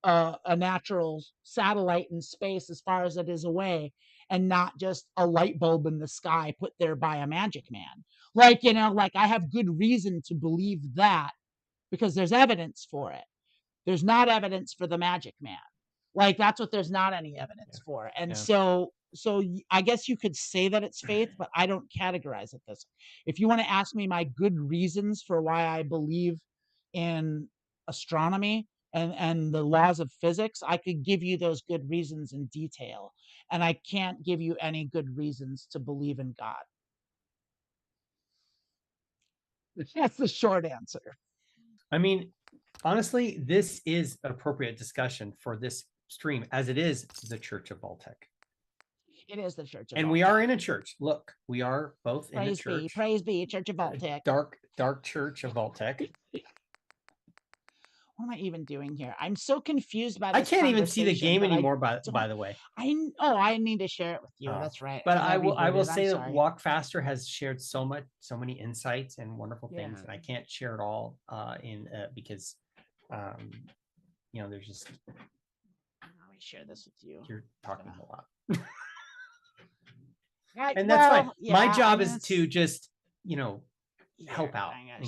a natural satellite in space as far as it is away, and not just a light bulb in the sky put there by a magic man. Like, like, I have good reason to believe that, because there's evidence for it. There's not evidence for the magic man. Like, that's what there's not any evidence for. And so I guess you could say that it's faith, but I don't categorize it this. If you want to ask me my good reasons for why I believe in astronomy and the laws of physics, I could give you those good reasons in detail. And I can't give you any good reasons to believe in God. That's the short answer. I mean, honestly, this is appropriate discussion for this stream, as it is the Church of Vault-Tec. It is the Church of And Vault-Tec. We are in a church. Look, we are both in the church. Praise be, Church of Vault-Tec. Dark Church of Vault-Tec. What am I even doing here? I'm so confused by this. I can't even see the game anymore, by the way. I need to share it with you. That's right. But I will say that Walk Faster has shared so many insights and wonderful things, and I can't share it all because there's just, I share this with you. You're talking a lot. And that's fine. My job is to just, help out and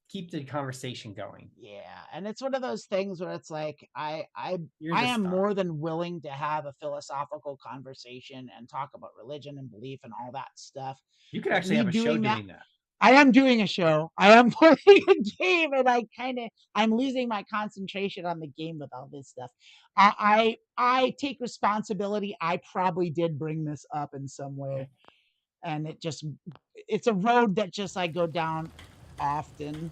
keep the conversation going. Yeah. And it's one of those things where it's like, I am more than willing to have a philosophical conversation and talk about religion and belief and all that stuff. You could actually have a show doing that. I am doing a show. I am playing a game, and I'm losing my concentration on the game with all this stuff. I take responsibility. I probably did bring this up in some way, and it's a road that just I go down often.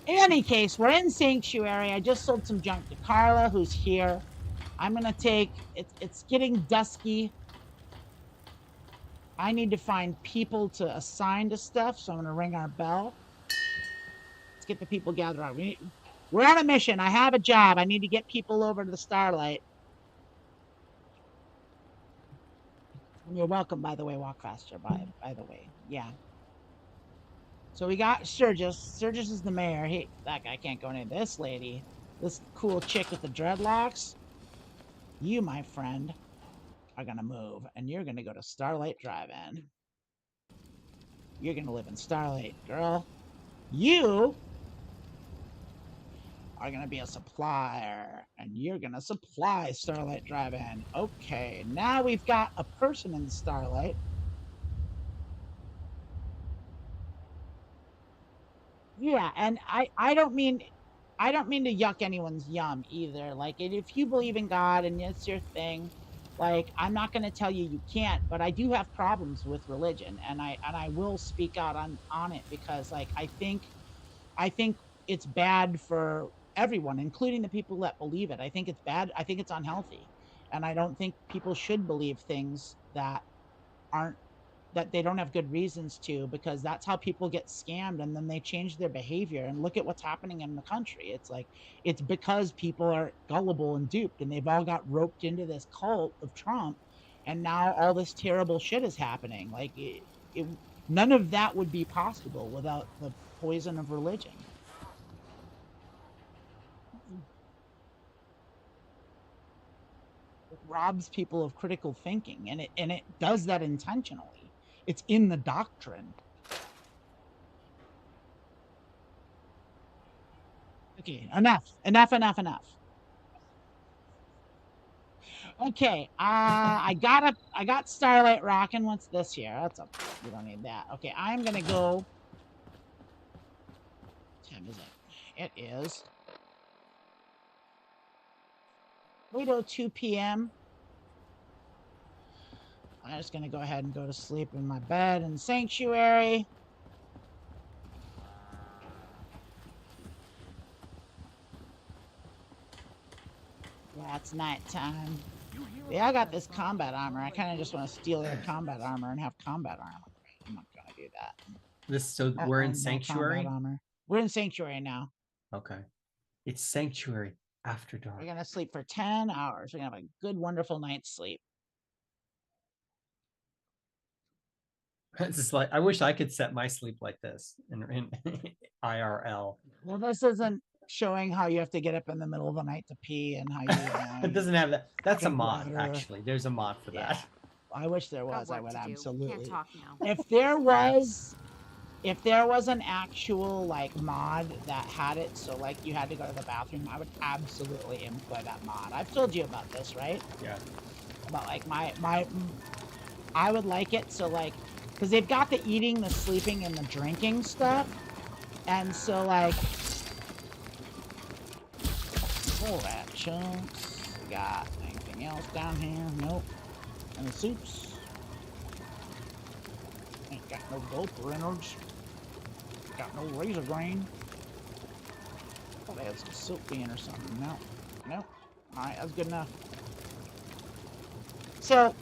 In any case, we're in Sanctuary. I just sold some junk to Carla, who's here. I'm gonna it's getting dusky. I need to find people to assign to stuff, so I'm going to ring our bell. Let's get the people gathered around. We're on a mission. I have a job. I need to get people over to the Starlight. And you're welcome, by the way, Walk Faster, by the way. Yeah. So we got Sturgis. Sturgis is the mayor. Hey, that guy can't go in. This lady, this cool chick with the dreadlocks. You, my friend, are gonna move, and you're gonna go to Starlight Drive-In. You're gonna live in Starlight, girl. You are gonna be a supplier, and you're gonna supply Starlight Drive-In. Okay, now we've got a person in Starlight. Yeah, and I don't mean to yuck anyone's yum either. Like, if you believe in God and it's your thing, like, I'm not going to tell you can't, but I do have problems with religion, and I will speak out on it, because, like, I think it's bad for everyone, including the people that believe it. I think it's bad. I think it's unhealthy, and I don't think people should believe things that they don't have good reasons to, because that's how people get scammed, and then they change their behavior. And look at what's happening in the country. It's like, it's because people are gullible and duped, and they've all got roped into this cult of Trump, and now all this terrible shit is happening. Like, none of that would be possible without the poison of religion. It robs people of critical thinking, and it does that intentionally. It's in the doctrine. Okay, enough. Okay, I got Starlight rocking. What's this here? That's a, we don't need that. Okay, I'm gonna go. What time is it? It is 8:02 p.m. I'm just gonna go ahead and go to sleep in my bed in Sanctuary. Yeah, it's nighttime. Yeah, I got this combat armor. I kind of just want to steal their combat armor and have combat armor. I'm not gonna do that. So we're in Sanctuary? Armor. We're in Sanctuary now. Okay. It's Sanctuary after dark. We're gonna sleep for 10 hours. We're gonna have a good, wonderful night's sleep. It's just like, I wish I could set my sleep like this in IRL. Well, this isn't showing how you have to get up in the middle of the night to pee and how you. It doesn't have that. That's a mod, actually. There's a mod for that. I wish there was. I would absolutely. Can't talk now. If there was an actual like mod that had it, so like you had to go to the bathroom, I would absolutely employ that mod. I've told you about this, right? Yeah. About like I would like it so like, because they've got the eating, the sleeping, and the drinking stuff, and so like, oh, rat chunks. We got anything else down here? Nope. And the soups. Ain't got no dope or innards. Got no razor grain. Thought I had some silk bean or something. No. Nope. Alright, that's good enough. So,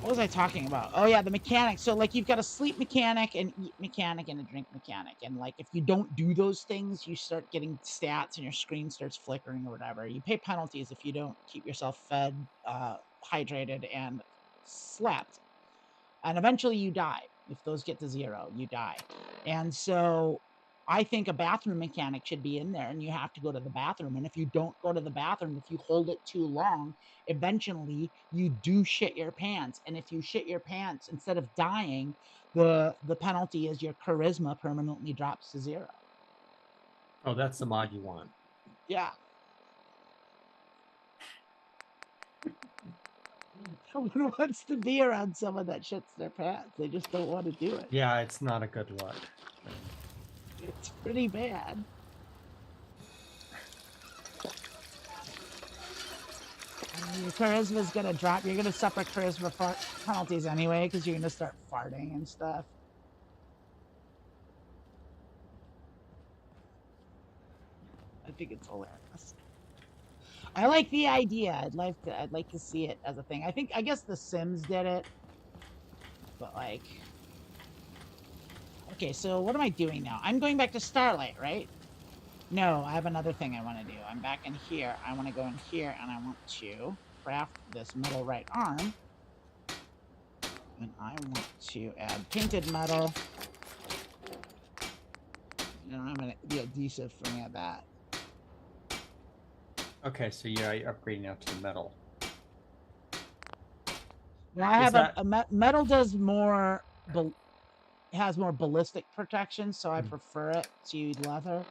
what was I talking about? Oh yeah, the mechanics. So like you've got a sleep mechanic, and eat mechanic, and a drink mechanic. And like if you don't do those things, you start getting stats and your screen starts flickering or whatever. You pay penalties if you don't keep yourself fed, hydrated, and slept. And eventually you die. If those get to 0, you die. And so I think a bathroom mechanic should be in there, and you have to go to the bathroom. And if you don't go to the bathroom, if you hold it too long, eventually you do shit your pants. And if you shit your pants, instead of dying, the penalty is your charisma permanently drops to 0. Oh, that's the mod you want. Yeah. No one wants to be around someone that shits their pants. They just don't want to do it. Yeah, it's not a good look. It's pretty bad. Your charisma's gonna drop. You're gonna suffer charisma penalties anyway, because you're gonna start farting and stuff. I think it's hilarious. I like the idea. I'd like to see it as a thing. I guess The Sims did it, but like, okay. So what am I doing now? I'm going back to Starlight, right? No, I have another thing I want to do. I'm back in here. I want to go in here, and I want to craft this metal right arm, and I want to add painted metal. You know, I'm gonna be adhesive for me at that. Okay, so yeah, you're upgrading now to the metal. Well, I have a metal does more, has more ballistic protection, so I prefer it to leather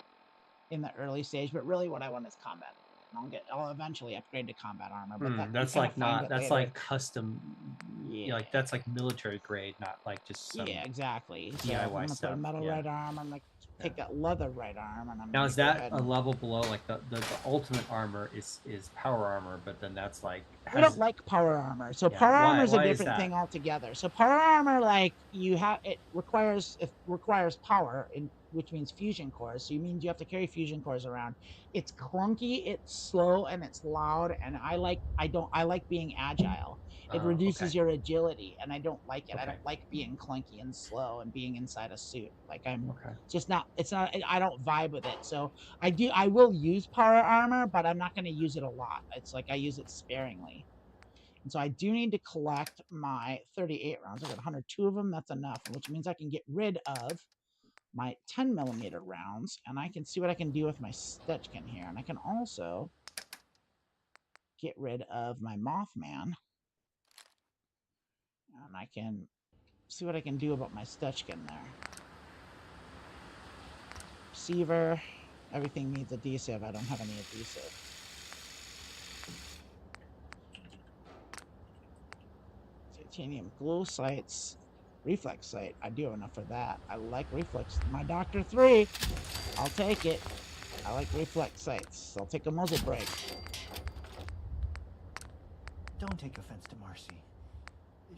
in the early stage. But really, what I want is combat. I'll eventually upgrade to combat armor. But that's like not. That's like custom. Yeah, like that's like military grade, not like just some exactly. So DIY I'm gonna stuff. Put a metal right arm. I'm gonna take that leather right arm, and I'm now is that a level below? Like the ultimate armor is power armor, but then that's like I don't like power armor. So power armor is a different thing altogether. So power armor, like it requires power, which means fusion cores. So you means you have to carry fusion cores around. It's clunky, it's slow, and it's loud. And I like being agile. It reduces your agility, and I don't like it. I don't like being clunky and slow and being inside a suit. Like I'm just not. It's not. I don't vibe with it. So I will use power armor, but I'm not going to use it a lot. It's like I use it sparingly. And so I do need to collect my 38 rounds. I got 102 of them. That's enough, which means I can get rid of my 10mm rounds, and I can see what I can do with my Stitchkin here. And I can also get rid of my Mothman. And I can See what I can do about my Stechkin there. Receiver. Everything needs adhesive. I don't have any adhesive. Titanium glow sights. Reflex sight. I do have enough for that. I like reflex. My Doctor 3. I'll take it. I like reflex sights. I'll take a muzzle brake. Don't take offense to Marcy.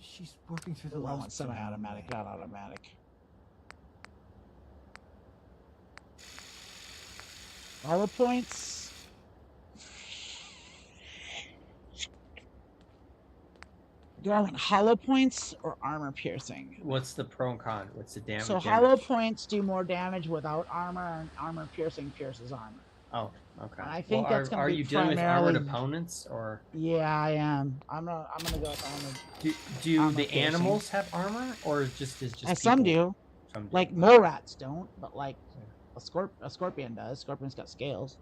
She's working through the I lost want semi-automatic, not automatic. Hollow points. Do I want hollow points or armor piercing? What's the pro and con? What's the damage? So hollow points do more damage without armor, and armor piercing pierces armor. Oh, okay. I think that's going to be Are you primarily... dealing with armored opponents, or? Yeah, I am. I'm gonna go with armor. Do armor the piercing. Animals have armor, or just some do? Some do. Like mole rats don't, but like a scorpion does. Scorpion's got scales.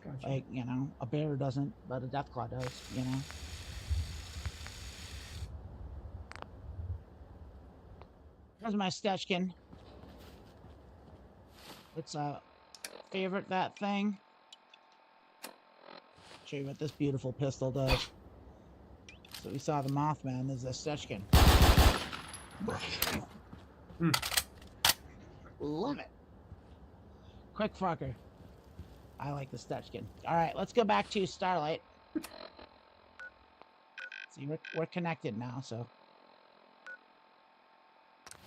Gotcha. Like, you know, a bear doesn't, but a deathclaw does. You know. Here's my Stechkin. It's a favorite that thing. Show you what this beautiful pistol does. So we saw the Mothman. There's a Stechkin. Love it. Quick fucker. I like the Stechkin. All right, let's go back to Starlight. See, we're connected now, so.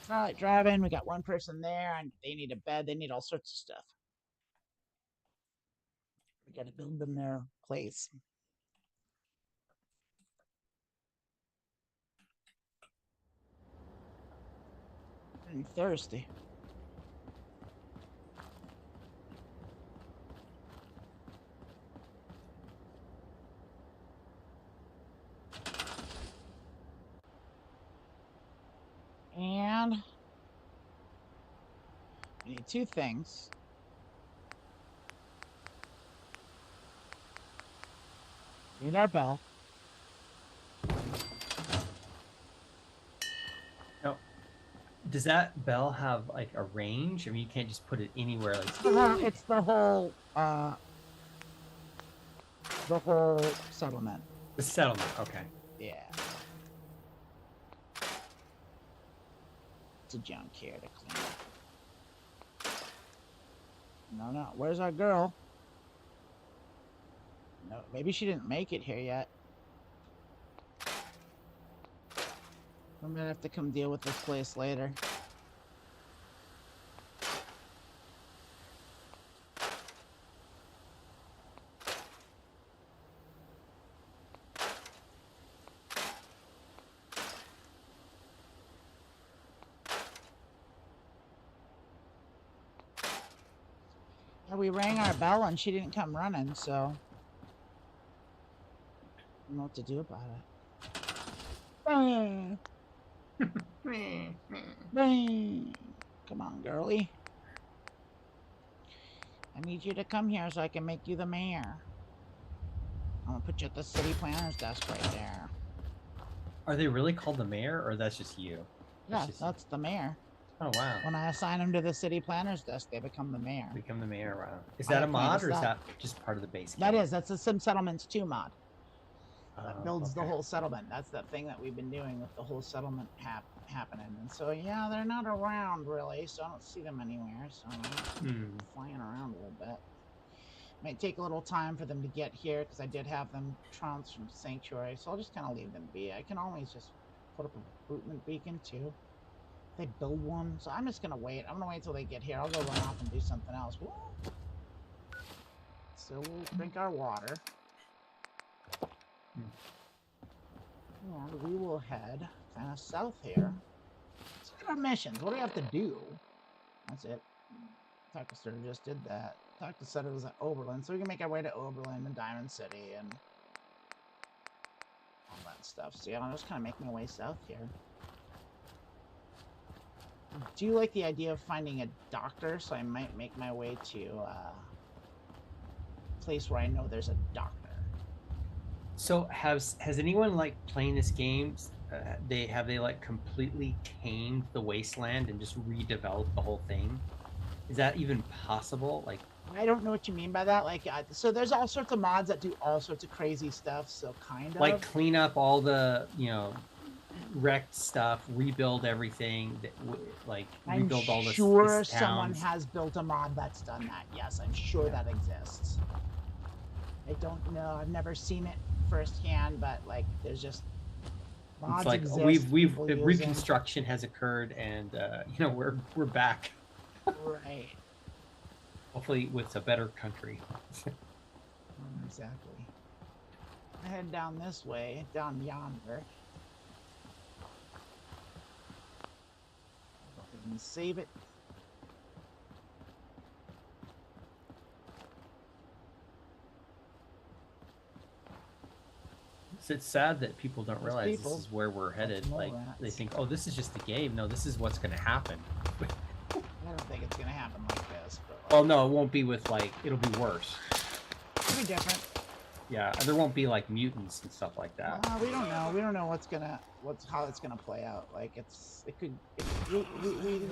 Starlight Drive-In. We got one person there, and they need a bed. They need all sorts of stuff. We got to build them their place. I'm thirsty. And we need two things. We need our bell. No. Does that bell have like a range? I mean, you can't just put it anywhere. Like it's the whole settlement. The settlement. Okay. Yeah. It's a junk here to clean up. No. Where's our girl? No, maybe she didn't make it here yet. I'm gonna have to come deal with this place later. We rang our bell and she didn't come running, so I don't know what to do about it. Come on, girlie. I need you to come here so I can make you the mayor. I'm gonna put you at the city planner's desk right there. Are they really called the mayor, or that's just you? Yeah, that's the mayor. Oh, wow. When I assign them to the city planner's desk, they become the mayor. Become the mayor, wow. Is that a mod, or is that just part of the base game? That is. That's a Sim Settlements 2 mod. That builds the whole settlement. That's the thing that we've been doing with the whole settlement happening. And so, yeah, they're not around, really, so I don't see them anywhere. So I'm flying around a little bit. Might take a little time for them to get here, because I did have them trounced from Sanctuary, so I'll just kind of leave them be. I can always just put up a recruitment beacon, too. They build one, so I'm just gonna wait. I'm gonna wait till they get here. I'll go run off and do something else. Woo. So we'll drink our water. And we will head kind of south here. Let's look at our missions. What do we have to do? That's it. Talk to Sturdy just did that. Talk to Settlers at Oberlin, so we can make our way to Oberlin and Diamond City and all that stuff. So yeah, I'll just kind of make my way south here. I do like the idea of finding a doctor, so I might make my way to a place where I know there's a doctor. So has anyone like playing this game? They like completely tamed the wasteland and just redeveloped the whole thing? Is that even possible? Like, I don't know what you mean by that. Like, so there's all sorts of mods that do all sorts of crazy stuff. So kind of like clean up all the wrecked stuff, rebuild everything, like rebuild all this. I'm sure this someone has built a mod that's done that. Yes, I'm sure that exists. I don't know. I've never seen it firsthand, but like, there's just mods it's like exist. we've reconstruction has occurred, and we're back. Right. Hopefully, with a better country. Exactly. I head down this way, down yonder. And save it. It's sad that people don't realize this is where we're headed. Like, they think, oh, this is just the game. No, this is what's going to happen. I don't think it's going to happen like this. But well, no, it won't be with, like, it'll be worse. It'll be different. Yeah, there won't be, like, mutants and stuff like that. We don't know. We don't know how it's gonna play out. Like, we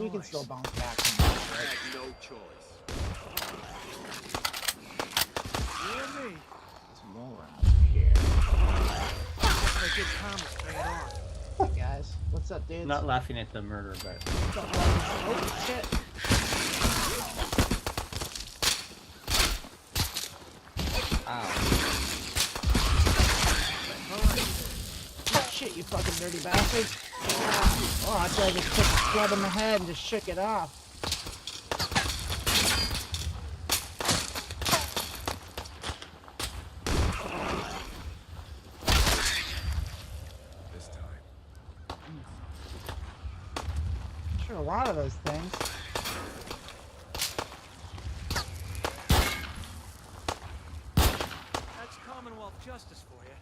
can still bounce back. I had no choice. You and me. Some more around here. Hey guys, what's up, dudes? I'm not laughing at the murder, but oh shit! Ow. Shit, you fucking dirty bastard. Oh, I thought I just took a club in the head and just shook it off. This time. I'm sure a lot of those things. That's Commonwealth justice for you.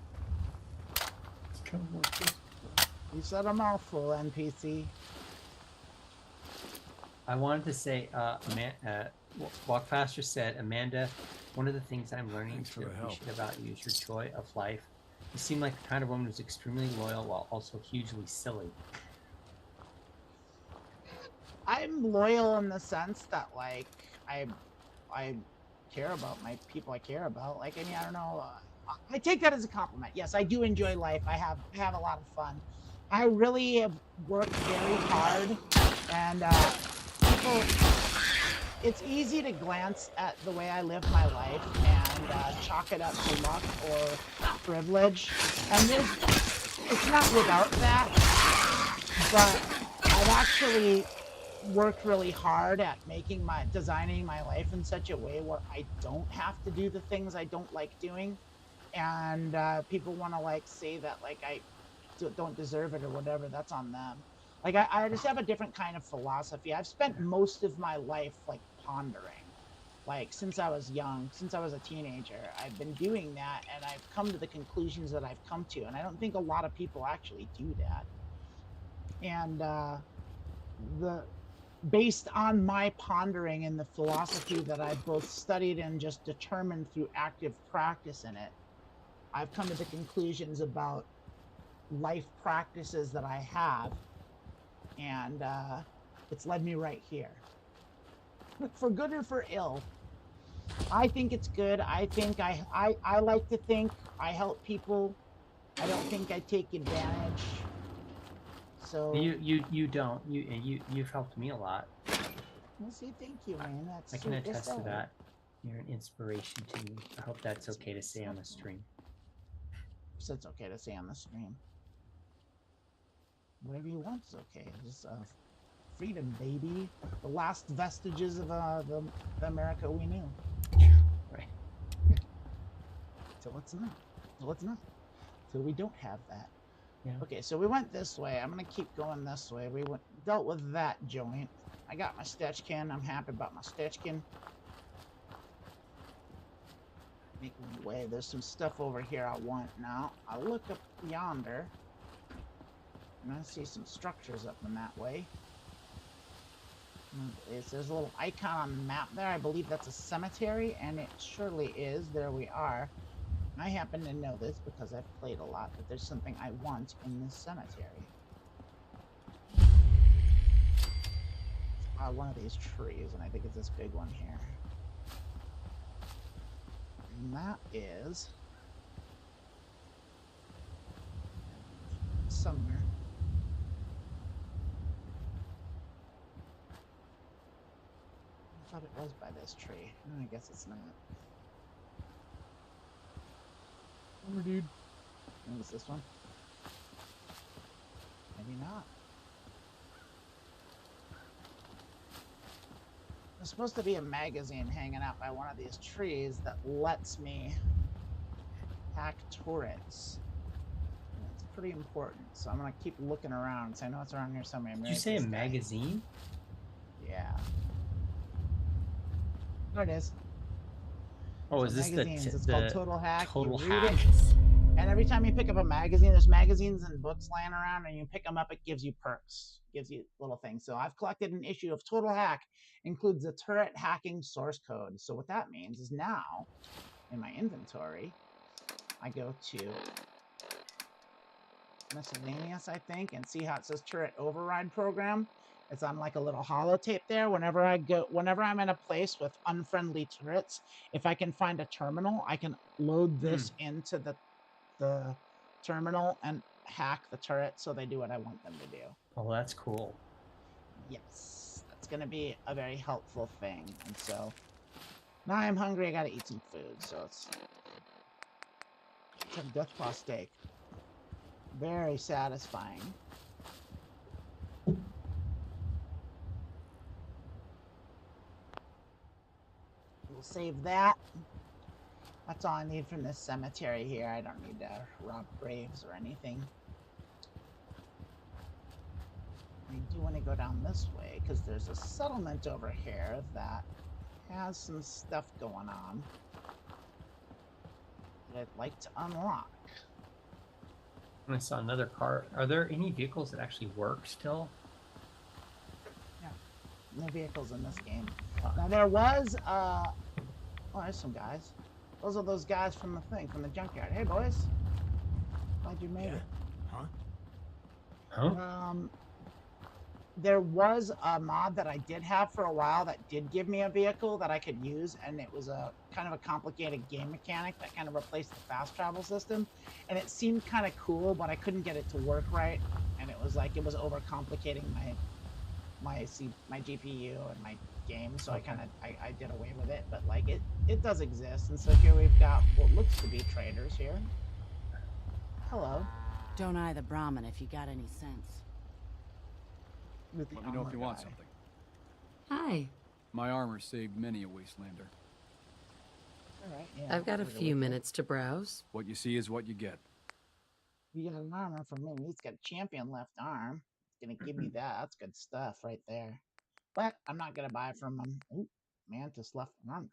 You said a mouthful, NPC. I wanted to say, Walk Faster said, Amanda, one of the things I'm learning to appreciate about you is your joy of life. You seem like the kind of woman who's extremely loyal while also hugely silly. I'm loyal in the sense that, like, I care about my people I care about. Like, I mean, I don't know. I take that as a compliment. Yes, I do enjoy life. I have a lot of fun. I really have worked very hard, and it's easy to glance at the way I live my life and chalk it up to luck or privilege. And it's not without that, but I've actually worked really hard at designing my life in such a way where I don't have to do the things I don't like doing. And people want to like say that like I don't deserve it or whatever. That's on them. Like I just have a different kind of philosophy. I've spent most of my life like pondering, like since I was young, since I was a teenager. I've been doing that, and I've come to the conclusions that I've come to, and I don't think a lot of people actually do that. And based on my pondering and the philosophy that I've both studied and just determined through active practice in it, I've come to the conclusions about life practices that I have, and it's led me right here. For good or for ill. I think it's good. I think I like to think I help people. I don't think I take advantage. So you don't. You've helped me a lot. Well, see, thank you, man. That's I can attest to that. You're an inspiration to me. I hope that's okay to say on the stream. So it's okay to say on the stream. Whatever you want is okay. Just freedom, baby. The last vestiges of the America we knew. Right. So it's not. So it's not. So we don't have that. Yeah. Okay, so we went this way. I'm gonna keep going this way. We dealt with that joint. I got my Stetchkin. I'm happy about my Stetchkin. Making my way. There's some stuff over here I want now. I look up yonder, and I see some structures up in that way. There's a little icon on the map there. I believe that's a cemetery, and it surely is. There we are. I happen to know this because I've played a lot, but there's something I want in this cemetery. One of these trees, and I think it's this big one here. And that is somewhere. I thought it was by this tree. I guess it's not. Oh, dude. Maybe it's this one. Maybe not. There's supposed to be a magazine hanging out by one of these trees that lets me hack turrets. And it's pretty important, so I'm gonna keep looking around. So I know it's around here somewhere. Did you say a magazine? Yeah. There it is. Oh, is this it's called Total Hack. Total you read Hack. it, and every time you pick up a magazine, there's magazines and books laying around, and you pick them up, it gives you perks, gives you little things. So I've collected an issue of Total Hack, includes the turret hacking source code. So what that means is now, in my inventory, I go to miscellaneous, I think, and see how it says turret override program. It's on like a little holotape there. Whenever I'm in a place with unfriendly turrets, if I can find a terminal, I can load this into the terminal and hack the turret so they do what I want them to do. Oh, that's cool. Yes, that's going to be a very helpful thing. And so now I'm hungry. I got to eat some food. So it's a death claw steak. Very satisfying. We'll save that. That's all I need from this cemetery here. I don't need to rob graves or anything. I do want to go down this way because there's a settlement over here that has some stuff going on that I'd like to unlock. I saw another car. Are there any vehicles that actually work still? Yeah, no vehicles in this game. Now there was, oh, there's some guys. Those are those guys from the thing, from the junkyard. Hey, boys. Glad you made it. Huh? There was a mod that I did have for a while that did give me a vehicle that I could use, and it was a kind of a complicated game mechanic that kind of replaced the fast travel system, and it seemed kind of cool, but I couldn't get it to work right, and it was like it was overcomplicating my GPU and my game, so I did away with it. But like it does exist, and so here we've got what looks to be traders here. Hello. Don't eye the Brahmin if you got any sense. Let me know if you want something. Hi. My armor saved many a wastelander. All right, yeah, I've got a few minutes to browse. What you see is what you get. You get an armor from me. He's got a champion left arm. He's gonna give me that. That's good stuff right there. But I'm not gonna buy from him. Ooh, Mantis left arm.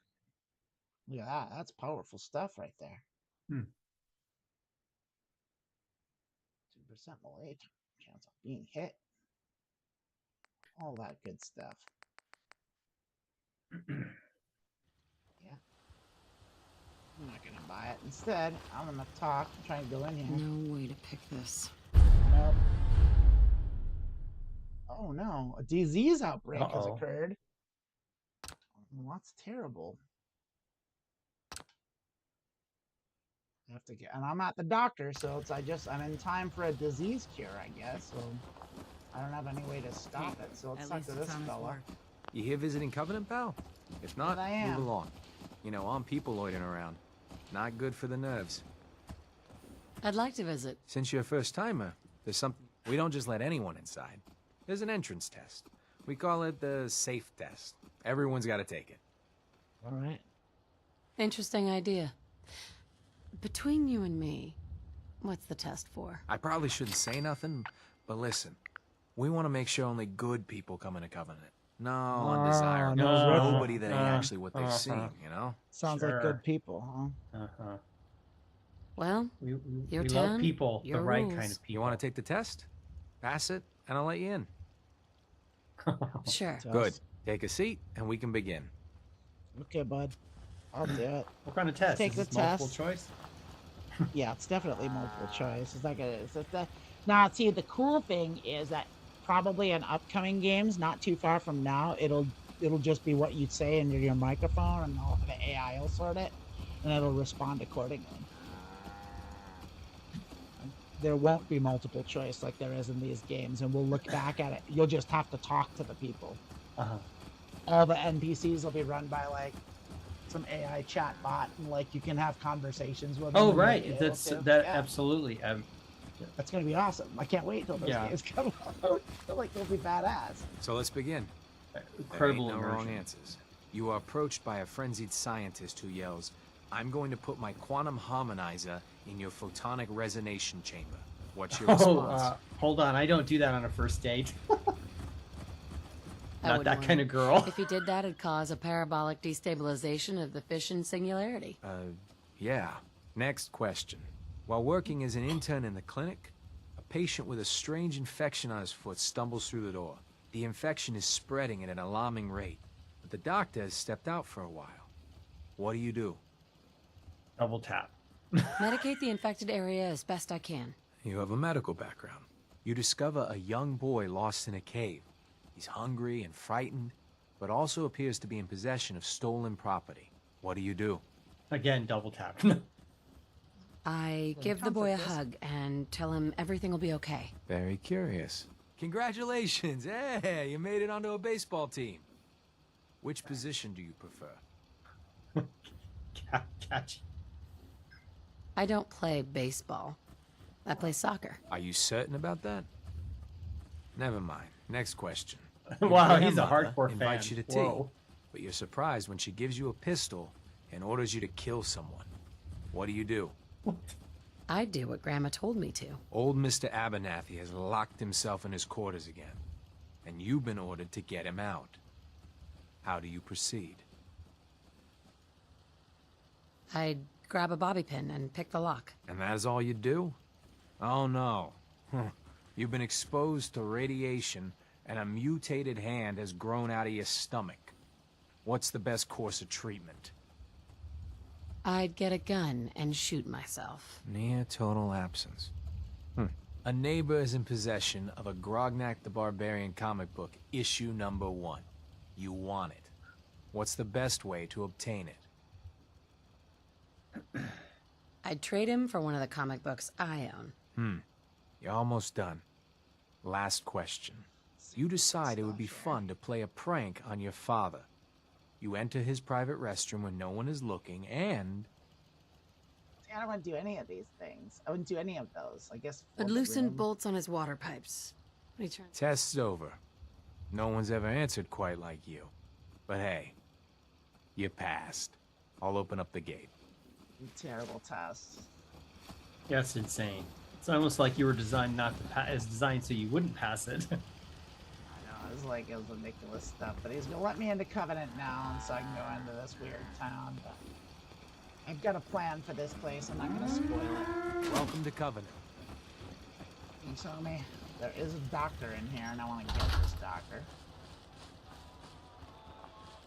Look at that. That's powerful stuff right there. 2% melee chance of being hit. All that good stuff. Yeah. I'm not gonna buy it. Instead, I'm gonna talk and try and go in here. No way to pick this. Nope. Oh no, a disease outbreak has occurred. Well, that's terrible. I have to get, and I'm at the doctor, so it's I'm in time for a disease cure, I guess. So I don't have any way to stop it. So let's talk to this fella. You here visiting Covenant, pal? If not, But I am. move along. You know, I'm people loitering around. Not good for the nerves. I'd like to visit. Since you're a first-timer, there's something... We don't just let anyone inside. There's an entrance test. We call it the safe test. Everyone's got to take it. All right. Interesting idea. Between you and me, what's the test for? I probably shouldn't say nothing, but listen. We want to make sure only good people come into Covenant. No undesirables. no. Nobody that ain't actually what they've seen, you know? Sounds like good people, huh? Well, We your love town, people, the your right rules. kind of people. You want to take the test? Pass it, and I'll let you in. Sure. Good. Take a seat, and we can begin. Okay, bud. I'll do it. What kind of test? Take Is the this multiple test. choice? Yeah, it's definitely multiple choice. It's like now. See, the cool thing is that probably in upcoming games, not too far from now, it'll just be what you say into your microphone, and the AI will sort it, and it'll respond accordingly. There won't be multiple choice like there is in these games, and we'll look back at it. You'll just have to talk to the people. All the NPCs will be run by like some AI chat bot, and like you can have conversations with them. Oh, right. Absolutely. That's gonna be awesome. I can't wait till those games come out. I feel like they'll be badass. So let's begin. Incredible. There ain't no wrong answers. You are approached by a frenzied scientist who yells, "I'm going to put my quantum harmonizer in your photonic resonation chamber." What's your response? Hold on. I don't do that on a first date. Not that kind of girl. If he did that, it'd cause a parabolic destabilization of the fission singularity. Yeah. Next question. While working as an intern in the clinic, a patient with a strange infection on his foot stumbles through the door. The infection is spreading at an alarming rate, but the doctor has stepped out for a while. What do you do? Double tap. Medicate the infected area as best I can. You have a medical background. You discover a young boy lost in a cave. He's hungry and frightened, but also appears to be in possession of stolen property. What do you do? Again, double tap. I give the boy a hug and tell him everything will be okay. Very curious. Congratulations! Hey, you made it onto a baseball team. Which position do you prefer? Catch. I don't play baseball. I play soccer. Are you certain about that? Never mind. Next question. Wow, he's a hardcore fan. Invites you to tea, but you're surprised when she gives you a pistol and orders you to kill someone. What do you do? I do what Grandma told me to. Old Mr. Abernathy has locked himself in his quarters again, and you've been ordered to get him out. How do you proceed? I'd grab a bobby pin and pick the lock. And that is all you do? Oh no. You've been exposed to radiation, and a mutated hand has grown out of your stomach. What's the best course of treatment? I'd get a gun and shoot myself. Near total absence. A neighbor is in possession of a Grognak the Barbarian comic book, issue number 1. You want it. What's the best way to obtain it? I'd trade him for one of the comic books I own. You're almost done. Last question. You decide it would be fun to play a prank on your father. You enter his private restroom when no one is looking, and... I don't want to do any of these things. I wouldn't do any of those. I guess... I'd loosen bolts on his water pipes. Test's over. No one's ever answered quite like you. But hey, you passed. I'll open up the gate. Terrible test. Yeah, it's insane. It's almost like you were designed not to pass. It's designed so you wouldn't pass it. It was ridiculous stuff, but he's gonna let me into Covenant now, and so I can go into this weird town. But I've got a plan for this place. I'm not gonna spoil it. Welcome to Covenant. You tell me there is a doctor in here, and I want to get this doctor.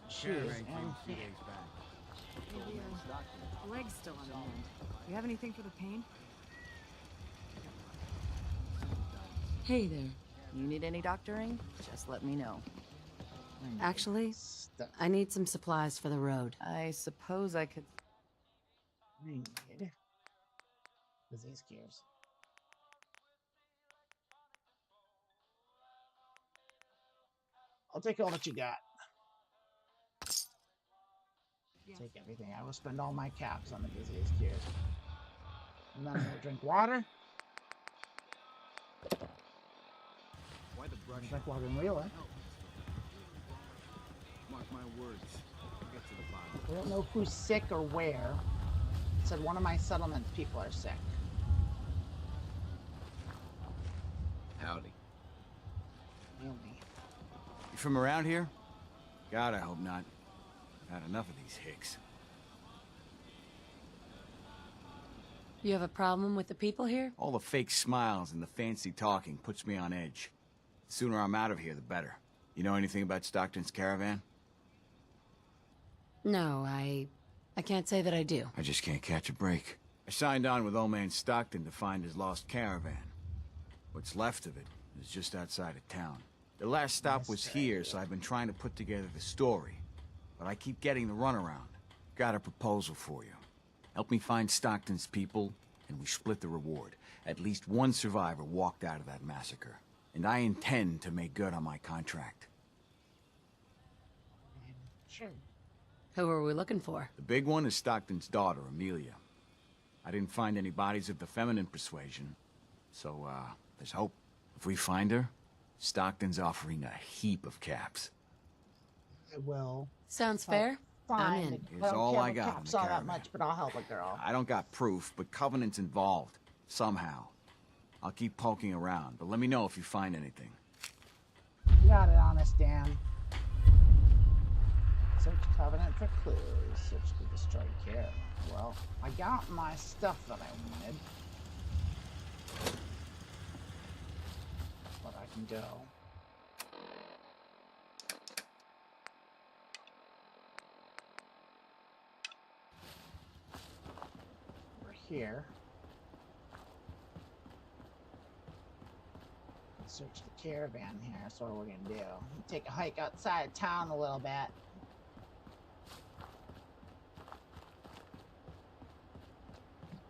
She's in here. Leg's still on the end. You have anything for the pain? Hey there. You need any doctoring? Just let me know. Actually, I need some supplies for the road. I suppose I could... Disease cures. I'll take all that you got. Take everything. I will spend all my caps on the disease cures. And then I'm gonna drink water. Why the brush? Drink water and wheeler. Mark my words. Get to the bottom. We don't know who's sick or where. It said one of my settlement people are sick. Howdy. Naomi. You from around here? God, I hope not. I've had enough of these hicks. You have a problem with the people here? All the fake smiles and the fancy talking puts me on edge. The sooner I'm out of here, the better. You know anything about Stockton's caravan? No, I can't say that I do. I just can't catch a break. I signed on with old man Stockton to find his lost caravan. What's left of it is just outside of town. The last stop was here, so I've been trying to put together the story. But I keep getting the runaround. Got a proposal for you. Help me find Stockton's people, and we split the reward. At least one survivor walked out of that massacre. And I intend to make good on my contract. Sure. Who are we looking for? The big one is Stockton's daughter, Amelia. I didn't find any bodies of the feminine persuasion, so, there's hope. If we find her, Stockton's offering a heap of caps. I will. Sounds fair. I'm in. Here's all I got on the all that caravan. much, but I'll help a girl. I don't got proof, but Covenant's involved. Somehow. I'll keep poking around, but let me know if you find anything. You got it, Honest Dan. Search Covenant for clues. Search the destroyed caravan. Well, I got my stuff that I wanted. But I can go. We're here. Search the caravan here. That's what we're gonna do. Take a hike outside town a little bit.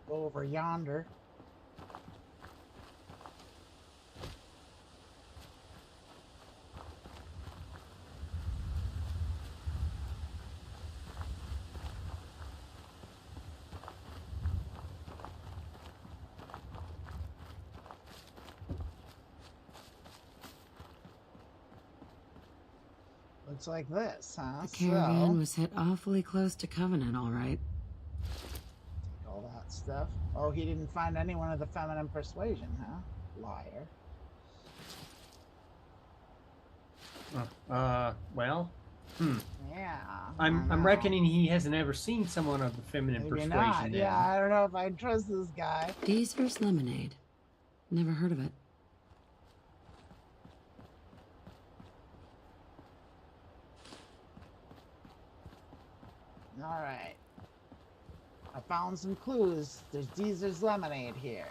Go over yonder. Looks like this, huh? The caravan was hit awfully close to Covenant, all right. Take all that stuff. Oh, he didn't find anyone of the feminine persuasion, huh? Liar. Well, Yeah. I'm reckoning he hasn't ever seen someone of the feminine Maybe persuasion. not. then. Yeah, I don't know if I trust this guy. Deezer's Lemonade. Never heard of it. All right. I found some clues. There's Deezer's Lemonade here.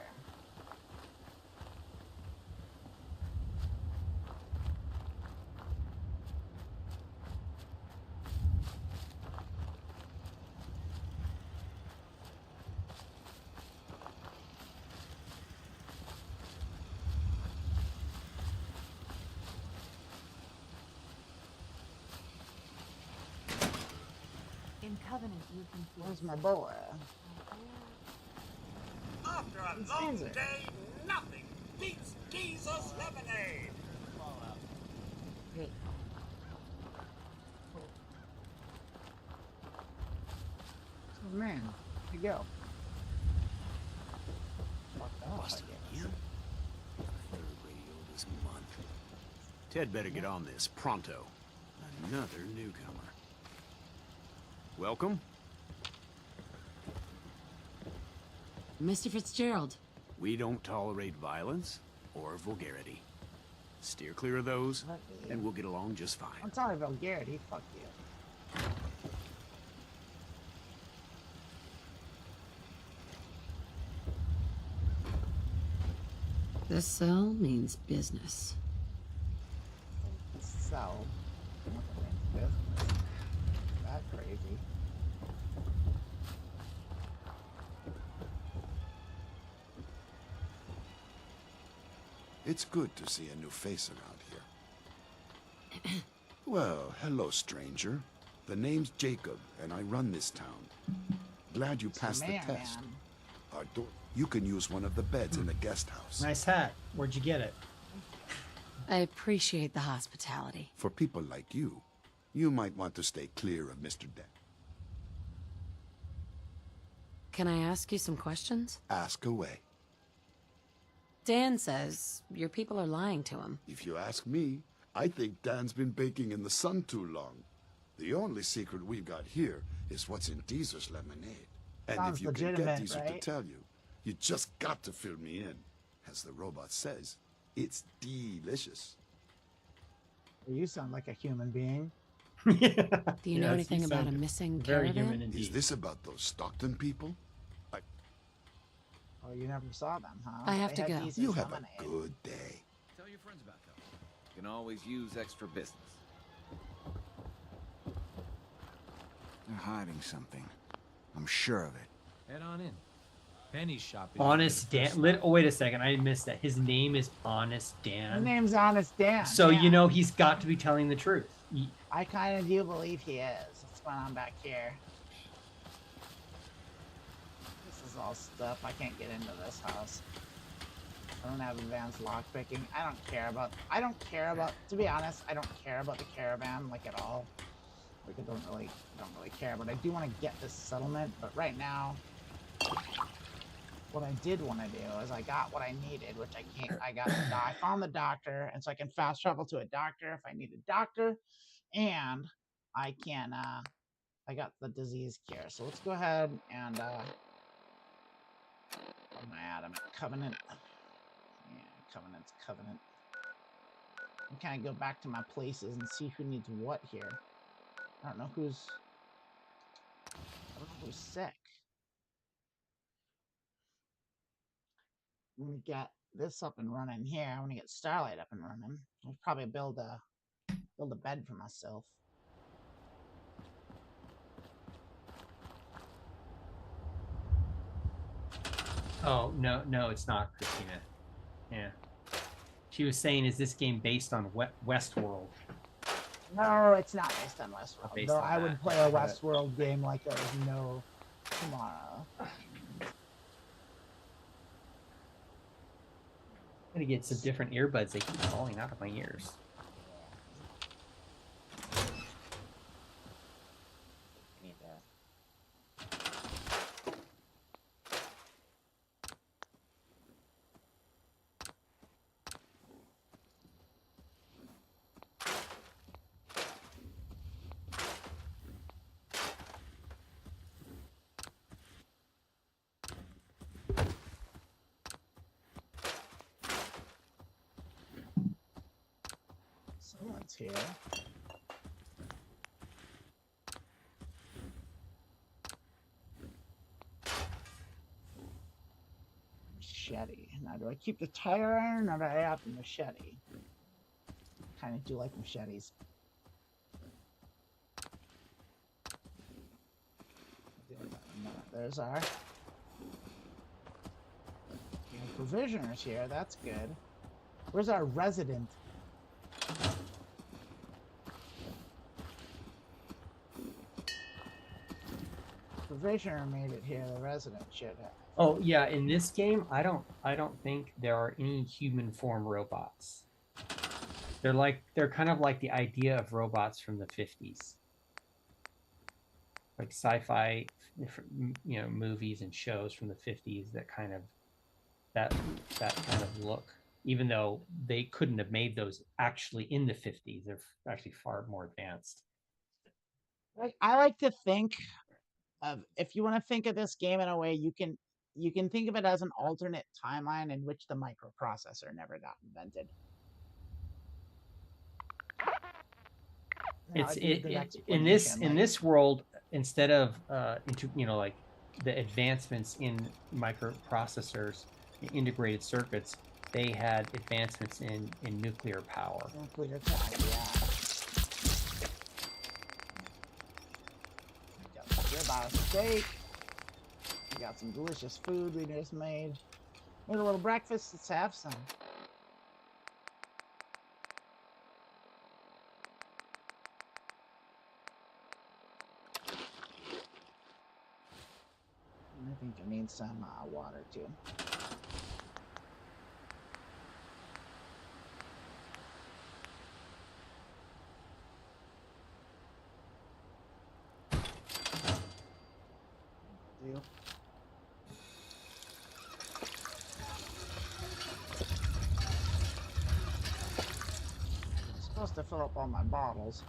In Covenant, you can feel. Where's my boy? After a long day, nothing beats Jesus lemonade. Great. Oh, man, where'd he go? Busted again. Third radio this month. Ted better get on this pronto. Another newcomer. Welcome. Mr. Fitzgerald. We don't tolerate violence or vulgarity. Steer clear of those, and we'll get along just fine. I'm sorry, vulgarity. Fuck you. This cell means business. So, nothing business. That crazy. It's good to see a new face around here. Well, hello, stranger. The name's Jacob, and I run this town. Glad you passed the test. You can use one of the beds in the guest house. Nice hat. Where'd you get it? I appreciate the hospitality. For people like you, you might want to stay clear of Mr. Dan. Can I ask you some questions? Ask away. Dan says your people are lying to him. If you ask me, I think Dan's been baking in the sun too long. The only secret we've got here is what's in Deezer's lemonade. And Sounds if you can get legitimate, Deezer right? to tell you, you just got to fill me in. As the robot says, it's delicious. You sound like a human being. Do you know anything about a missing very caravan? human indeed. Is this about those Stockton people? Oh, you never saw them, huh? I have to go. You have a good day. Tell your friends about Coach. You can always use extra business. They're hiding something. I'm sure of it. Head on in. Penny's shop. Honest Dan. Oh, wait a second. I missed that. His name is Honest Dan. His name's Honest Dan. So, yeah. you know, he's got to be telling the truth. I kind of do believe he is. What's going on back here? This is all stuff. I can't get into this house. I don't have advanced lockpicking. I don't care about, to be honest, I don't care about the caravan, like, at all. Like, I don't really care, but I do want to get this settlement, but right now, what I did want to do is I got what I needed, which I can't, I found the doctor, and so I can fast travel to a doctor if I need a doctor, and I can, I got the disease cure. So let's go ahead and, what am I at? I'm at Covenant. Yeah, Covenant's Covenant. And kind of go back to my places and see who needs what here. I don't know who's sick. I'm gonna get this up and running here. I'm gonna get Starlight up and running. I'll probably build a bed for myself. Oh, no, it's not, Christina. Yeah. She was saying, is this game based on Westworld? No, it's not based on Westworld. Though I would play a Westworld game like there was no tomorrow. I'm gonna get some different earbuds. They keep falling out of my ears. Need that. Someone's here. Machete. Now, do I keep the tire iron or do I have the machete? Kind of do like machetes. There's our provisioners here. That's good. Where's our resident? Provisioner made it here. The resident should have. Oh yeah, in this game, I don't think there are any human form robots. They're kind of like the idea of robots from the 50s, like sci-fi, movies and shows from the 50s that kind of that kind of look. Even though they couldn't have made those actually in the 50s, they're actually far more advanced. I like to think of, if you want to think of this game in a way, you can think of it as an alternate timeline in which the microprocessor never got invented. In this world, instead of like the advancements in microprocessors, integrated circuits, they had advancements in nuclear power. Nuclear power, yeah. Got about a steak. We got some delicious food we just made. Made a little breakfast. Let's have some. I think I need some water too. I'm supposed to fill up all my bottles.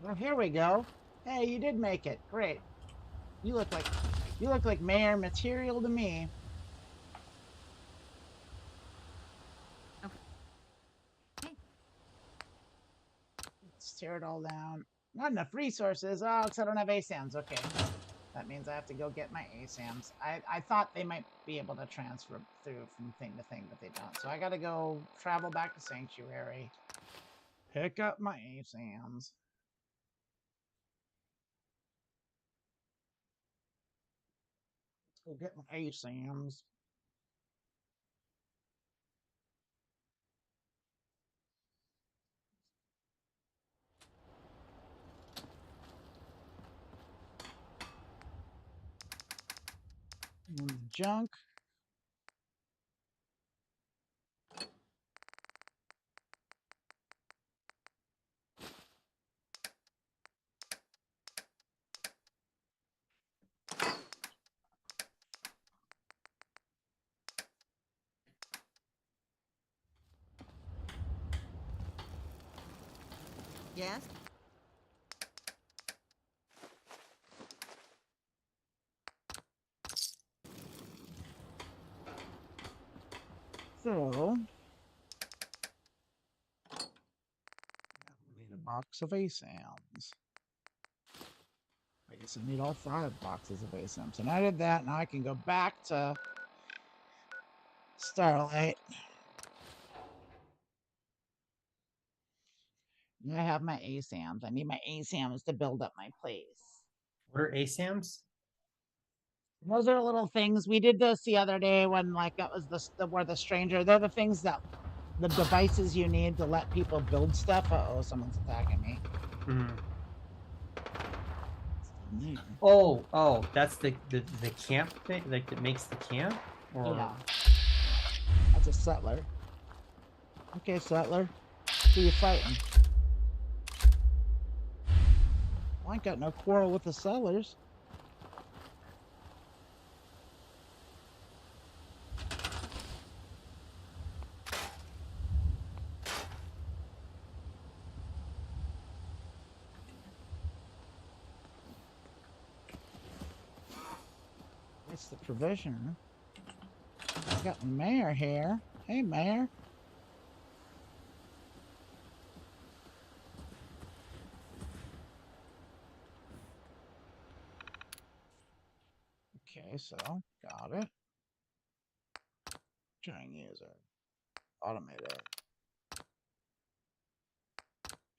Well, here we go. Hey, you did make it. Great. You look like mayor material to me. Okay. Let's tear it all down. Not enough resources. Oh, because I don't have ASAMs. Okay. That means I have to go get my ASAMs. I thought they might be able to transfer through from thing to thing, but they don't. So I got to go travel back to Sanctuary. Pick up my ASAMs. Let's go get my ASAMs. Junk. Yes? So, we need a box of ASAMs. I guess I need all 5 boxes of ASAMs. And I did that. Now I can go back to Starlight. I have my ASAMs. I need my ASAMs to build up my place. What are ASAMs? Those are little things. We did this the other day when, like, that was where the stranger. They're the things that, the devices you need to let people build stuff. Uh-oh, someone's attacking me. Oh, that's the camp thing, like that makes the camp? Or... Yeah. That's a settler. Okay, settler. Who you fighting? I ain't got no quarrel with the settlers. It's the provisioner. I got the mayor here. Hey, mayor. Okay, so got it. Trying to use it. Automate it.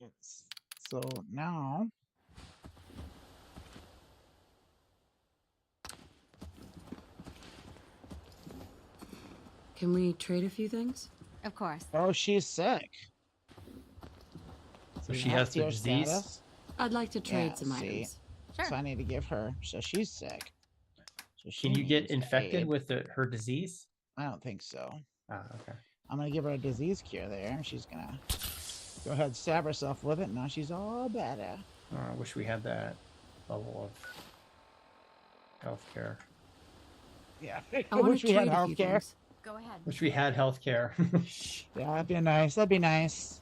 It's so now. Can we trade a few things? Of course. Oh, she's sick. So she has the disease? Status. I'd like to trade some items. Sure. So I need to give her. So she's sick. So she Can you get needs infected aid. with her disease? I don't think so. Ah, okay. I'm going to give her a disease cure there. She's going to go ahead and stab herself with it. Now she's all better. Oh, I wish we had that level of healthcare. Yeah. I wish we had trade a few healthcare. things. Go ahead. Wish we had healthcare. Yeah, that'd be nice. That'd be nice.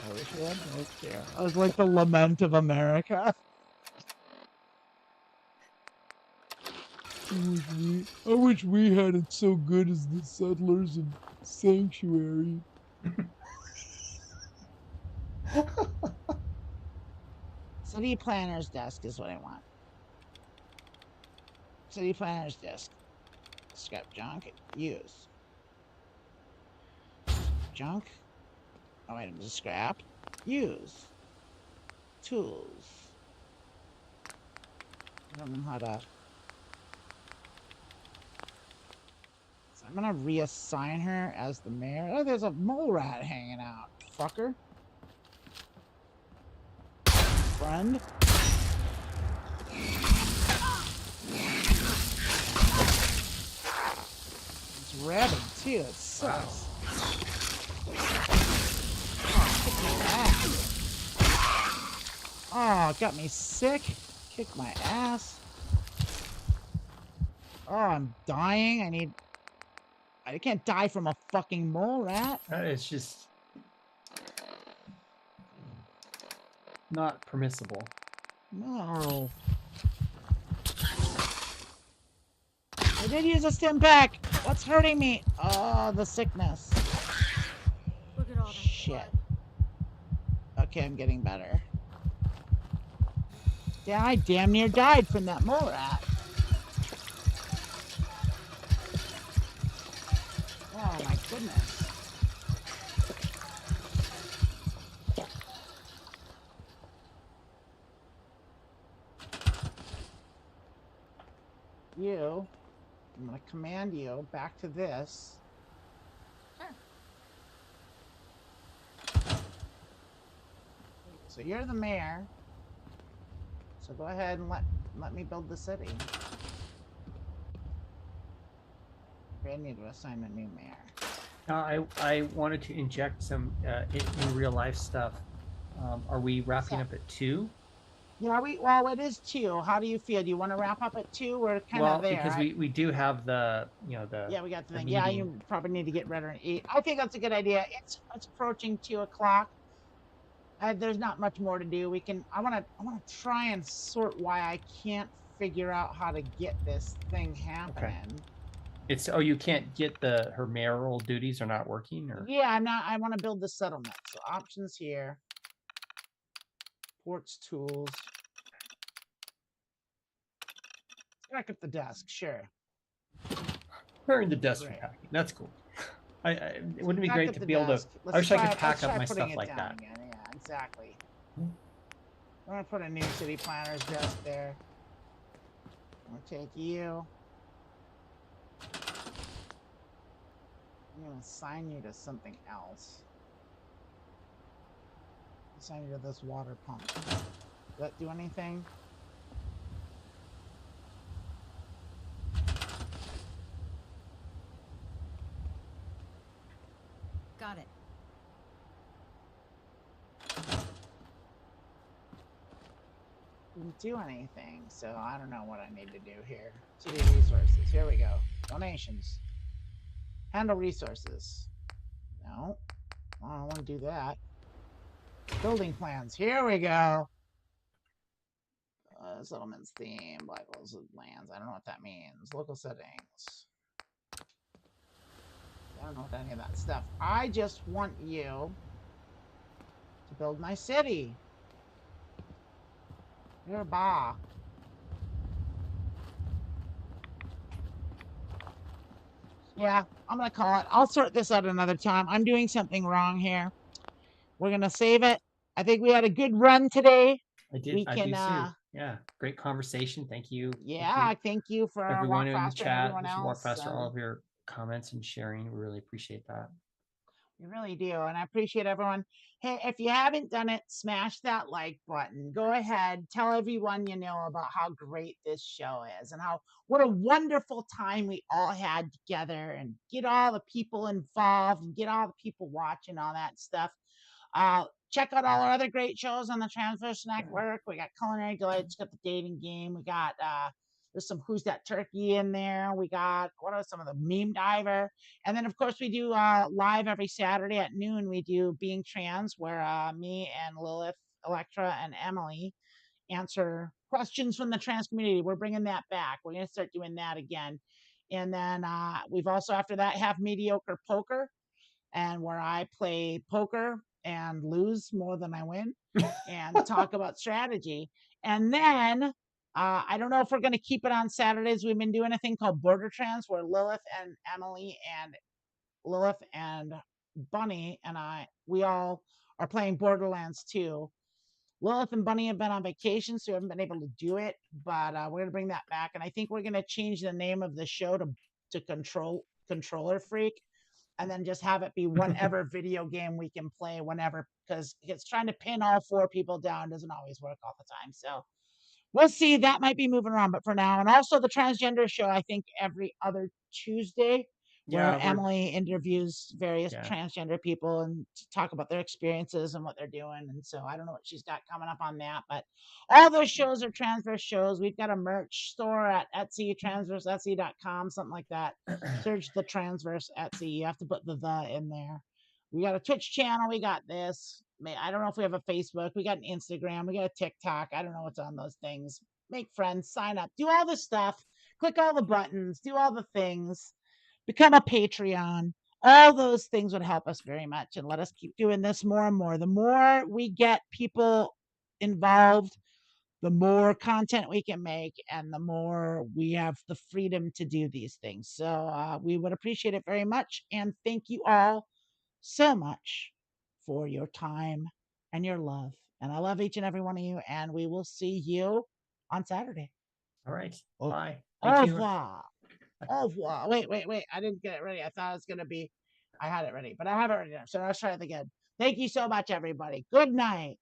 I wish we had healthcare. I was like the lament of America. I wish we had it so good as the settlers of Sanctuary. City planner's desk is what I want. City planner's desk. Scrap junk. Use. Junk. Oh, items of scrap. Use. Tools. I don't know how to... So I'm gonna reassign her as the mayor. Oh, there's a mole rat hanging out. Fucker. Friend. It's rabid too. It sucks. Oh, it got me sick. Kick my ass. Oh, I'm dying. I can't die from a fucking mole rat. It's just not permissible. No. I did use a stim pack. What's hurting me? Oh, the sickness. Look at all shit. Okay, I'm getting better. Yeah, I damn near died from that mole rat. Oh my goodness. You, I'm going to command you back to this. Sure. So you're the mayor. So go ahead and let me build the city. I need to assign a new mayor. I wanted to inject some in real life stuff. Are we wrapping up at 2? Yeah, well, it is 2. How do you feel? Do you want to wrap up at 2? We're kind of there. Because we do have the, the yeah, we got the thing. Meeting. Yeah, you probably need to get ready and eat. I think that's a good idea. It's approaching 2 o'clock. There's not much more to do. I want to try and sort why I can't figure out how to get this thing happening. Okay. It's you can't get her mayoral duties are not working, or yeah, I want to build the settlement. So options here. Ports tools. Back at the desk, sure. Wearing the desk for packing. That's cool. It wouldn't be great to be able to. I wish I could pack up my stuff like that. Again. Yeah, exactly. I'm gonna put a new city planner's desk there. I'm gonna take you. I'm gonna assign you to something else. Assign you to this water pump. Does that do anything? Got it. Didn't do anything, so I don't know what I need to do here. City resources. Here we go. Donations. Handle resources. No. I don't want to do that. Building plans. Here we go. Settlements theme. Black Holes of lands. I don't know what that means. Local settings. I don't know what any of that stuff. I just want you to build my city. You're a bah. Yeah, I'm gonna call it. I'll sort this out another time. I'm doing something wrong here. We're gonna save it. I think we had a good run today. I did. I do too. Yeah, great conversation. Thank you. Yeah, thank you for everyone in the Walk chat. Everyone else. Walk Faster, all of your comments and sharing. We really appreciate that. We really do, and I appreciate everyone. Hey, if you haven't done it, smash that like button. Go ahead, tell everyone you know about how great this show is and what a wonderful time we all had together, and get all the people involved and get all the people watching all that stuff. Check out all our other great shows on the Transverse Network. We got Culinary Delights, got the dating game. We got there's some Who's That Turkey in there. We got, what are some of the Meme Diver? And then, of course, we do live every Saturday at noon. We do Being Trans, where me and Lilith, Electra, and Emily answer questions from the trans community. We're bringing that back. We're going to start doing that again. And then we've also, after that, have Mediocre Poker, and where I play poker and lose more than I win and talk about strategy. And then I don't know if we're going to keep it on Saturdays. We've been doing a thing called Border Trans, where Lilith and Bunny and we all are playing Borderlands 2. Lilith and Bunny have been on vacation, so we haven't been able to do it, but we're going to bring that back. And I think we're going to change the name of the show to Controller Freak, and then just have it be whatever video game we can play whenever, because it's trying to pin all 4 people down doesn't always work all the time. So we'll see. That might be moving around, but for now. And also the transgender show, I think every other Tuesday, where Emily interviews various transgender people and talk about their experiences and what they're doing. And so I don't know what she's got coming up on that, but all those shows are Transverse shows. We've got a merch store at Etsy, transverseetsy.com, something like that. Search the Transverse Etsy. You have to put the in there. We got a Twitch channel. We got this. I don't know if we have a Facebook. We got an Instagram. We got a TikTok. I don't know what's on those things. Make friends, sign up, do all the stuff, click all the buttons, do all the things. Become a Patreon. All those things would help us very much, and let us keep doing this more and more. The more we get people involved, the more content we can make, and the more we have the freedom to do these things. So we would appreciate it very much, and thank you all so much for your time and your love. And I love each and every one of you, and we will see you on Saturday. All right. Oh, Bye. au revoir. Au revoir. Wait. I didn't get it ready. I thought it was going to be, I had it ready, but I have it ready now. So let's try it again. Thank you so much, everybody. Good night.